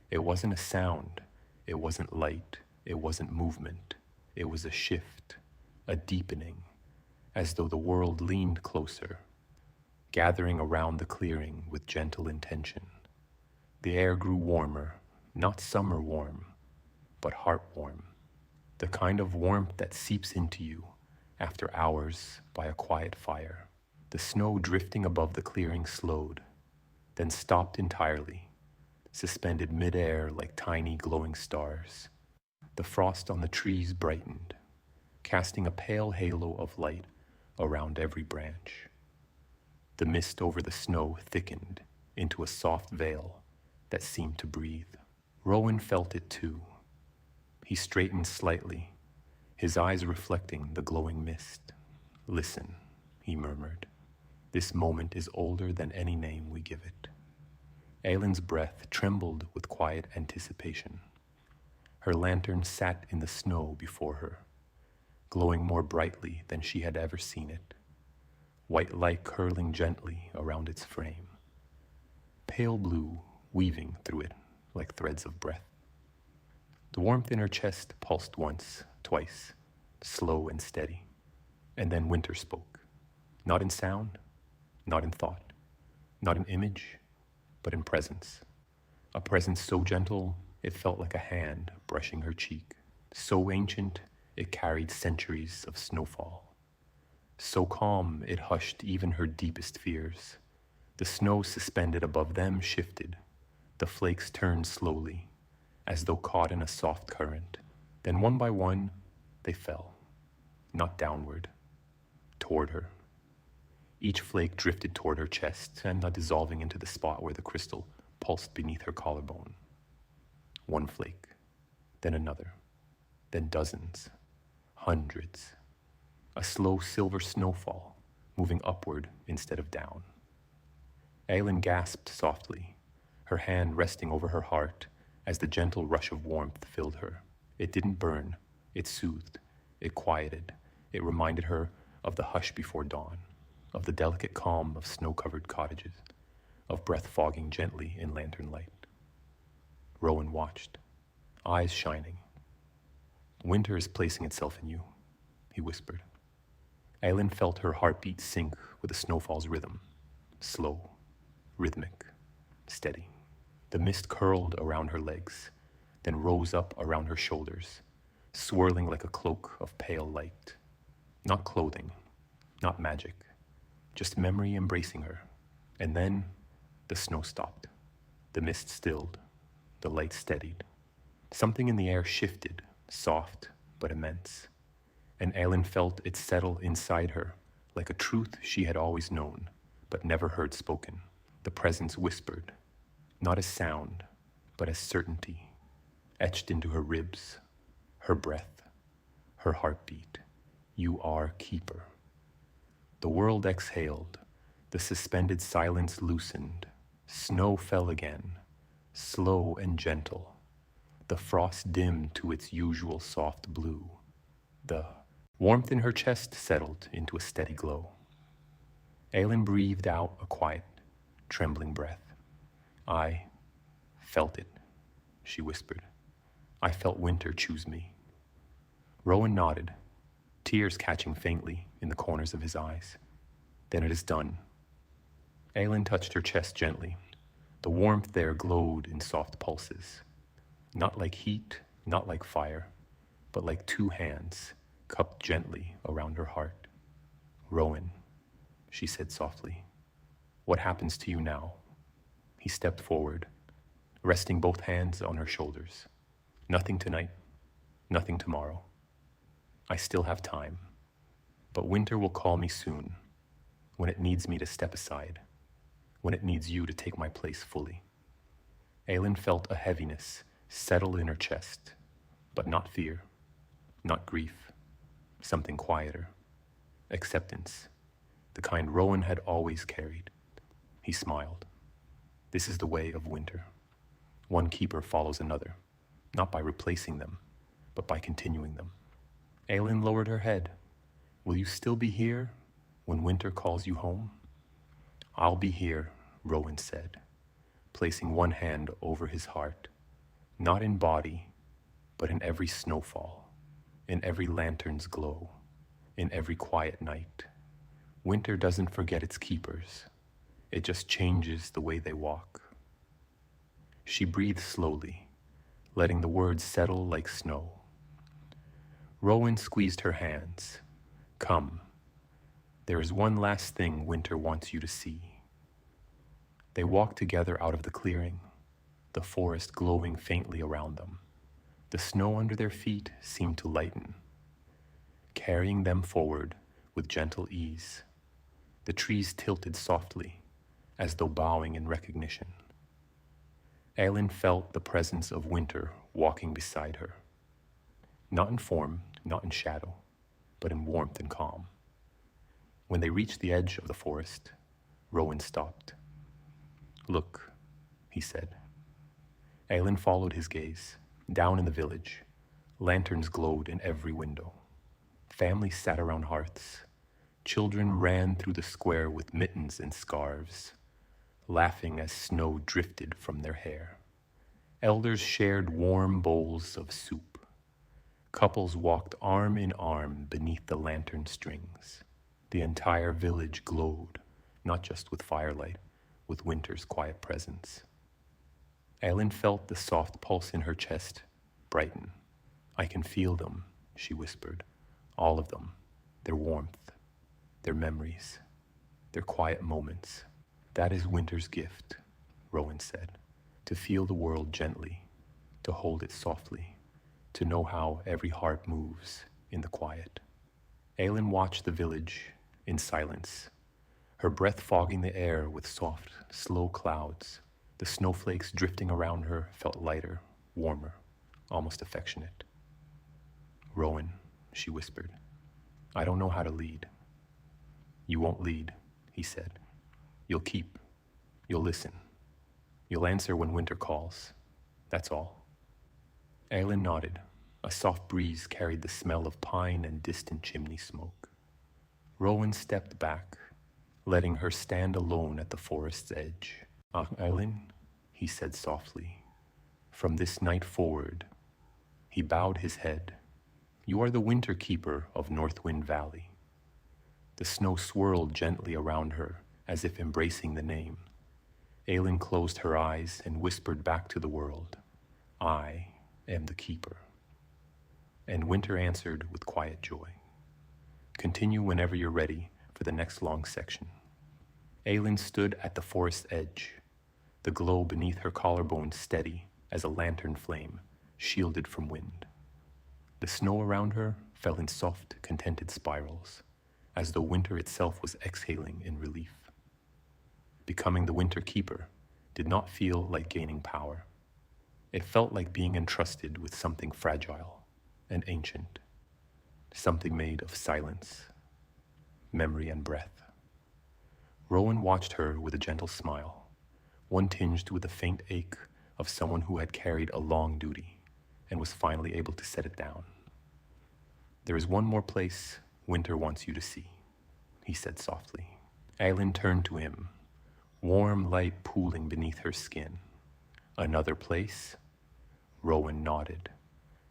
It wasn't a sound. It wasn't light. It wasn't movement. It was a shift, a deepening, as though the world leaned closer, gathering around the clearing with gentle intention. The air grew warmer, not summer warm, but heart warm, the kind of warmth that seeps into you after hours by a quiet fire. The snow drifting above the clearing slowed, then stopped entirely, suspended mid-air like tiny glowing stars. The frost on the trees brightened, casting a pale halo of light around every branch. The mist over the snow thickened into a soft veil that seemed to breathe. Rowan felt it too. He straightened slightly, his eyes reflecting the glowing mist. "Listen," he murmured. "This moment is older than any name we give it." Ailin's breath trembled with quiet anticipation. Her lantern sat in the snow before her, glowing more brightly than she had ever seen it, white light curling gently around its frame. pale blue weaving through it like threads of breath. The warmth in her chest pulsed once, twice, slow and steady. And then Winter spoke, not in sound, not in thought, not in image, but in presence. A presence so gentle it felt like a hand brushing her cheek, so ancient it carried centuries of snowfall. So calm it hushed even her deepest fears. The snow suspended above them shifted. The flakes turned slowly, as though caught in a soft current. Then one by one, they fell, not downward, toward her. Each flake drifted toward her chest and not dissolving into the spot where the crystal pulsed beneath her collarbone. One flake, then another, then dozens, hundreds. A slow silver snowfall, moving upward instead of down. Aylin gasped softly, her hand resting over her heart as the gentle rush of warmth filled her. It didn't burn, it soothed, it quieted, it reminded her of the hush before dawn, of the delicate calm of snow-covered cottages, of breath fogging gently in lantern light. Rowan watched, eyes shining. Winter is placing itself in you, he whispered. Aylin felt her heartbeat sync with the snowfall's rhythm, slow, rhythmic, steady. The mist curled around her legs, then rose up around her shoulders, swirling like a cloak of pale light. Not clothing, not magic, just memory embracing her. And then the snow stopped. The mist stilled. The light steadied. Something in the air shifted, soft but immense. And Aylin felt it settle inside her like a truth she had always known, but never heard spoken. The presence whispered, not as sound, but as certainty, etched into her ribs, her breath, her heartbeat. You are keeper. The world exhaled. The suspended silence loosened. Snow fell again, slow and gentle. The frost dimmed to its usual soft blue. The warmth in her chest settled into a steady glow. Aylin breathed out a quiet, trembling breath. I felt it, she whispered. I felt winter choose me. Rowan nodded, tears catching faintly in the corners of his eyes. Then it is done. Aylin touched her chest gently. The warmth there glowed in soft pulses. Not like heat, not like fire, but like two hands cupped gently around her heart. Rowan, she said softly, what happens to you now? He stepped forward, resting both hands on her shoulders. Nothing tonight, nothing tomorrow. I still have time, but winter will call me soon, when it needs me to step aside, when it needs you to take my place fully. Aylin felt a heaviness settle in her chest, but not fear, not grief, something quieter, acceptance, the kind Rowan had always carried. He smiled. This is the way of winter. One keeper follows another, not by replacing them, but by continuing them. Aylin lowered her head. Will you still be here when winter calls you home? I'll be here, Rowan said, placing one hand over his heart, not in body, but in every snowfall, in every lantern's glow, in every quiet night. Winter doesn't forget its keepers. It just changes the way they walk. She breathed slowly, letting the words settle like snow. Rowan squeezed her hands. Come. There is one last thing winter wants you to see. They walked together out of the clearing, the forest glowing faintly around them. The snow under their feet seemed to lighten, carrying them forward with gentle ease. The trees tilted softly, as though bowing in recognition. Aylin felt the presence of winter walking beside her. Not in form, not in shadow, but in warmth and calm. When they reached the edge of the forest, Rowan stopped. Look, he said. Aylin followed his gaze. Down in the village, lanterns glowed in every window. Families sat around hearths. Children ran through the square with mittens and scarves. laughing as snow drifted from their hair. Elders shared warm bowls of soup. Couples walked arm in arm beneath the lantern strings. The entire village glowed, not just with firelight, with winter's quiet presence. Ellen felt the soft pulse in her chest brighten. "I can feel them," she whispered. "All of them. Their warmth, their memories, their quiet moments. That is winter's gift," Rowan said. "To feel the world gently, to hold it softly, to know how every heart moves in the quiet." Aylin watched the village in silence, her breath fogging the air with soft, slow clouds. The snowflakes drifting around her felt lighter, warmer, almost affectionate. "Rowan," she whispered, "I don't know how to lead." "You won't lead," he said. "You'll keep. You'll listen. You'll answer when winter calls. That's all." Aylin nodded. A soft breeze carried the smell of pine and distant chimney smoke. Rowan stepped back, letting her stand alone at the forest's edge. "Aylin," he said softly, "from this night forward," he bowed his head, "you are the winter keeper of Northwind Valley." The snow swirled gently around her, as if embracing the name. Aylin closed her eyes and whispered back to the world, "I am the keeper." And winter answered with quiet joy. "Continue whenever you're ready for the next long section." Aylin stood at the forest edge, the glow beneath her collarbone steady as a lantern flame, shielded from wind. The snow around her fell in soft, contented spirals, as though winter itself was exhaling in relief. Becoming the winter keeper did not feel like gaining power. It felt like being entrusted with something fragile and ancient, something made of silence, memory, and breath. Rowan watched her with a gentle smile, one tinged with the faint ache of someone who had carried a long duty and was finally able to set it down. "There is one more place winter wants you to see," he said softly. Aylin turned to him, warm light pooling beneath her skin. "Another place?" Rowan nodded.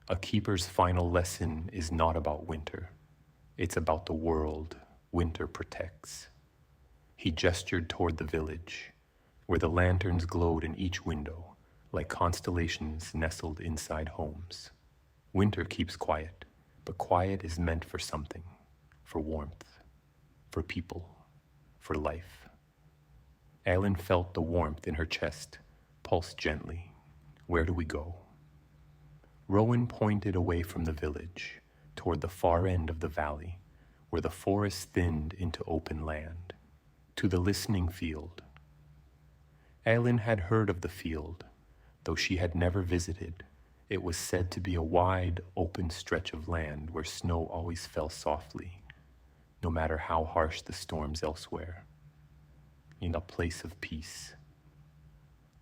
"A keeper's final lesson is not about winter. It's about the world winter protects." He gestured toward the village, where the lanterns glowed in each window, like constellations nestled inside homes. Winter keeps quiet, but quiet is meant for something, for warmth, for people, for life. Aylin felt the warmth in her chest, pulse gently. "Where do we go?" Rowan pointed away from the village, toward the far end of the valley, where the forest thinned into open land, to the listening field. Aylin had heard of the field, though she had never visited. It was said to be a wide, open stretch of land where snow always fell softly, no matter how harsh the storms elsewhere. In a place of peace.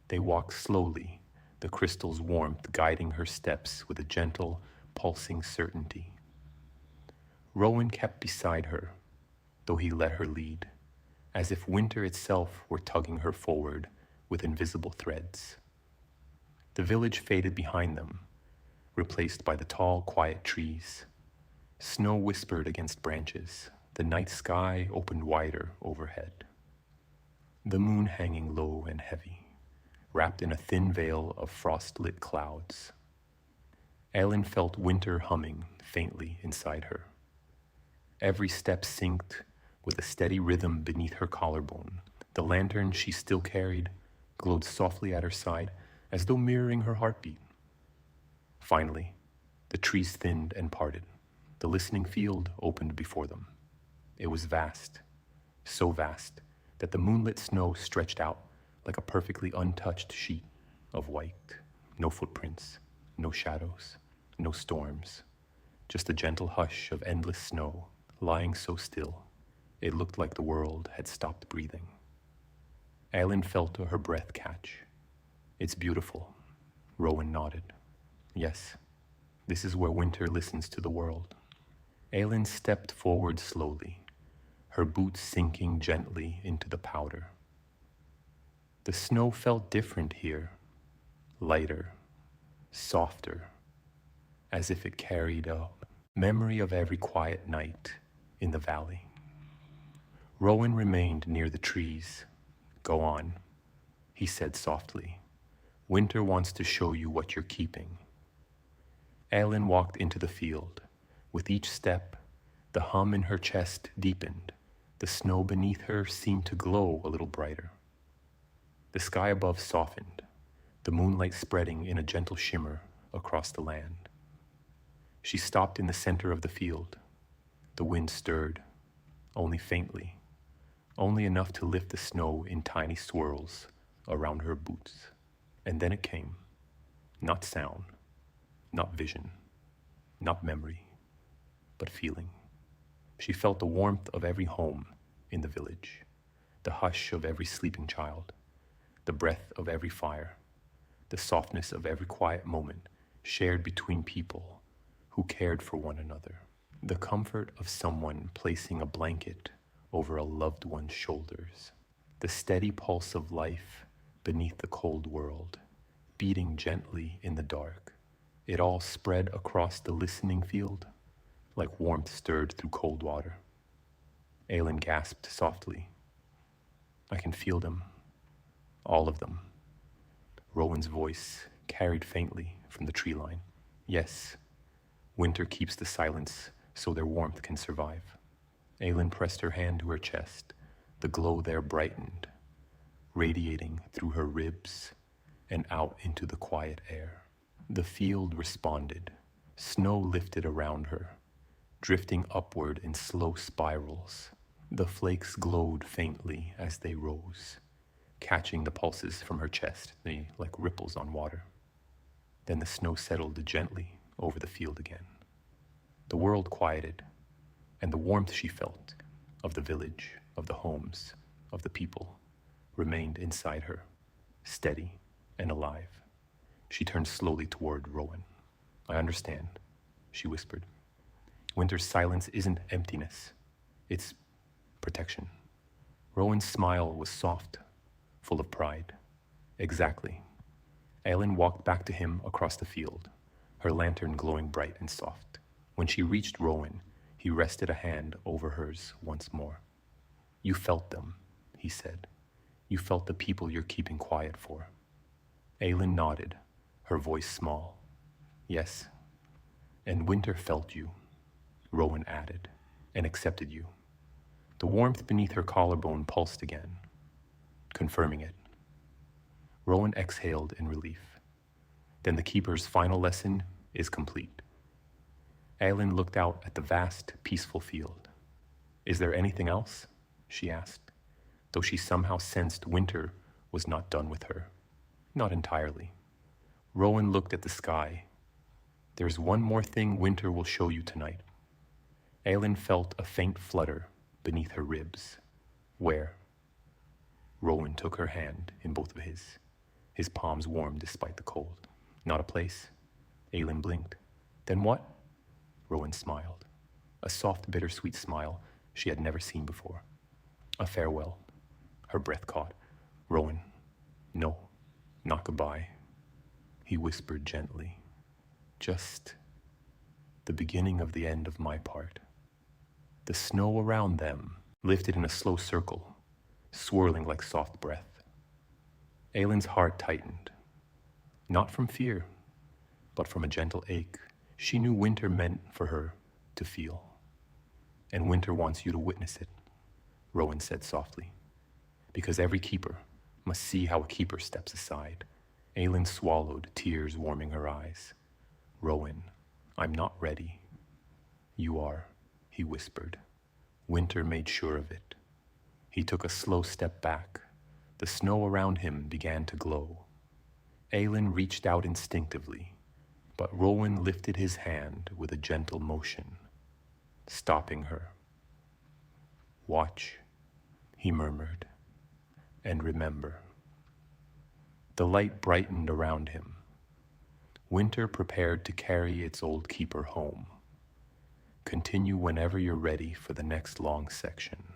They walked slowly, the crystal's warmth guiding her steps with a gentle, pulsing certainty. Rowan kept beside her, though he let her lead, as if winter itself were tugging her forward with invisible threads. The village faded behind them, replaced by the tall, quiet trees. Snow whispered against branches. The night sky opened wider overhead. The moon hanging low and heavy, wrapped in a thin veil of frost-lit clouds. Aylin felt winter humming faintly inside her. Every step synced with a steady rhythm beneath her collarbone. The lantern she still carried glowed softly at her side, as though mirroring her heartbeat. Finally, the trees thinned and parted. The listening field opened before them. It was vast, so vast that the moonlit snow stretched out like a perfectly untouched sheet of white. No footprints, no shadows, no storms, just a gentle hush of endless snow lying so still it looked like the world had stopped breathing. Aylin felt her breath catch. "It's beautiful," Rowan nodded. "Yes, this is where winter listens to the world." Aylin stepped forward slowly, her boots sinking gently into the powder. The snow felt different here, lighter, softer, as if it carried a memory of every quiet night in the valley. Rowan remained near the trees. "Go on," he said softly. "Winter wants to show you what you're keeping." Aylin walked into the field. With each step, the hum in her chest deepened. The snow beneath her seemed to glow a little brighter. The sky above softened, the moonlight spreading in a gentle shimmer across the land. She stopped in the center of the field. The wind stirred, only faintly, only enough to lift the snow in tiny swirls around her boots. And then it came. Not sound, not vision, not memory, but feeling. She felt the warmth of every home in the village, the hush of every sleeping child, the breath of every fire, the softness of every quiet moment shared between people who cared for one another, the comfort of someone placing a blanket over a loved one's shoulders, the steady pulse of life beneath the cold world, beating gently in the dark. It all spread across the listening field, like warmth stirred through cold water. Aylin gasped softly. "I can feel them, all of them." Rowan's voice carried faintly from the tree line. "Yes, winter keeps the silence so their warmth can survive." Aylin pressed her hand to her chest. The glow there brightened, radiating through her ribs and out into the quiet air. The field responded. Snow lifted around her, drifting upward in slow spirals. The flakes glowed faintly as they rose, catching the pulses from her chest, like ripples on water. Then the snow settled gently over the field again. The world quieted, and the warmth she felt of the village, of the homes, of the people, remained inside her, steady and alive. She turned slowly toward Rowan. "I understand," she whispered. "Winter's silence isn't emptiness. It's protection." Rowan's smile was soft, full of pride. "Exactly." Aylin walked back to him across the field, her lantern glowing bright and soft. When she reached Rowan, he rested a hand over hers once more. "You felt them," he said. "You felt the people you're keeping quiet for." Aylin nodded, her voice small. "Yes, and winter felt you," Rowan added, "and accepted you." The warmth beneath her collarbone pulsed again, confirming it. Rowan exhaled in relief. Then the keeper's final lesson is complete. Aylin looked out at the vast, peaceful field. "Is there anything else?" she asked, though she somehow sensed winter was not done with her. Not entirely. Rowan looked at the sky. "There's one more thing winter will show you tonight." Aylin felt a faint flutter beneath her ribs. "Where?" Rowan took her hand in both of his palms warm despite the cold. "Not a place?" Aylin blinked. "Then what?" Rowan smiled, a soft, bittersweet smile she had never seen before. "A farewell." Her breath caught. "Rowan, no, not goodbye," he whispered gently. "Just the beginning of the end of my part." The snow around them lifted in a slow circle, swirling like soft breath. Aylin's heart tightened, not from fear, but from a gentle ache she knew winter meant for her to feel. "And winter wants you to witness it," Rowan said softly, "because every keeper must see how a keeper steps aside." Aylin swallowed, tears warming her eyes. "Rowan, I'm not ready." "You are," he whispered. Winter made sure of it. He took a slow step back. The snow around him began to glow. Aylin reached out instinctively, but Rowan lifted his hand with a gentle motion, stopping her. "Watch," he murmured, "and remember." The light brightened around him. Winter prepared to carry its old keeper home. Continue whenever you're ready for the next long section.